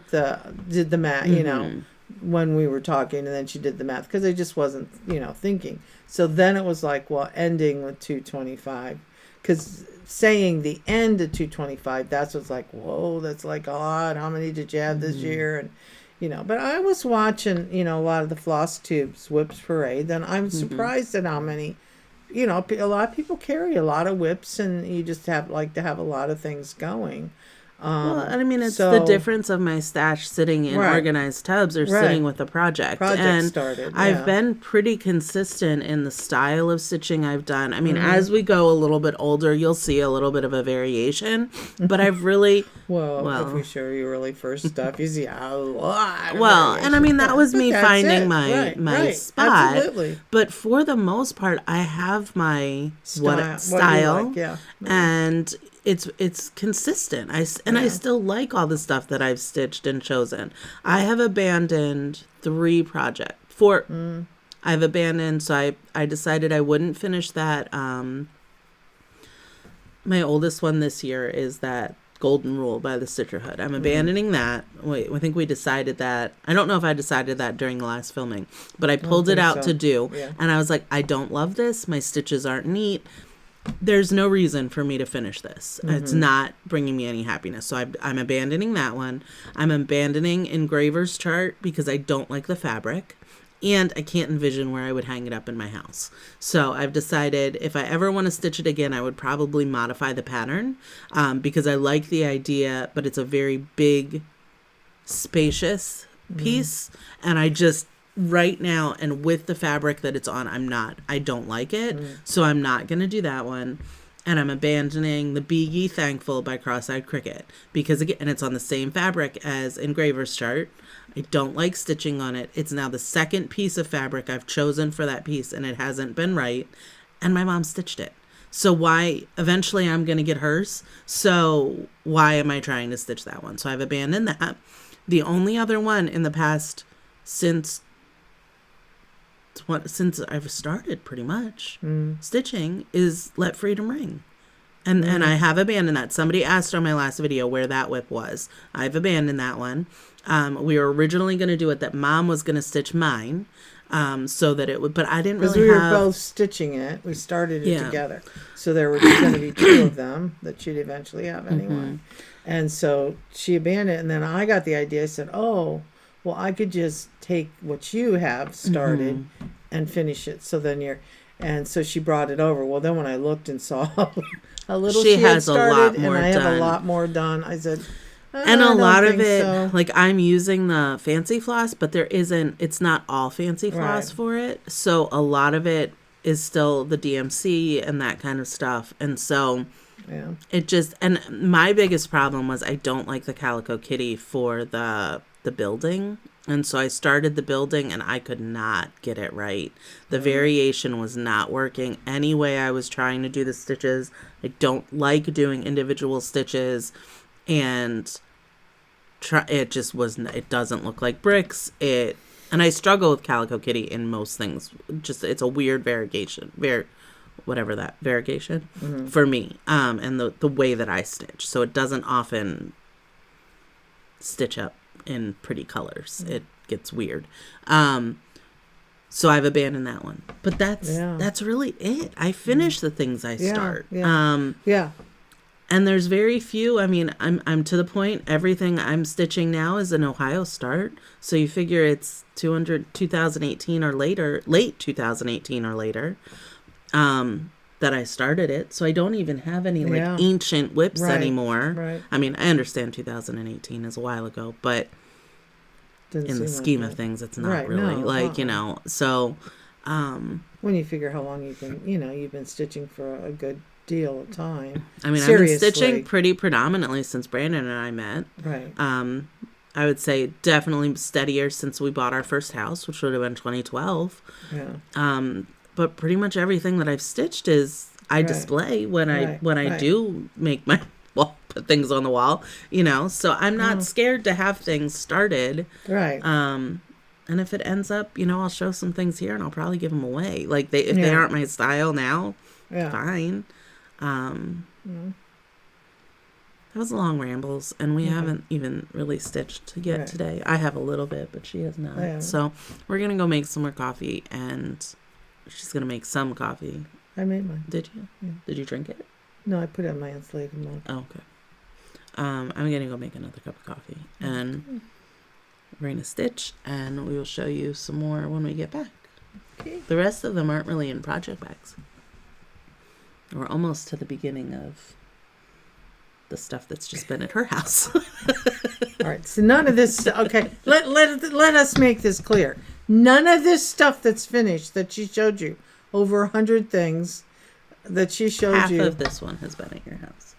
did the math, when we were talking, and then she did the math because I just wasn't, thinking. So then it was like, well, ending with 225, because saying the end of 225, that's what's like, whoa, that's like a lot. How many did you have this year? And but I was watching, a lot of the Floss Tubes Whips Parade, and I'm surprised at how many, a lot of people carry a lot of whips, and you just have to have a lot of things going. Well, and I mean, it's the difference of my stash sitting in organized tubs or sitting with a project. And started, I've been pretty consistent in the style of stitching I've done. I mean, as we go a little bit older, you'll see a little bit of a variation. But I've really... Well, if we show you really first stuff, you see a lot. And I mean, that was me finding my spot. Absolutely. But for the most part, I have my style. And... It's consistent. I still like all the stuff that I've stitched and chosen. I have abandoned 4. I've abandoned, so I decided I wouldn't finish that. My oldest one this year is that Golden Rule by the Stitcherhood. I'm abandoning that. Wait, I think we decided that. I don't know if I decided that during the last filming, but I pulled it out to do. Yeah. And I was like, I don't love this. My stitches aren't neat. There's no reason for me to finish this. It's not bringing me any happiness. So I'm abandoning that one. I'm abandoning Engraver's Chart because I don't like the fabric. And I can't envision where I would hang it up in my house. So I've decided if I ever want to stitch it again, I would probably modify the pattern because I like the idea, but it's a very big, spacious piece. And I just... right now, and with the fabric that it's on, I don't like it. So I'm not going to do that one. And I'm abandoning the Be Ye Thankful by Cross-Eyed Cricket because, again, and it's on the same fabric as Engraver's Chart. I don't like stitching on it. It's now the second piece of fabric I've chosen for that piece, and it hasn't been right. And my mom stitched it. So eventually I'm going to get hers. So why am I trying to stitch that one? So I've abandoned that. The only other one in the past since I've started pretty much stitching is Let Freedom Ring. And I have abandoned that. Somebody asked on my last video where that whip was. I've abandoned that one. We were originally going to do it that Mom was going to stitch mine so that it would, but I didn't really because we were both stitching it. We started it together. So there were going to be 2 of them that she'd eventually have anyway. And so she abandoned it. And then I got the idea. I said, oh, well, I could just take what you have started and finish it. So then and so she brought it over. Well, then when I looked and saw how little she had started, and I have a lot more done, I said, and a lot of it, like I'm using the fancy floss, but it's not all fancy floss for it. So a lot of it is still the DMC and that kind of stuff. And so and my biggest problem was I don't like the Calico Kitty for the building. And so I started the building and I could not get it right. The variation was not working any way I was trying to do the stitches. I don't like doing individual stitches, and it just wasn't, it doesn't look like bricks. It And I struggle with Calico Kitty in most things. Just it's a weird variegation, variegation for me. And the way that I stitch, so it doesn't often stitch up in pretty colors. It gets weird. So I've abandoned that one. But that's really it. I finish the things I start. Yeah. And there's very few. I mean, I'm to the point. Everything I'm stitching now is an Ohio start. So you figure it's 2018 or later, late 2018 or later, that I started it. So I don't even have any ancient whips anymore. Right. I mean, I understand 2018 is a while ago, but in the scheme of things, it's not really So when you figure how long you've been stitching for a good deal of time. I mean, I've been stitching pretty predominantly since Brandon and I met. Right. I would say definitely steadier since we bought our first house, which would have been 2012. Yeah. But pretty much everything that I've stitched is I display when I do make my put things on the wall, So I'm not scared to have things started. Right. And if it ends up, I'll show some things here and I'll probably give them away. Like if they aren't my style now, fine. That was long rambles, and we haven't even really stitched yet today. I have a little bit, but she has not. So we're gonna go make some more coffee, and she's gonna make some coffee. I made mine. Did you? Yeah. Did you drink it? No, I put it on my insulated mug. Oh, okay. I'm gonna go make another cup of coffee, and we're gonna stitch, and we will show you some more when we get back. Okay. The rest of them aren't really in project bags. We're almost to the beginning of the stuff that's just been at her house. All right. So none of this. Okay. Let us make this clear. None of this stuff that's finished that she showed you, over 100 things that she showed you. Half of this one has been at your house.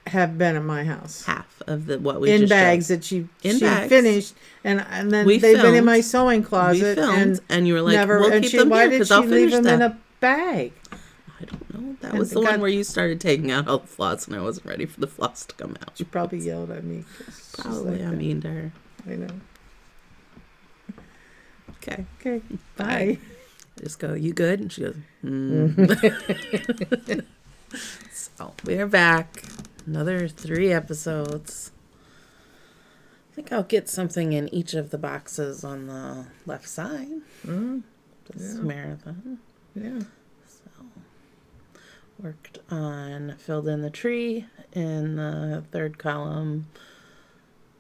Have been at my house. Half of what we in just bags showed. that she bags. finished, and then they've been in my sewing closet. We filmed, and you were like, never, "We'll keep them here because I'll finish them." Why did she leave them in a bag? I don't know. That was the one where you started taking out all the floss, and I wasn't ready for the floss to come out. She probably yelled at me. Probably, I mean to her. I know. Okay. Bye. I just go, "You good?" And she goes, So we are back. Another 3 episodes. I think I'll get something in each of the boxes on the left side. This marathon. Yeah. Filled in the tree in the 3rd column,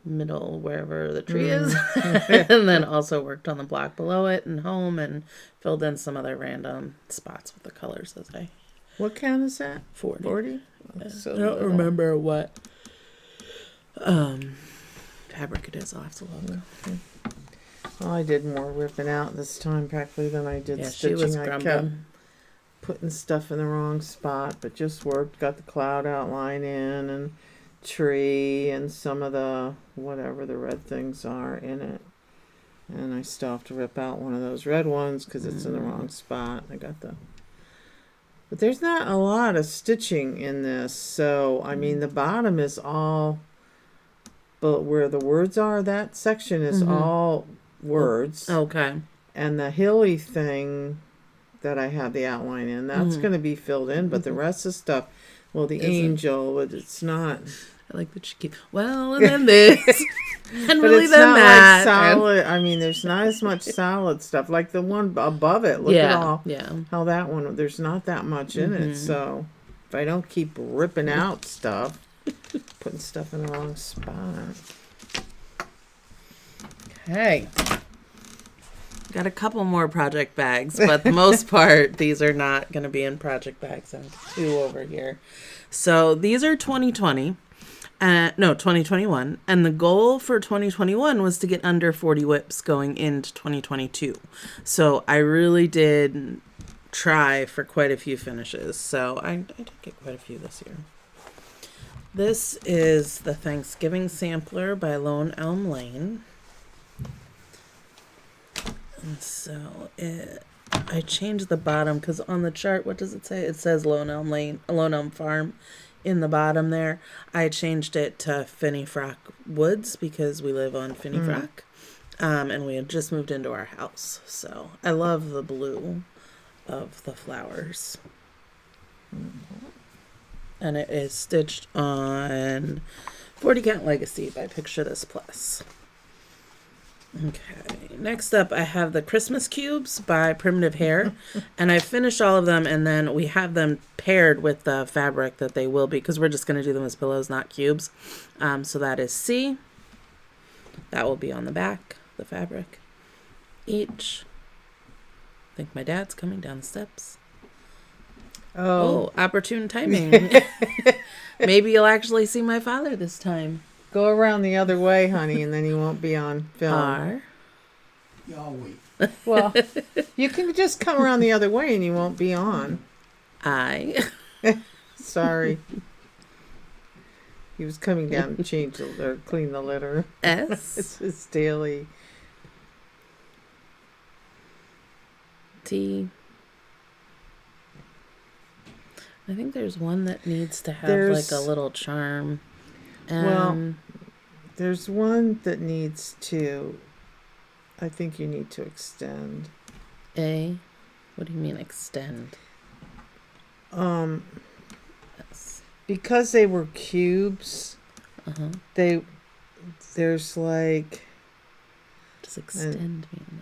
middle, wherever the tree is. And then also worked on the block below it and home and filled in some other random spots with the colors as I. What count is that? 40. 40? So I don't remember what fabric it is. I'll have to look. Well, I did more ripping out this time practically than I did stitching. She was I kept grumbling. Putting stuff in the wrong spot, but just worked. Got the cloud outline in and tree and some of the whatever the red things are in it. And I still have to rip out one of those red ones because it's in the wrong spot. But there's not a lot of stitching in this. So, I mean, the bottom is all, but where the words are, that section is all words. Okay. And the hilly thing that I have the outline in, that's going to be filled in. But the rest of stuff, well, the angel, but it's not. I like that she keeps, and then this. And but really it's then not that. like solid. I mean, there's not as much solid stuff. Like the one above it. Look at all how that one, there's not that much in it. So if I don't keep ripping out stuff, putting stuff in the wrong spot. Okay. Got a couple more project bags, but the most part, these are not going to be in project bags. I have 2 over here. So these are 2020. 2021. And the goal for 2021 was to get under 40 whips going into 2022. So I really did try for quite a few finishes. So I did get quite a few this year. This is the Thanksgiving Sampler by Lone Elm Lane. And so I changed the bottom because on the chart, what does it say? It says Lone Elm Farm in the bottom there. I changed it to Finney Frock Woods because we live on Finney Frock. And we had just moved into our house. So I love the blue of the flowers. And it is stitched on 40 Count Legacy by Picture This Plus. Okay, next up I have the Christmas cubes by Primitive Hair, and I finished all of them, and then we have them paired with the fabric that they will be, because we're just going to do them as pillows, not cubes. So that is C. That will be on the back, the fabric. H. I think my dad's coming down the steps. Oh, opportune timing. Maybe you'll actually see my father this time. Go around the other way, honey, and then you won't be on film. R. Y'all wait. Well, you can just come around the other way and you won't be on. I. Sorry. He was coming down to change or clean the litter. S. It's his daily. T. I think there's one that needs to have like a little charm. Well, there's one that needs to, I think you need to extend. A. What do you mean extend? Yes. Because they were cubes, there's like. Does extend mean?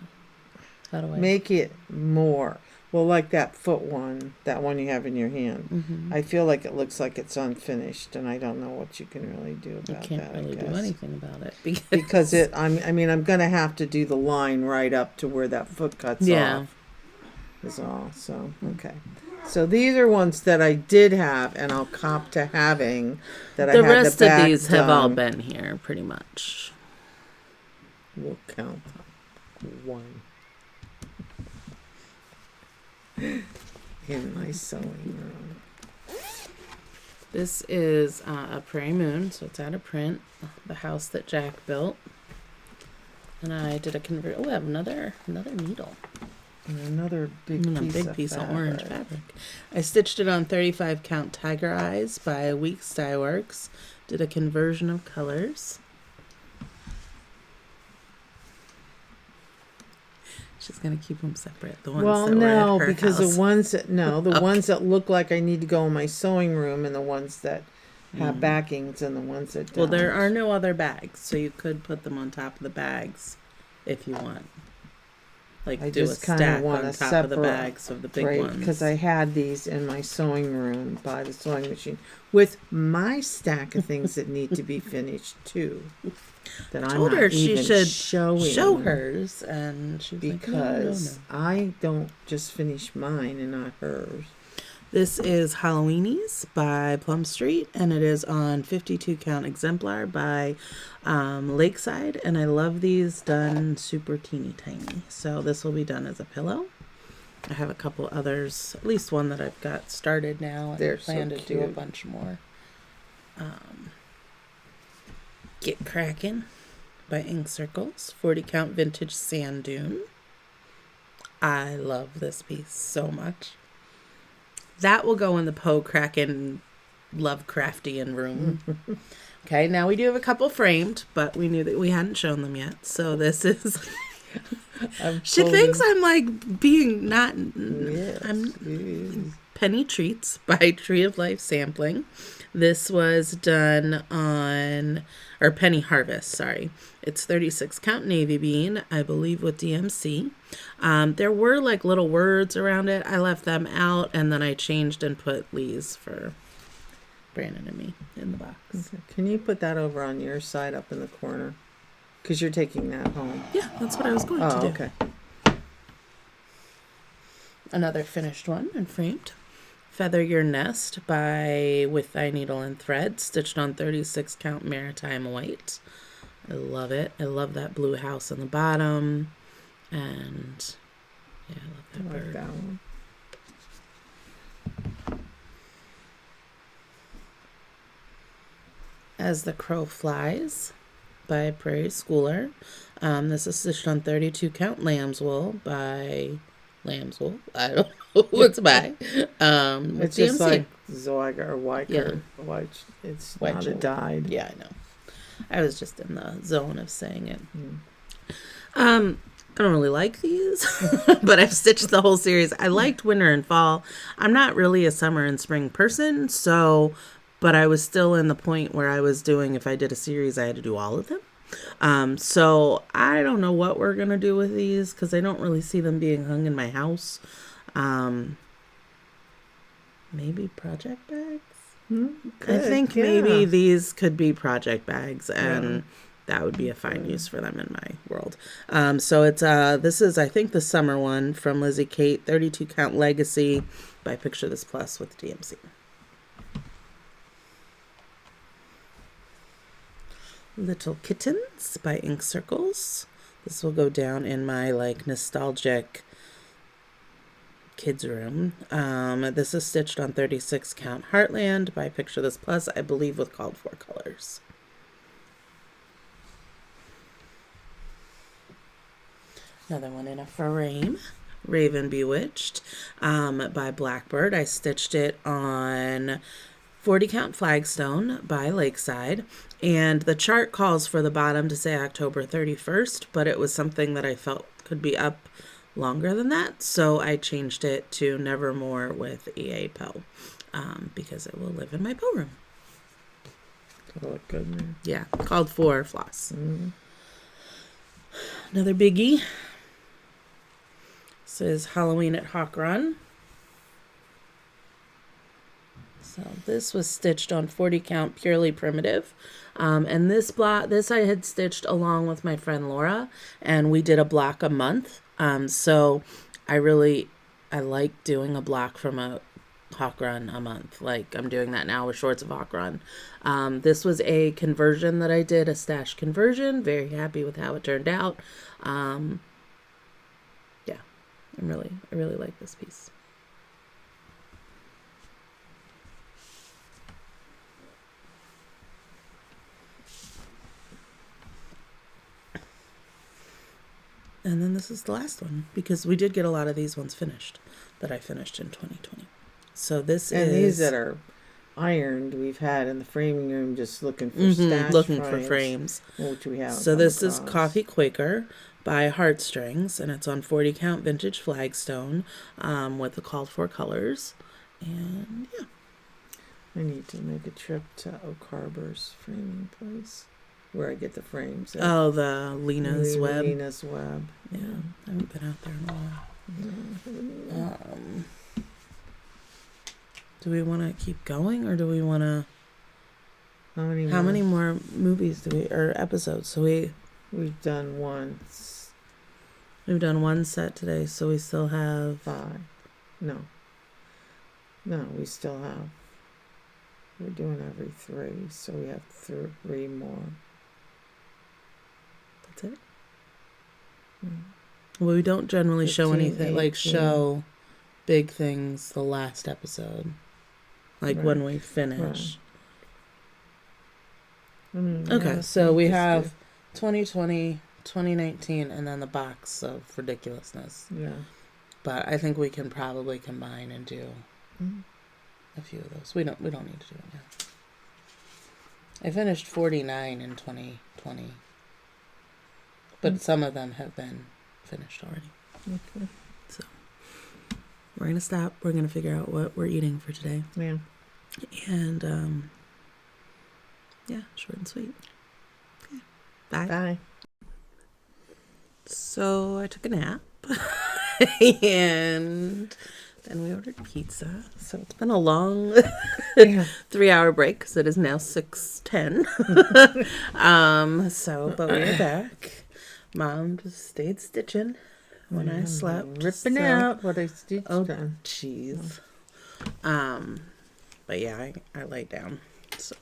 How do I? Make it more. Well, like that foot one, that one you have in your hand. Mm-hmm. I feel like it looks like it's unfinished, and I don't know what you can really do about that. You can't really do anything about it because I'm gonna have to do the line right up to where that foot cuts off. Is all. So okay. So these are ones that I did have, and I'll cop to having. That I had the rest of these done. Have all been here, pretty much. We'll count them. 1. In my sewing room. This is a Prairie Moon, so it's out of print. The house that Jack built. And I did a convert. Oh, I have another needle. And another big piece of orange fabric. I stitched it on 35 Count Tiger Eyes by Weeks Dye Works. Did a conversion of colors. She's gonna keep them separate. The ones that were at her because house. the ones that the ones that look like I need to go in my sewing room, and the ones that have backings, and the ones that don't. Well, there are no other bags, so you could put them on top of the bags if you want. Like I do just a stack want on to top of the bags of the big ones. Because I had these in my sewing room by the sewing machine with my stack of things that need to be finished too. That I told her she should showing show hers, and she was because like, no. I don't just finish mine and not hers. This is Halloweenies by Plum Street, and it is on 52 Count Exemplar by Lakeside, and I love these done super teeny tiny. So this will be done as a pillow. I have a couple others, at least one that I've got started now, and I plan to do a bunch more. Get Crackin' by Ink Circles, 40 Count Vintage Sand Dune. I love this piece so much. That will go in the Poe Kraken Lovecraftian room. Okay, now we do have a couple framed, but we knew that we hadn't shown them yet. So this is... she thinks I'm like being not... Yes, I'm Penny Treats by Tree of Life Sampling. This was done on... Or Penny Harvest, sorry. It's 36 Count Navy Bean, I believe with DMC. There were like little words around it. I left them out, and then I changed and put Lee's for Brandon and me in the box. Okay. Can you put that over on your side up in the corner? Because you're taking that home. Yeah, that's what I was going to do. Okay. Another finished one and framed. Feather Your Nest by With Thy Needle and Thread, stitched on 36 Count Maritime White. I love it. I love that blue house on the bottom. And yeah, I love that bird. That one. As the Crow Flies by Prairie Schooler. This is stitched on 32 Count Lamb's Wool by Lamb's Wool. I don't know who it's by. It's just like Zoiga or Weicker. Yeah. White. It's White not a dyed. Yeah, I know. I was just in the zone of saying it. I don't really like these, but I've stitched the whole series. I liked winter and fall. I'm not really a summer and spring person, but I was still in the point where I was doing, if I did a series, I had to do all of them. So I don't know what we're going to do with these because I don't really see them being hung in my house. Maybe project bags? I think maybe these could be project bags, and that would be a fine use for them in my world. So it's this is, I think, the summer one from Lizzie Kate, 32 count legacy by Picture This Plus with DMC. Little Kittens by Ink Circles. This will go down in my like nostalgic kids room. This is stitched on 36 count Heartland by Picture This Plus, I believe with called for colors. Another one in a frame, Raven Bewitched by Blackbird. I stitched it on 40 count Flagstone by Lakeside, and the chart calls for the bottom to say October 31st, but it was something that I felt could be up longer than that, so I changed it to Nevermore with EA Poe because it will live in my Poe room. It'll look good, man. Yeah, called for floss. Another biggie. This is Halloween at Hawk Run. So this was stitched on 40 count Purely Primitive. And this I had stitched along with my friend Laura, and we did a block a month. So I like doing a block from a Hawk Run a month. Like I'm doing that now with Shorts of Hawk Run. This was a conversion that I did, a stash conversion. Very happy with how it turned out. I really like this piece. And then this is the last one, because we did get a lot of these ones finished that I finished in 2020. So this and these that are ironed, we've had in the framing room just looking for for frames, which we have. So this is Coffee Quaker by Heartstrings, and it's on 40 count vintage Flagstone with the called for colors. And yeah, I need to make a trip to Oak Harbor's framing place where I get the frames. Oh, the Lena's Web. Lena's Web. Yeah, I haven't been out there in a while. Do we want to keep going, or do we want to? How many more movies or episodes? So we've done once. We've done one set today, so we still have 5. No, we still have. We're doing every 3, so we have 3 more. That's it. Well, we don't generally 15, show anything 18. Show big things the last episode, when we finish. Right. Okay, so we have 2020, 2019, and then the box of ridiculousness. Yeah. But I think we can probably combine and do a few of those. We don't need to do it now. I finished 49 in 2020, but some of them have been finished already. Okay. So we're gonna stop. We're gonna figure out what we're eating for today. Yeah. And short and sweet. Okay. Bye. Bye. So I took a nap and then we ordered pizza. So it's been a long 3-hour break because it is now 6:10. But we're back. Mom just stayed stitching when I slept. Ripping out what I stitched. Oh, jeez. But yeah, I laid down. So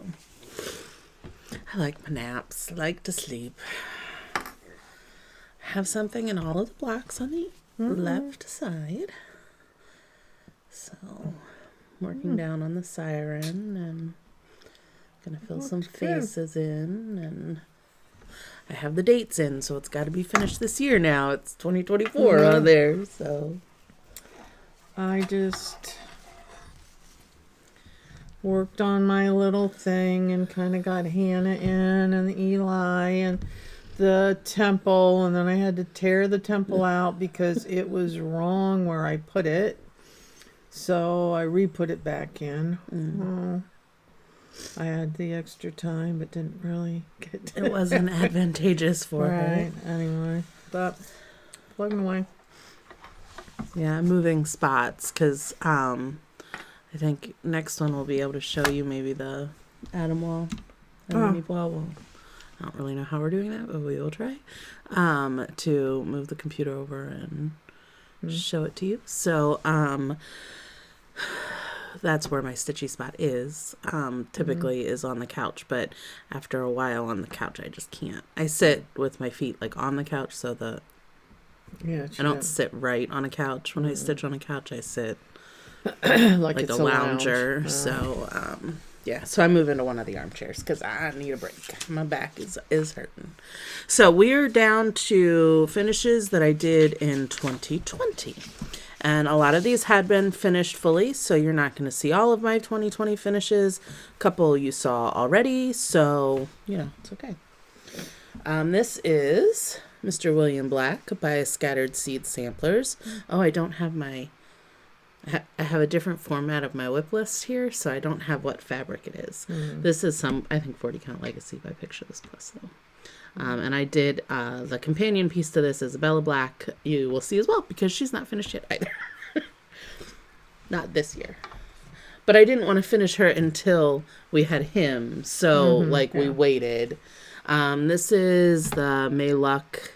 I like my naps. I like to sleep. Have something in all of the blocks on the left side. So working down on the siren and gonna fill some faces in, and I have the dates in, so it's got to be finished this year now. It's 2024 on there, so I just worked on my little thing and kind of got Hannah in and Eli and the temple, and then I had to tear the temple out because it was wrong where I put it. So I re-put it back in. Oh, I had the extra time, but didn't really get It wasn't advantageous for her. right. Anyway, but plugging away. Yeah, moving spots, because I think next one we'll be able to show you maybe the atom wall. Underneath wall. Well, I don't really know how we're doing that, but we will try to move the computer over and show it to you. So that's where my stitchy spot is. Typically is on the couch, but after a while on the couch, I just can't. I sit with my feet like on the couch, so I don't sit right on a couch. When I stitch on a couch, I sit like it's a lounger. Lounge. So yeah, so I move into one of the armchairs because I need a break. My back is hurting. So we're down to finishes that I did in 2020. And a lot of these had been finished fully, so you're not going to see all of my 2020 finishes. A couple you saw already, so, it's okay. This is Mr. William Black by Scattered Seed Samplers. Oh, I don't have I have a different format of my whip list here, so I don't have what fabric it is. This is I think 40 Count Legacy by Picture This Plus, though. And I did the companion piece to this, Isabella Black. You will see as well, because she's not finished yet either. Not this year. But I didn't want to finish her until we had him, so we waited. This is the May Luck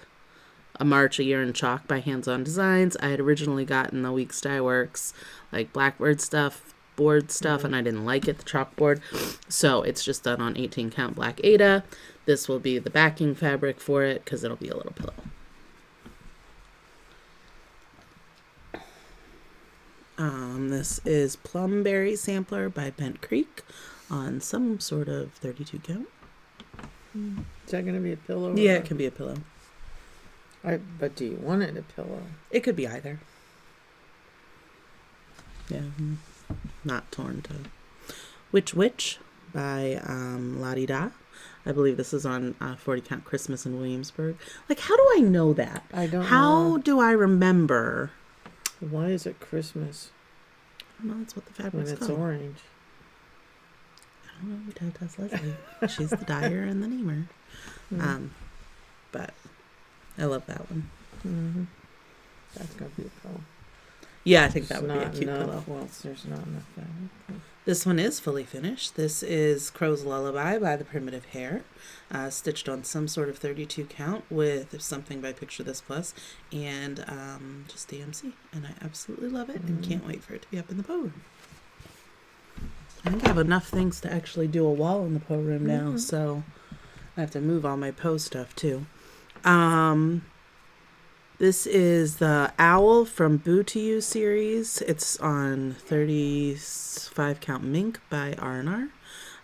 A March, A Year in Chalk by Hands On Designs. I had originally gotten the Weeks Dye Works, like Blackbird stuff, board stuff, and I didn't like it, the chalkboard. So it's just done on 18 count Black Ada. This will be the backing fabric for it because it'll be a little pillow. This is Plumberry Sampler by Bent Creek on some sort of 32 count. Is that going to be a pillow? Yeah, it can be a pillow. But do you want it a pillow? It could be either. Yeah, not torn to. Witch by La Di Da. I believe this is on 40 Count Christmas in Williamsburg. Like, how do I know that? I don't know. How do I remember? Why is it Christmas? I don't know. That's what the fabric's when it's called. Orange. I don't know. We does Leslie. She's the dyer and the namer. But I love that one. Mm-hmm. That's going to be a pillow. Yeah, I think that would be a cute pillow. Well, there's not enough fabric. This one is fully finished. This is Crow's Lullaby by The Primitive Hair, stitched on some sort of 32 count with something by Picture This Plus and just DMC. And I absolutely love it and can't wait for it to be up in the Poe Room. I think I have enough things to actually do a wall in the Poe Room now, so I have to move all my Poe stuff too. This is the Owl from Boo to You series. It's on 35 count mink by R&R.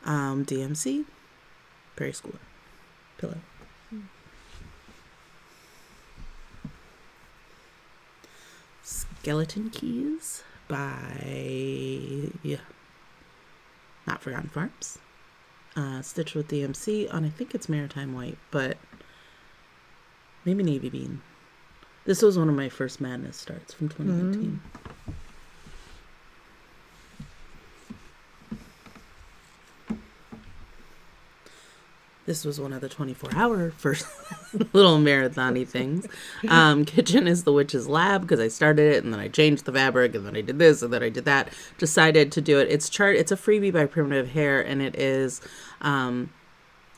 DMC. Prairie Schooler. Pillow. Skeleton Keys by Not Forgotten Farms. Stitched with DMC on, I think it's Maritime White, but maybe Navy Bean. This was one of my first Madness starts from 2018. This was one of the 24-hour first little marathon-y things. Kitchen is the Witch's Lab because I started it and then I changed the fabric and then I did this and then I did that. Decided to do it. It's a freebie by Primitive Hair and it is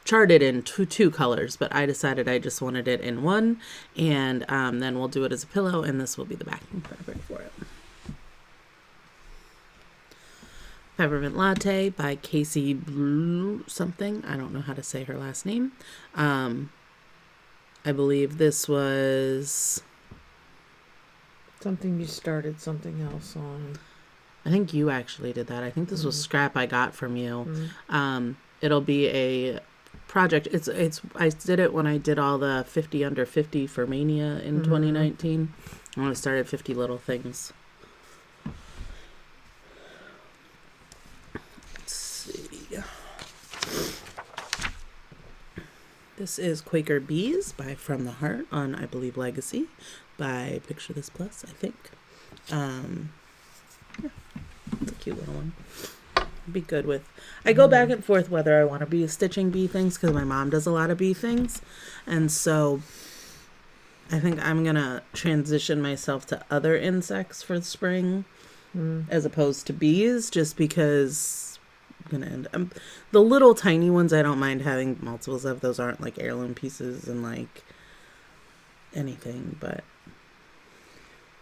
charted in two colors, but I decided I just wanted it in one, and then we'll do it as a pillow, and this will be the backing fabric for it. Peppermint Latte by Casey Blue something. I don't know how to say her last name. I believe this was something you started something else on. I think you actually did that. I think this was scrap I got from you. It'll be a project. I did it when I did all the 50 under 50 for Mania in 2019. I want to start at 50 little things. Let's see. This is Quaker Bees by From the Heart on, I believe, Legacy by Picture This Plus, I think. Yeah, it's a cute little one. Be good with. I go back and forth whether I want to be stitching bee things because my mom does a lot of bee things, and so I think I'm gonna transition myself to other insects for the spring as opposed to bees, just because I'm gonna end the little tiny ones. I don't mind having multiples of. Those aren't like heirloom pieces and like anything, but.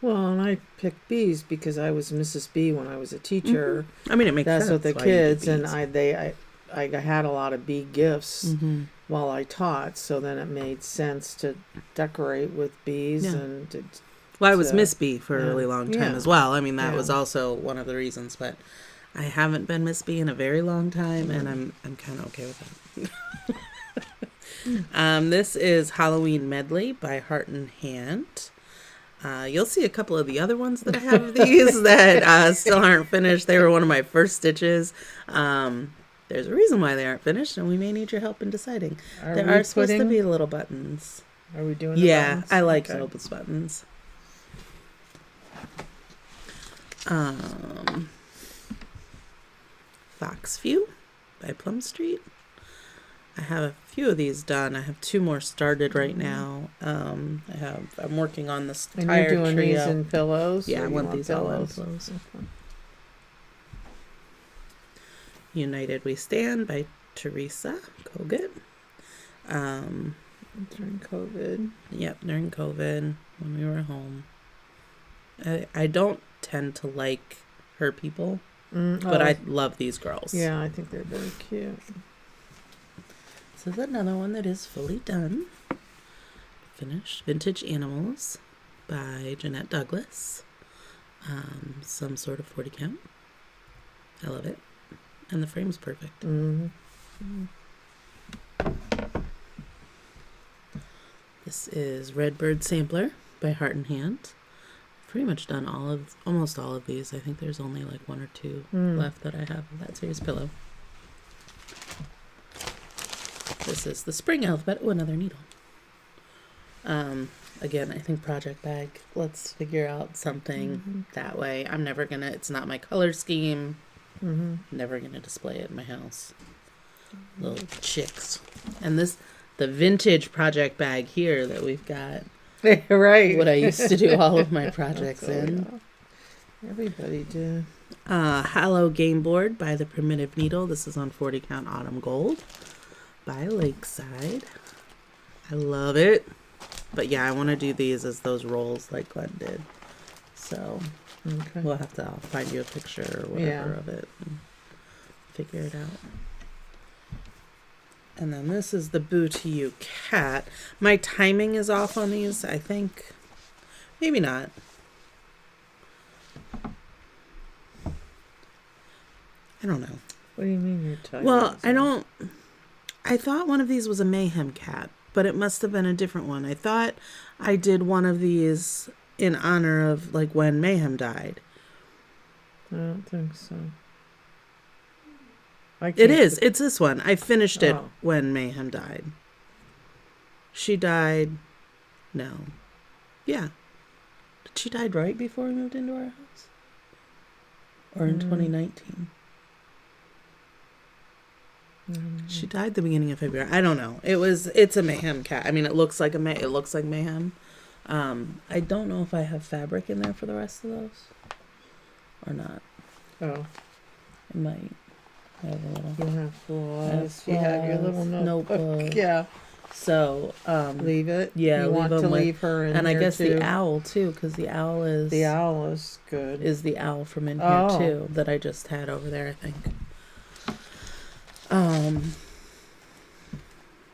Well, and I picked bees because I was Mrs. B when I was a teacher. I mean, it makes sense. That's what the kids and I had a lot of bee gifts while I taught, so then it made sense to decorate with bees and. Well, I was Miss B for a really long time as well. I mean, that was also one of the reasons, but I haven't been Miss B in a very long time, and I'm kind of okay with that. This is Halloween Medley by Heart and Hand. You'll see a couple of the other ones that I have of these that still aren't finished. They were one of my first stitches. There's a reason why they aren't finished, and we may need your help in deciding. There are supposed to be little buttons. Are we doing the buttons? I like those buttons. Foxview by Plum Street. I have a few of these done. I have 2 more started right now. I'm working on this and entire you're doing trio. these in pillows? Yeah, I want these all in pillows. pillows. United We Stand by Teresa Kogut. During COVID. Yep, during COVID when we were home. I don't tend to like her people, but I love these girls. Yeah, I think they're very cute. This is another one that is fully done. Finished. Vintage Animals by Jeanette Douglas. Some sort of 40 count. I love it. And the frame's perfect. This is Redbird Sampler by Heart and Hand. Pretty much done almost all of these. I think there's only like 1 or 2 left that I have of that series pillow. This is the Spring Alphabet. Oh, another needle. Again, I think project bag. Let's figure out something that way. I'm never gonna. It's not my color scheme. Never gonna display it in my house. Little chicks. And the vintage project bag here that we've got. Right. What I used to do all of my projects in. Everybody did. Hallow Game Board by the Primitive Needle. This is on 40 count Autumn Gold by Lakeside. I love it. But yeah, I want to do these as those rolls like Glenn did. So I'll find you a picture or whatever of it and figure it out. And then this is the Boo to You Cat. My timing is off on these, I think. Maybe not. I don't know. What do you mean your timing? Well, I thought one of these was a Mayhem Cat, but it must have been a different one. I thought I did one of these in honor of like when Mayhem died. I don't think so. It is. It's this one. I finished it when Mayhem died. She died. No. Yeah. She died right before we moved into our house? Or in 2019? She died the beginning of February. I don't know. It's a Mayhem Cat. I mean, it looks like Mayhem. I don't know if I have fabric in there for the rest of those or not. Oh. I might have a little. You have flaws. You have your little notebook. Yeah. So leave it. Yeah, you want to leave her in and here I guess too. the owl too, because the owl is good. Is the owl from in here too that I just had over there, I think.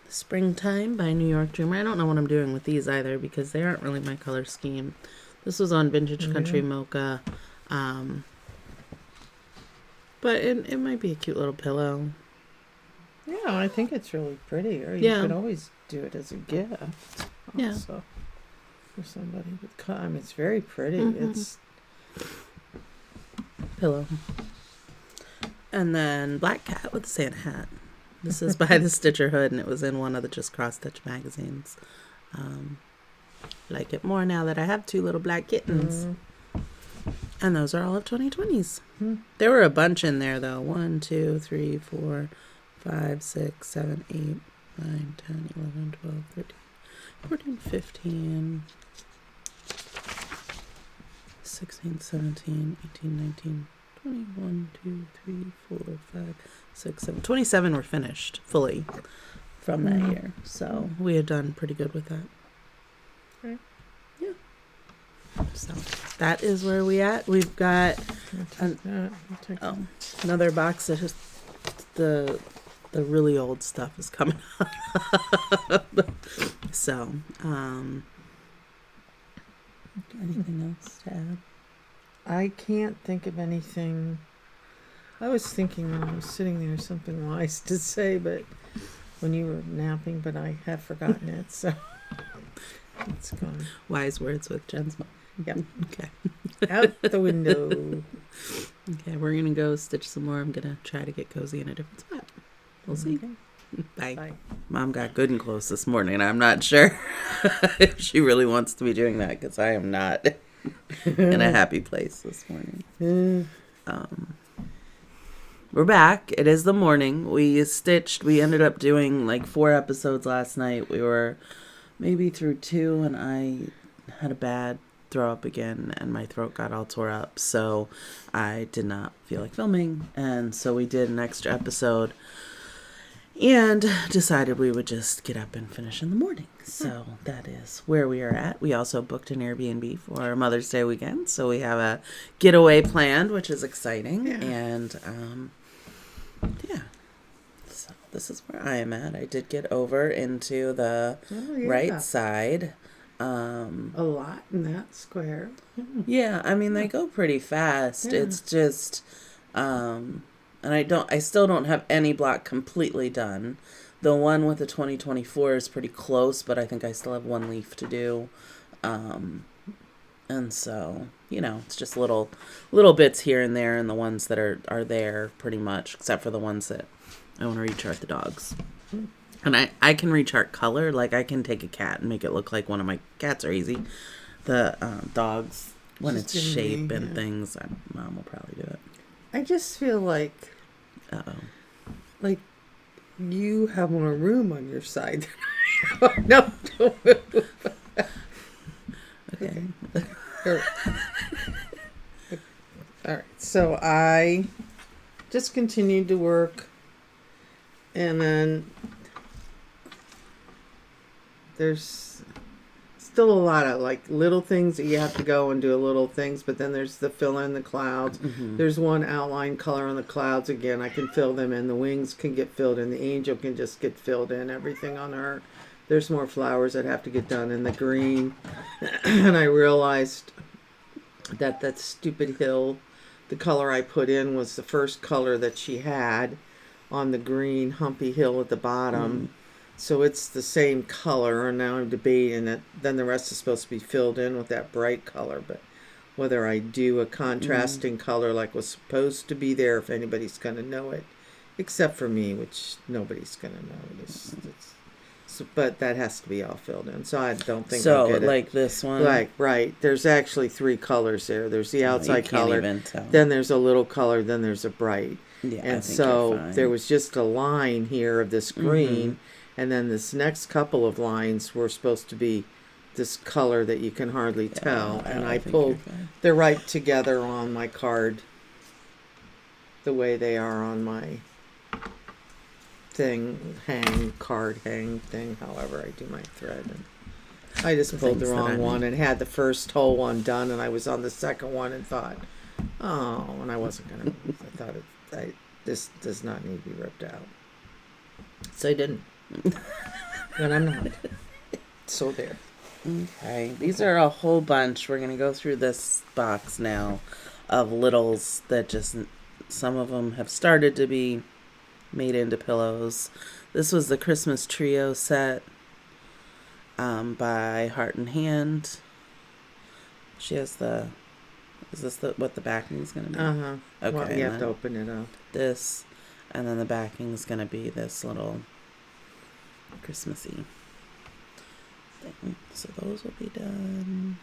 Springtime by New York Dreamer. I don't know what I'm doing with these either because they aren't really my color scheme. This was on Vintage Country Mocha. But it might be a cute little pillow. Yeah, I think it's really pretty. Or you could always do it as a gift. Also, for somebody with time. It's very pretty. It's pillow. And then Black Cat with Santa Hat This is by the Stitcher Hood, and it was in one of the Just Cross Stitch magazines. Like it more now that I have 2 little black kittens. And those are all of 2020s. There were a bunch in there, though. 1, 2, 3, 4, 5, 6, 7, 8, 9, 10, 11, 12, 13, 14, 15, 16, 17, 18, 19, 20, 1, 2, 3, 4, 5, 6, 7. 27 were finished fully from that year. So we had done pretty good with that. Okay. Yeah. So that is where we at. We've got another box that just the really old stuff is coming up. So, anything else to add? I can't think of anything. I was thinking when I was sitting there something wise to say, but when you were napping, but I had forgotten it, so it's gone. Wise words with Jen's mom. Yep. Okay. Out the window. Okay, we're gonna go stitch some more. I'm gonna try to get cozy in a different spot. We'll see. Okay. Bye. Bye. Mom got good and close this morning. I'm not sure if she really wants to be doing that because I am not in a happy place this morning. We're back. It is the morning. We stitched. We ended up doing like 4 episodes last night. We were maybe through 2, and I had a bad throw up again, and my throat got all tore up. So I did not feel like filming, and so we did an extra episode. And decided we would just get up and finish in the morning. So that is where we are at. We also booked an Airbnb for Mother's Day weekend. So we have a getaway planned, which is exciting. Yeah. And, so this is where I am at. I did get over into the right side. A lot in that square. Yeah, I mean, they go pretty fast. Yeah. It's just, and I still don't have any block completely done. The one with the 2024 is pretty close, but I think I still have 1 leaf to do. And so, it's just little bits here and there, and the ones that are there pretty much, except for the ones that I want to rechart the dogs. And I can rechart color. Like, I can take a cat and make it look like one of my cats are easy. The dogs, when Just it's shape and yeah. things, Mom will probably do it. I just feel like Uh-oh. like you have more room on your side than I do. No, don't move. Okay. All right. So I just continued to work, and then there's still a lot of like little things that you have to go and do little things, but then there's the fill in the clouds. There's one outline color on the clouds. Again, I can fill them in. The wings can get filled in. The angel can just get filled in. Everything on her. There's more flowers that have to get done in the green. And I realized that stupid hill, the color I put in was the first color that she had on the green humpy hill at the bottom. So it's the same color, and now I'm debating it. Then the rest is supposed to be filled in with that bright color, but whether I do a contrasting color like was supposed to be there, if anybody's going to know it, except for me, which nobody's going to know. So, but that has to be all filled in, so I don't think I'll get it. Like this one? Like, right. There's actually 3 colors there. There's the outside color, tell. then there's a little color, then there's a bright. Yeah, And so there was just a line here of this green, and then this next couple of lines were supposed to be this color that you can hardly tell. And I pulled, they're right together on my card, the way they are on my thing, card hang thing, however I do my thread. And I just pulled the wrong one and had the first whole one done, and I was on the second one and thought, oh, and I wasn't going to move. I thought this does not need to be ripped out. So I didn't. And I'm not. So there. Okay. These are a whole bunch. We're going to go through this box now of littles that just, some of them have started to be made into pillows. This was the Christmas Trio set by Heart and Hand. She has the, is this what the backing is going to be? Uh-huh. Okay. Well, you have to open it up. This. And then the backing is going to be this little Christmassy thing. So those will be done.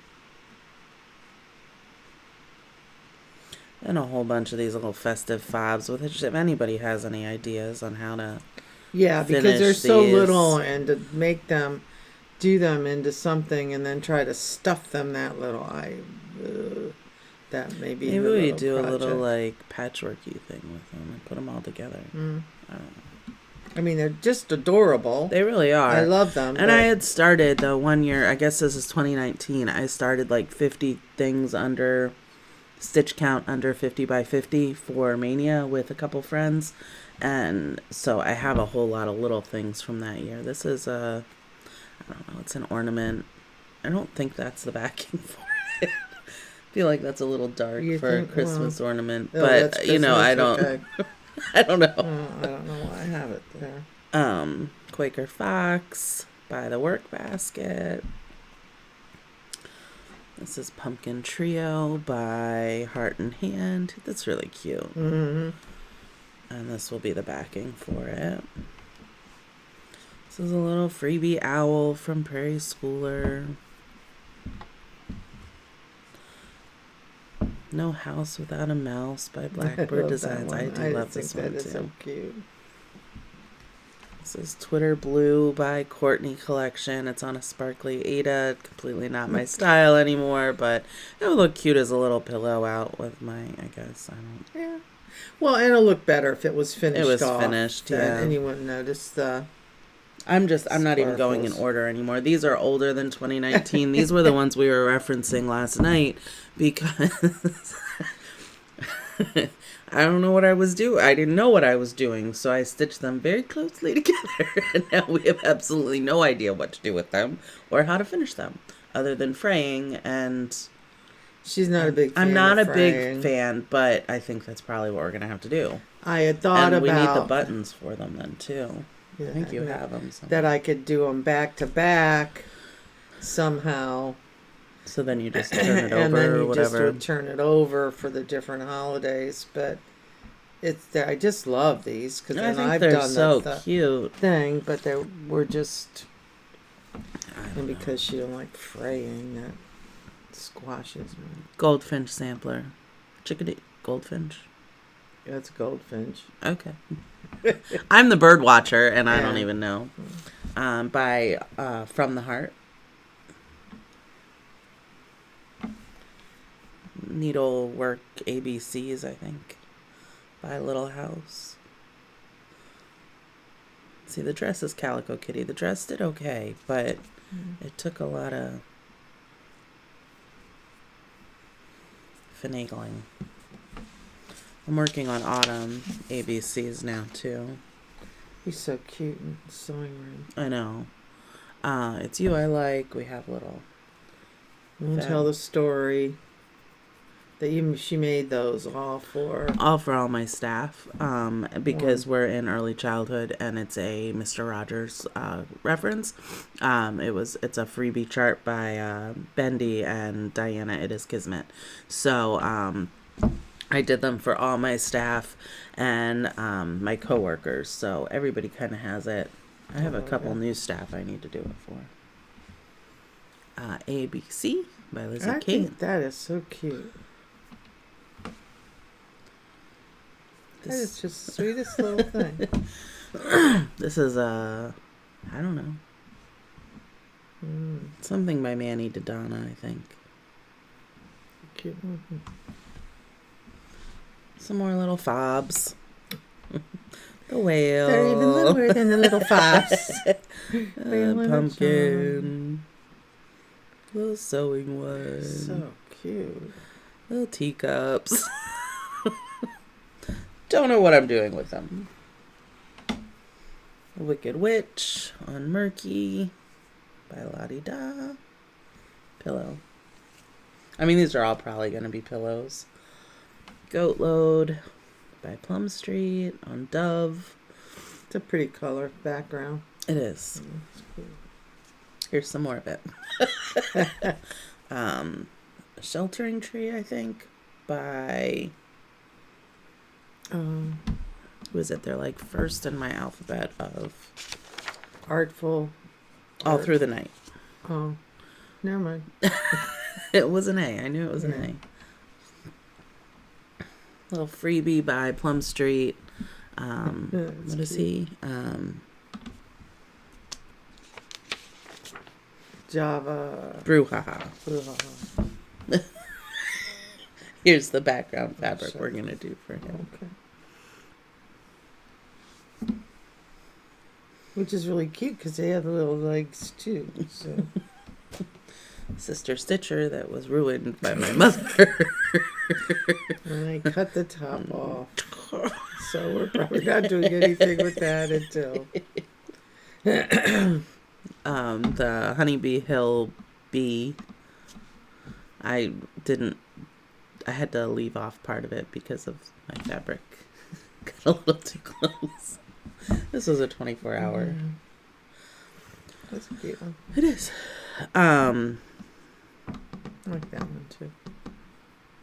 And a whole bunch of these little festive fobs, which if anybody has any ideas on how to because they're so these. little, and to make them do them into something and then try to stuff them that little, that may be maybe the we little do project. a little like patchworky thing with them and put them all together. I don't know. I mean, they're just adorable. They really are. I love them. And I had started the 1 year, I guess this is 2019, I started like 50 things under stitch count under 50 by 50 for Mania with a couple friends. And so I have a whole lot of little things from that year. This is I don't know, it's an ornament. I don't think that's the backing for it. I feel like that's a little dark for a Christmas ornament. But, Christmas, I don't okay. I don't know. I don't know why I have it there. Quaker Fox by the Work Basket. This is Pumpkin Trio by Heart and Hand. That's really cute. Mm-hmm. And this will be the backing for it. This is a little freebie owl from Prairie Schooler. No House Without a Mouse by Blackbird Designs. I do love this one too. That is so cute. This is Twitter Blue by Courtney Collection. It's on a sparkly Ada. Completely not my style anymore, but it would look cute as a little pillow out with my, I guess. I don't. Yeah. Well, and it'll look better if it was finished. It was off, finished, yeah. And you wouldn't notice the. I'm not even going in order anymore. These are older than 2019. These were the ones we were referencing last night because I don't know what I was doing. I didn't know what I was doing, so I stitched them very closely together. And now we have absolutely no idea what to do with them or how to finish them, other than fraying. And she's not a big fan. I'm not a big fan, but I think that's probably what we're gonna have to do. I had thought and about. we need the buttons for them then too. Yeah, I think you have them. That I could do them back to back somehow. So then you just turn it over and then you or whatever. just would turn it over for the different holidays. But I just love these because I think I've they're done so the cute thing, but they were just. And know. because she don't like fraying, that squashes me. Goldfinch sampler, chickadee goldfinch. That's goldfinch. Okay. I'm the bird watcher, and I don't even know. By From the Heart. Needlework ABCs, I think. By Little House. See, the dress is Calico Kitty. The dress did okay, but it took a lot of finagling. I'm working on autumn ABCs now, too. He's so cute in the sewing room. I know. It's You I Like. We have little... And tell the story that she made those all for all my staff, because we're in early childhood and it's a Mr. Rogers reference. It's a freebie chart by Bendy and Diana It Is Kismet. So I did them for all my staff and my coworkers. So everybody kind of has it. I have a couple new staff I need to do it for. ABC by Lizzie I Kate. think that is so cute. That is just the sweetest little thing. This is I don't know. Something by Manny Dodonna, I think. Cute. Some more little fobs. The whale. They're even littler than the little fobs. Pumpkin. Little sewing one. So cute. Little teacups. Don't know what I'm doing with them. Wicked Witch on Murky by Lottie Da. Pillow. I mean, these are all probably going to be pillows. Goat Load by Plum Street on Dove. It's a pretty color background. It is. Here's some more of it. Sheltering Tree, I think, by who is it? They're like first in my alphabet of Artful. all through the night. Oh, never mind. It was an A. I knew it was an A. Little freebie by Plum Street. What is he? Java. Brouhaha. Ugh. Here's the background fabric we're going to do for him. Okay. Which is really cute because they have little legs too. So. Sister Stitcher that was ruined by my mother. And I cut the top off. So we're probably not doing anything with that until... The Honeybee Hill bee. I had to leave off part of it because of my fabric. Got a little too close. This was a 24-hour. Yeah. That's a cute one. It is. I like that one too.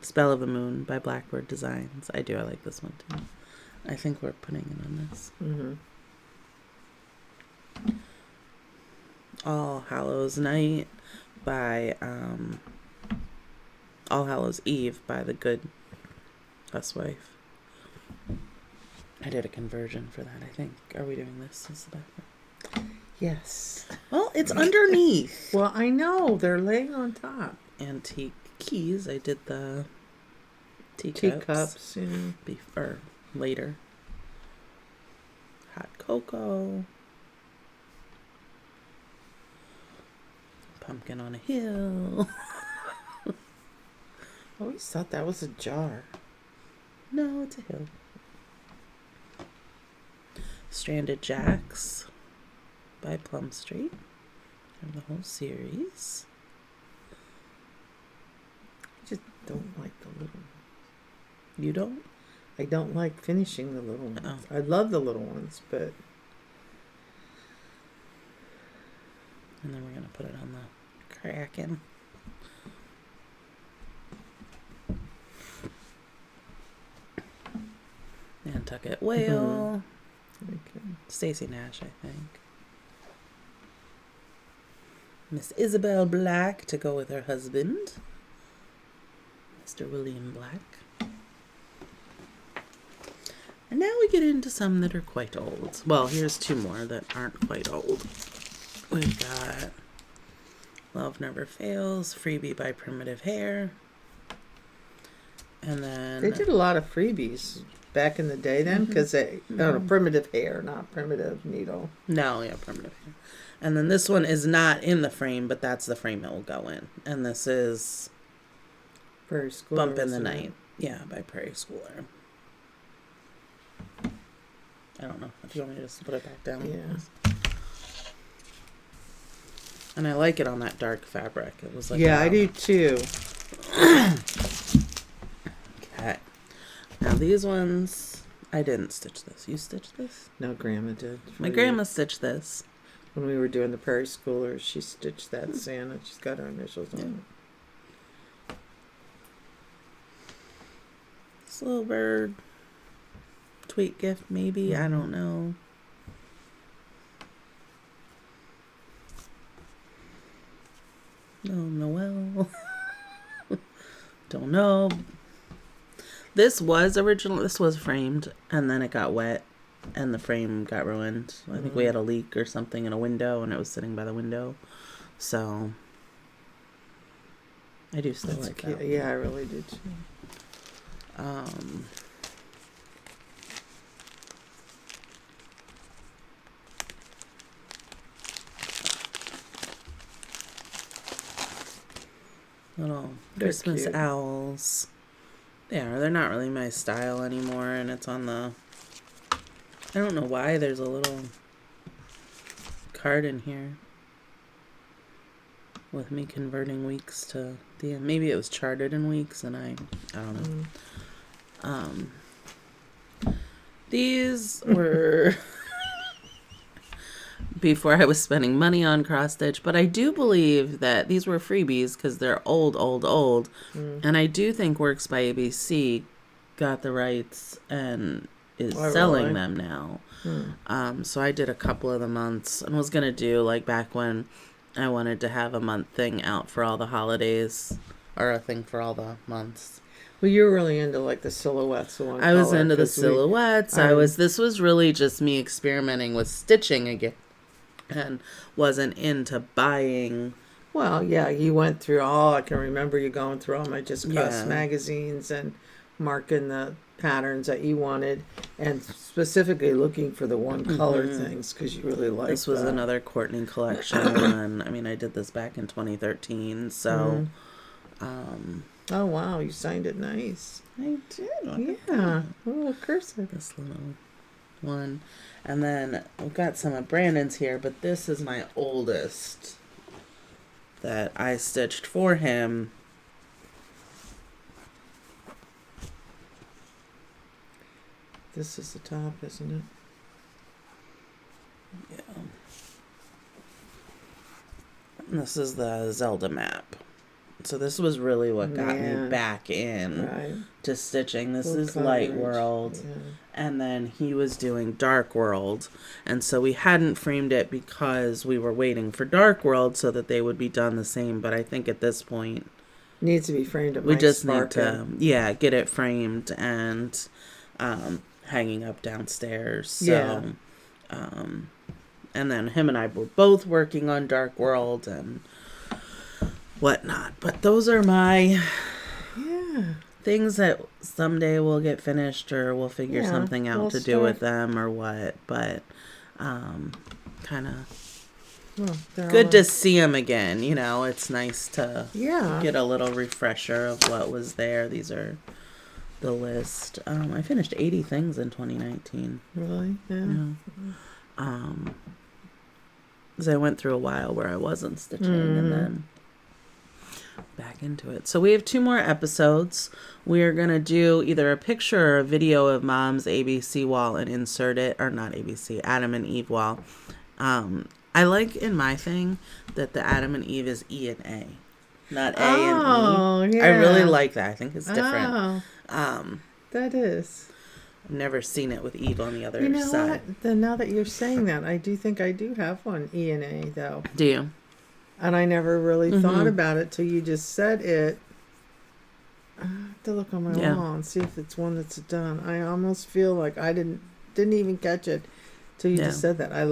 Spell of the Moon by Blackbird Designs. I like this one too. I think we're putting it on this. Mm-hmm. All Hallows Night by All Hallows Eve by The Good Housewife. I did a conversion for that, I think. Are we doing this as the background? Yes. Well, it's underneath. Well, I know. They're laying on top. Antique keys. I did the teacups. Teacups, yeah. Or later. Hot cocoa. Pumpkin on a hill. I always thought that was a jar. No, it's a hill. Stranded Jacks by Plum Street. And the whole series. I just don't like the little ones. You don't? I don't like finishing the little ones. Oh. I love the little ones, but... And then we're going to put it on the Kraken. Nantucket Whale. Okay. Stacey Nash, I think. Miss Isabel Black to go with her husband, Mr. William Black. And now we get into some that are quite old. Well, here's two more that aren't quite old. We've got Love Never Fails, Freebie by Primitive Hair. And then... They did a lot of freebies back in the day then, because Primitive Hair, not Primitive Needle. No, yeah, Primitive Hair. And then this one is not in the frame, but that's the frame it will go in. And this is Prairie Schooler. Bump in the Night. Yeah, by Prairie Schooler. I don't know. Do you want me to just put it back down? Yeah. And I like it on that dark fabric. It was like I do too. Okay. Now these ones, I didn't stitch this. You stitched this? No, Grandma did. My grandma stitched this. When we were doing the Prairie Schoolers, she stitched that Santa. She's got her initials on it. Slow bird. Tweet gift, maybe. I don't know. No, Noel. Don't know. This was framed, and then it got wet, and the frame got ruined. I think we had a leak or something in a window, and it was sitting by the window. So, I do still like that. Yeah, I really do too. Little They're Christmas cute. owls. They're not really my style anymore, and it's on the... I don't know why there's a little card in here with me converting weeks to the end. Maybe it was charted in weeks, and I don't know. These were before I was spending money on cross stitch, but I do believe that these were freebies because they're old. And I do think Works by ABC got the rights and is Oh, selling really? them now. So I did a couple of the months and was going to do, like, back when I wanted to have a month thing out for all the holidays, or a thing for all the months. Well, you're really into like the silhouettes. The one I was color, into the 'cause silhouettes. This was really just me experimenting with stitching again, and wasn't into buying. Well, yeah, you went through all. I can remember you going through all my Just Cuss Yeah. magazines and marking the patterns that you wanted, and specifically looking for the one color things because you really liked. This was that. another Courtney collection one. I mean, I did this back in 2013, so. Oh wow, you signed it nice. I did. Yeah, oh cursive. This little one. And then we've got some of Brandon's here, but this is my oldest that I stitched for him. This is the top, isn't it? Yeah. And this is the Zelda map. So this was really what got me back in to stitching. This is Light World. Yeah. And then he was doing Dark World. And so we hadn't framed it because we were waiting for Dark World so that they would be done the same. But I think at this point... Needs to be framed. We just need to, get it framed and hanging up downstairs. So, and then him and I were both working on Dark World and... whatnot. But those are my things that someday will get finished, or we'll figure something out to do with them or what. But kind of good to see them again. You know, it's nice to get a little refresher of what was there. These are the list. I finished 80 things in 2019. Really? Yeah. Because I went through a while where I wasn't stitching and then back into it. So we have 2 more episodes. We are going to do either a picture or a video of Mom's ABC wall and insert it, or not ABC, Adam and Eve wall. I like in my thing that the Adam and Eve is E and A, not A and E. Yeah. I really like that. I think it's different. That is. I've never seen it with Eve on the other You know side. what? Then now that you're saying that, I do think I do have one E and A though. Do you? And I never really thought about it till you just said it. I have to look on my wall and see if it's one that's done. I almost feel like I didn't even catch it till you just said that. I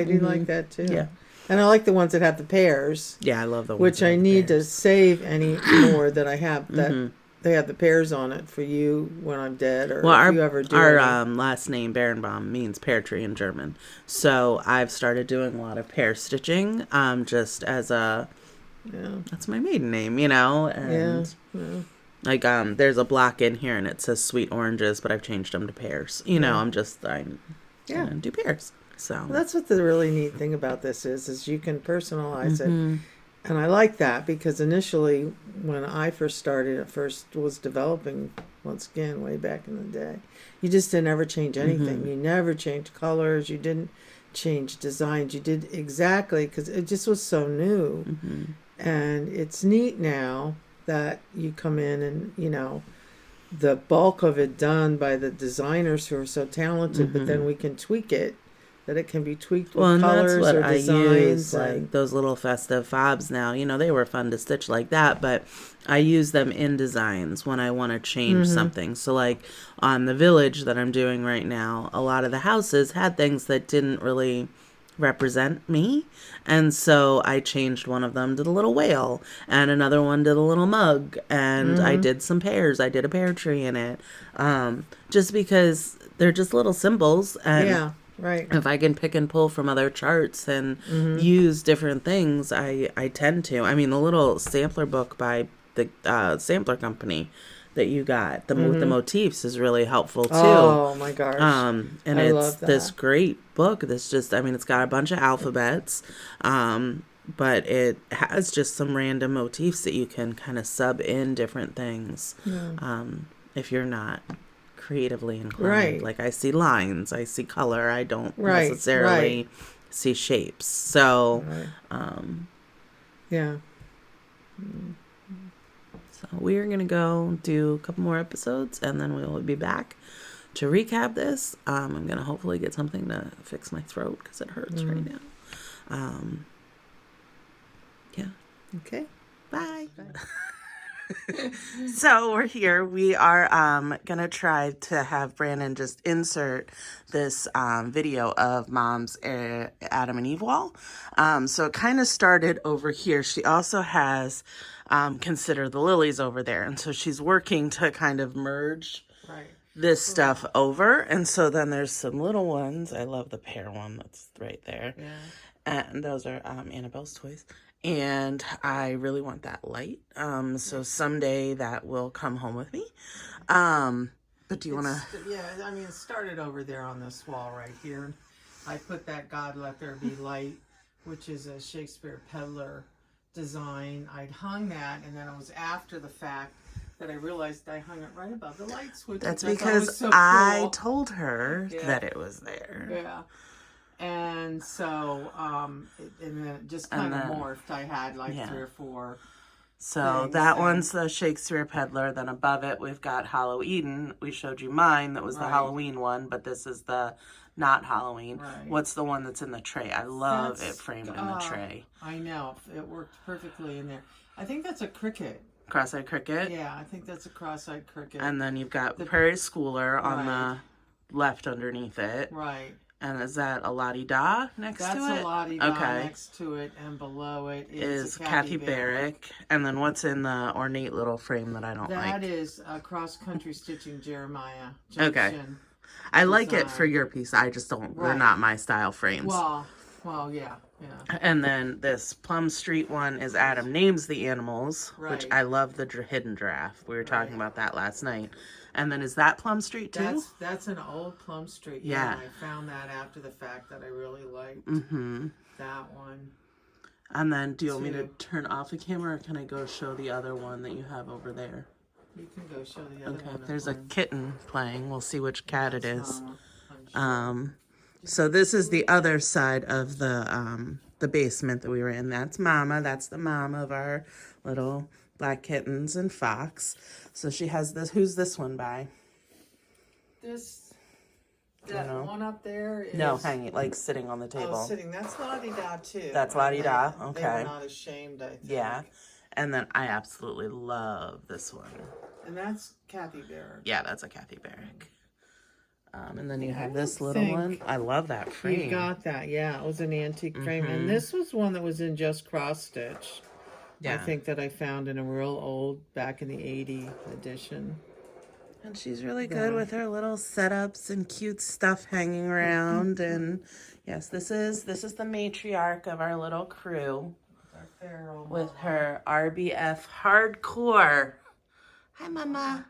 do like that too. Yeah. And I like the ones that have the pairs. Yeah, I love the ones which that I have the need pairs. to save any more that I have that they have the pairs on it for you when I'm dead, or if you ever do. Our last name Berenbaum means pear tree in German, so I've started doing a lot of pear stitching. Just as that's my maiden name, you know. And like there's a block in here and it says sweet oranges, but I've changed them to pears. You know, I'm gonna do pears. So well, that's what the really neat thing about this is you can personalize it. And I like that because initially when I first started, was developing, once again, way back in the day, you just didn't ever change anything. You never changed colors. You didn't change designs. You did exactly, because it just was so new. And it's neat now that you come in and, you know, the bulk of it done by the designers who are so talented, but then we can tweak it. That it can be tweaked with colors or designs. I use, like those little festive fobs now. You know, they were fun to stitch like that, but I use them in designs when I want to change something. So like on the village that I'm doing right now, a lot of the houses had things that didn't really represent me. And so I changed one of them to the little whale and another one to the little mug. And I did some pears. I did a pear tree in it. Just because they're just little symbols. And right. If I can pick and pull from other charts and use different things, I tend to. I mean, the little sampler book by the sampler company that you got, with the motifs, is really helpful too. Oh my gosh. And it's this great book. This just, I mean, it's got a bunch of alphabets, but it has just some random motifs that you can kind of sub in different things. If you're not creatively inclined. Right. Like I see lines, I see color, I don't necessarily see shapes. So, So we are going to go do a couple more episodes and then we will be back to recap this, I'm going to hopefully get something to fix my throat because it hurts right now. Yeah. Okay. Bye. So we're here. We are going to try to have Brandon just insert this video of Mom's Adam and Eve wall. So it kind of started over here. She also has Consider the Lilies over there. And so she's working to kind of merge this stuff over. And so then there's some little ones. I love the pear one that's right there. Yeah. And those are Annabelle's toys. And I really want that light. So someday that will come home with me. But do you want to? Yeah, I mean, it started over there on this wall right here. I put that God Let There Be Light, which is a Shakespeare Peddler design. I'd hung that, and then it was after the fact that I realized I hung it right above the light switch. That's because I told her that it was there. Yeah. And so, and then it just kind of morphed. I had like 3 or 4. So that one's the Shakespeare Peddler. Then above it, we've got Halloween. We showed you mine. That was the Halloween one, but this is the not Halloween. Right. What's the one that's in the tray? I love it framed in the tray. I know. It worked perfectly in there. I think that's a cricket. Cross-eyed cricket? Yeah, I think that's a cross-eyed cricket. And then you've got the Prairie Schooler on the left underneath it. Right. And is that a la-di-da next to it? That's a la-di-da next to it, and below it is Kathy Barrick. And then what's in the ornate little frame that I don't like? That is cross-country stitching Jeremiah Junction. Okay. I like it for your piece. I just don't, they're not my style frames. Well, yeah. And then this Plum Street one is Adam Names the Animals, which I love the hidden giraffe. We were talking about that last night. And then is that Plum Street too? That's an old Plum Street. Yeah. I found that after the fact that I really liked that one. And then do you want me to turn off the camera, or can I go show the other one that you have over there? You can go show the other one. Okay, there's a kitten playing. We'll see which cat it is. So this is the other side of the basement that we were in. That's Mama. That's the mom of our little black kittens and Fox. So she has this. Who's this one by? That one up there is... No, hanging, like sitting on the table. Oh, sitting. That's la-di-da too. That's la-di-da, okay. They were not ashamed, I think. Yeah. And then I absolutely love this one. And that's Kathy Barrick. Yeah, that's a Kathy Barrick. And then you have this little one. I love that frame. You got that, yeah. It was an antique frame. And this was one that was in just cross-stitch. Yeah. I think that I found in a real old, back in the 80 edition. And she's really good with her little setups and cute stuff hanging around. And yes, this is the matriarch of our little crew. With her RBF hardcore. Hi, Mama.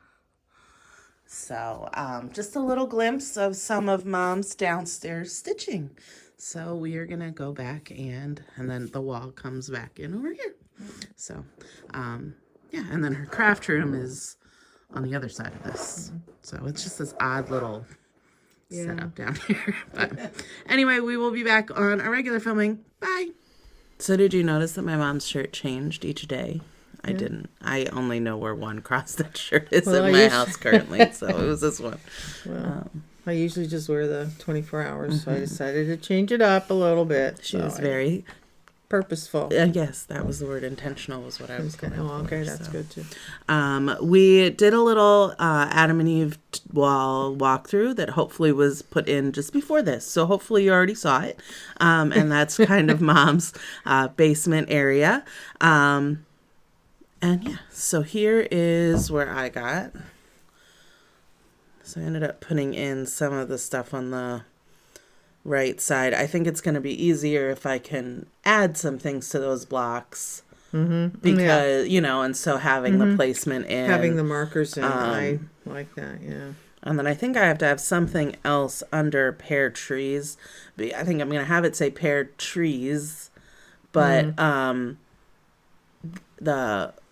So, just a little glimpse of some of Mom's downstairs stitching. So we are gonna go back and then the wall comes back in over here. So, yeah, and then her craft room is on the other side of this. So it's just this odd little setup down here. But anyway, we will be back on our regular filming. Bye. So did you notice that my mom's shirt changed each day? I didn't. I only know where one cross-stitch shirt is in my house currently, so it was this one. Well, I usually just wear the 24 hours, so I decided to change it up a little bit. She was very purposeful. Yes, that was the word. Intentional was what I was going for. Okay, that's good too. We did a little Adam and Eve wall walkthrough that hopefully was put in just before this. So hopefully you already saw it. And that's kind of Mom's basement area. And yeah, so here is where I got. So I ended up putting in some of the stuff on the right side. I think it's going to be easier if I can add some things to those blocks. Because, you know, and so having the placement in. Having the markers in. I like that, yeah. And then I think I have to have something else under pear trees. I think I'm going to have it say pear trees. But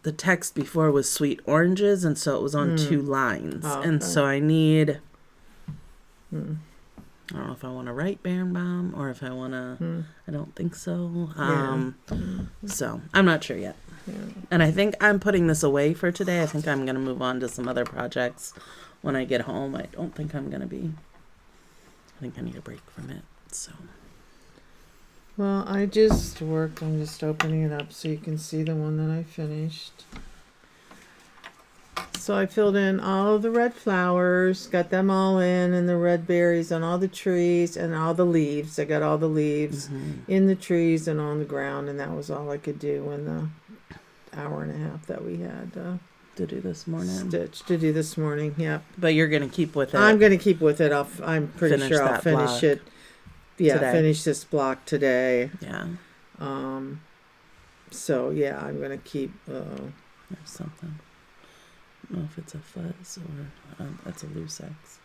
the text before was sweet oranges, and so it was on 2 lines. And so I need, I don't know if I want to write Barenbaum or if I want to, I don't think so. So I'm not sure yet. And I think I'm putting this away for today. I think I'm going to move on to some other projects when I get home, I don't think I'm going to be. I think I need a break from it. So. Well, I just worked. I'm just opening it up so you can see the one that I finished. So I filled in all of the red flowers, got them all in, and the red berries on all the trees and all the leaves. I got all the leaves in the trees and on the ground, and that was all I could do in the hour and a half that we had to do this morning. To do this morning, yep. But you're going to keep with it. I'm going to keep with it. I'm pretty sure I'll finish it. Yeah, today. Finish this block today. Yeah. So, yeah, I'm going to keep... There's something. I don't know if it's a fuzz or that's a loose X.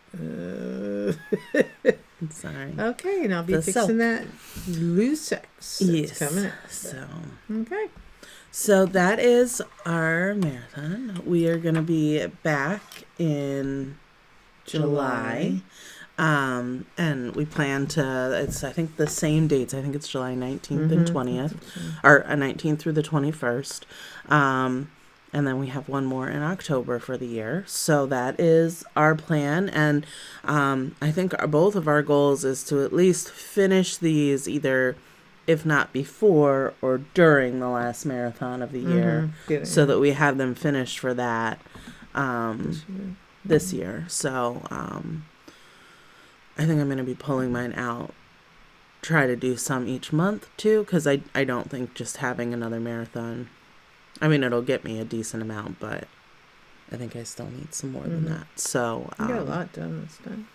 I'm sorry. Okay, and I'll be fixing that loose X. Yes. Coming up. So. Okay. So that is our marathon. We are going to be back in July. And we plan to, it's, I think, the same dates. I think it's July 19th and 20th, or 19th through the 21st. And then we have one more in October for the year. So that is our plan. And I think both of our goals is to at least finish these either, if not before or during the last marathon of the year, so that we have them finished for that this year. So I think I'm going to be pulling mine out, try to do some each month too, because I don't think just having another marathon, I mean, it'll get me a decent amount, but I think I still need some more than that. So you got a lot done this time.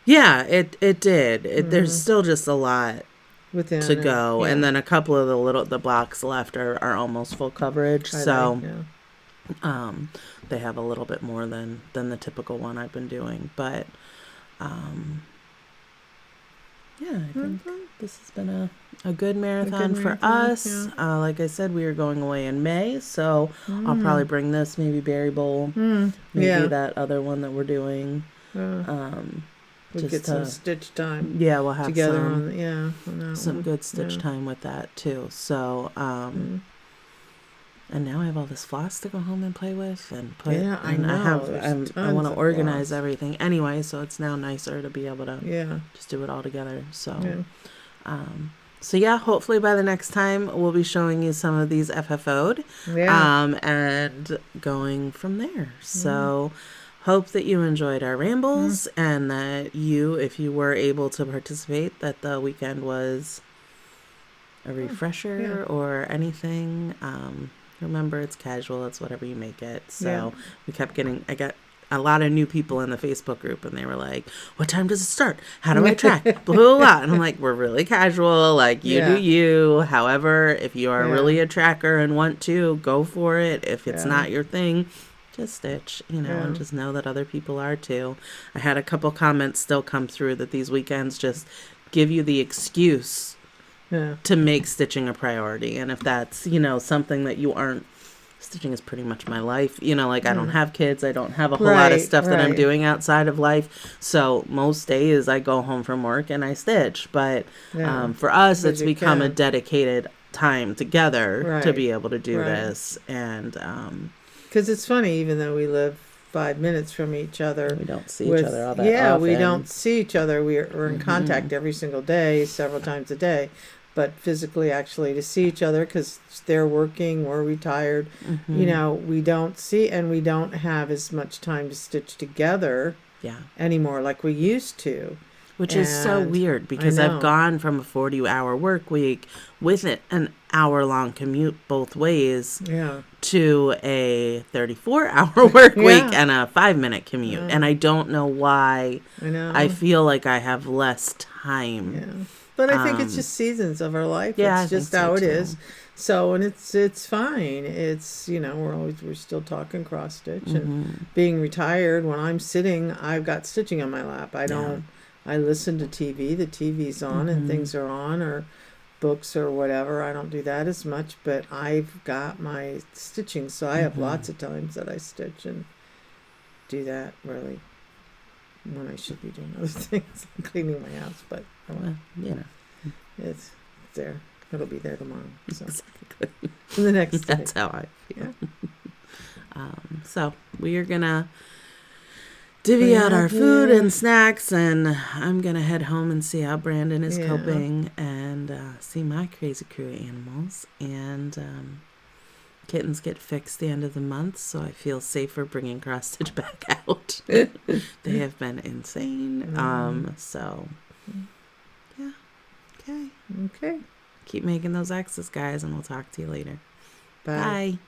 Yeah, it did. There's still just a lot to go, and then a couple of the blocks left are almost full coverage. They have a little bit more than the typical one I've been doing, but yeah, I think this has been a good marathon for us. Yeah. Like I said, we are going away in May, so I'll probably bring this, maybe Berry Bowl, maybe that other one that we're doing. We'll get some stitch time. Yeah, we'll have together some good stitch time with that too. So, and now I have all this floss to go home and play with and put. Yeah, I know. I want to organize everything anyway, so it's now nicer to be able to just do it all together. So, hopefully by the next time we'll be showing you some of these FFO'd, and going from there. So, hope that you enjoyed our rambles and that if you were able to participate, that the weekend was a refresher or anything. Remember, it's casual. It's whatever you make it. So I got a lot of new people in the Facebook group, and they were like, what time does it start? How do I track? Blah, blah, blah. And I'm like, we're really casual. Like, you do you. However, if you are really a tracker and want to, go for it. If it's not your thing, just stitch, and just know that other people are too. I had a couple comments still come through that these weekends just give you the excuse to make stitching a priority. And if that's, something that you aren't, stitching is pretty much my life. I don't have kids. I don't have a whole lot of stuff that I'm doing outside of life. So most days I go home from work and I stitch. But for us, it's become a dedicated time together to be able to do this. And because it's funny, even though we live 5 minutes from each other, we don't see each other all that often. We don't see each other. We're in contact every single day, several times a day. But physically, actually, to see each other, because they're working, we're retired, we don't see, and we don't have as much time to stitch together anymore like we used to. Which is so weird, because I've gone from a 40-hour work week with an hour-long commute both ways to a 34-hour work week and a 5-minute commute. And I don't know why. I feel like I have less time. Yeah. But I think it's just seasons of our life. Yeah, it's just how it is. So, and it's fine. It's, we're still talking cross stitch and being retired. When I'm sitting, I've got stitching on my lap. I listen to TV. The TV's on and things are on, or books or whatever. I don't do that as much, but I've got my stitching. So I have lots of times that I stitch and do that really when I should be doing other things, cleaning my house, but it's there. It'll be there tomorrow. So. Exactly. The next That's how I feel. So we are gonna divvy out our food and snacks, and I'm gonna head home and see how Brandon is coping, and see my crazy crew of animals, and kittens get fixed the end of the month, so I feel safer bringing Cross Stitch back out. They have been insane. So yeah, okay. Okay. Keep making those X's, guys, and we'll talk to you later. Bye. Bye.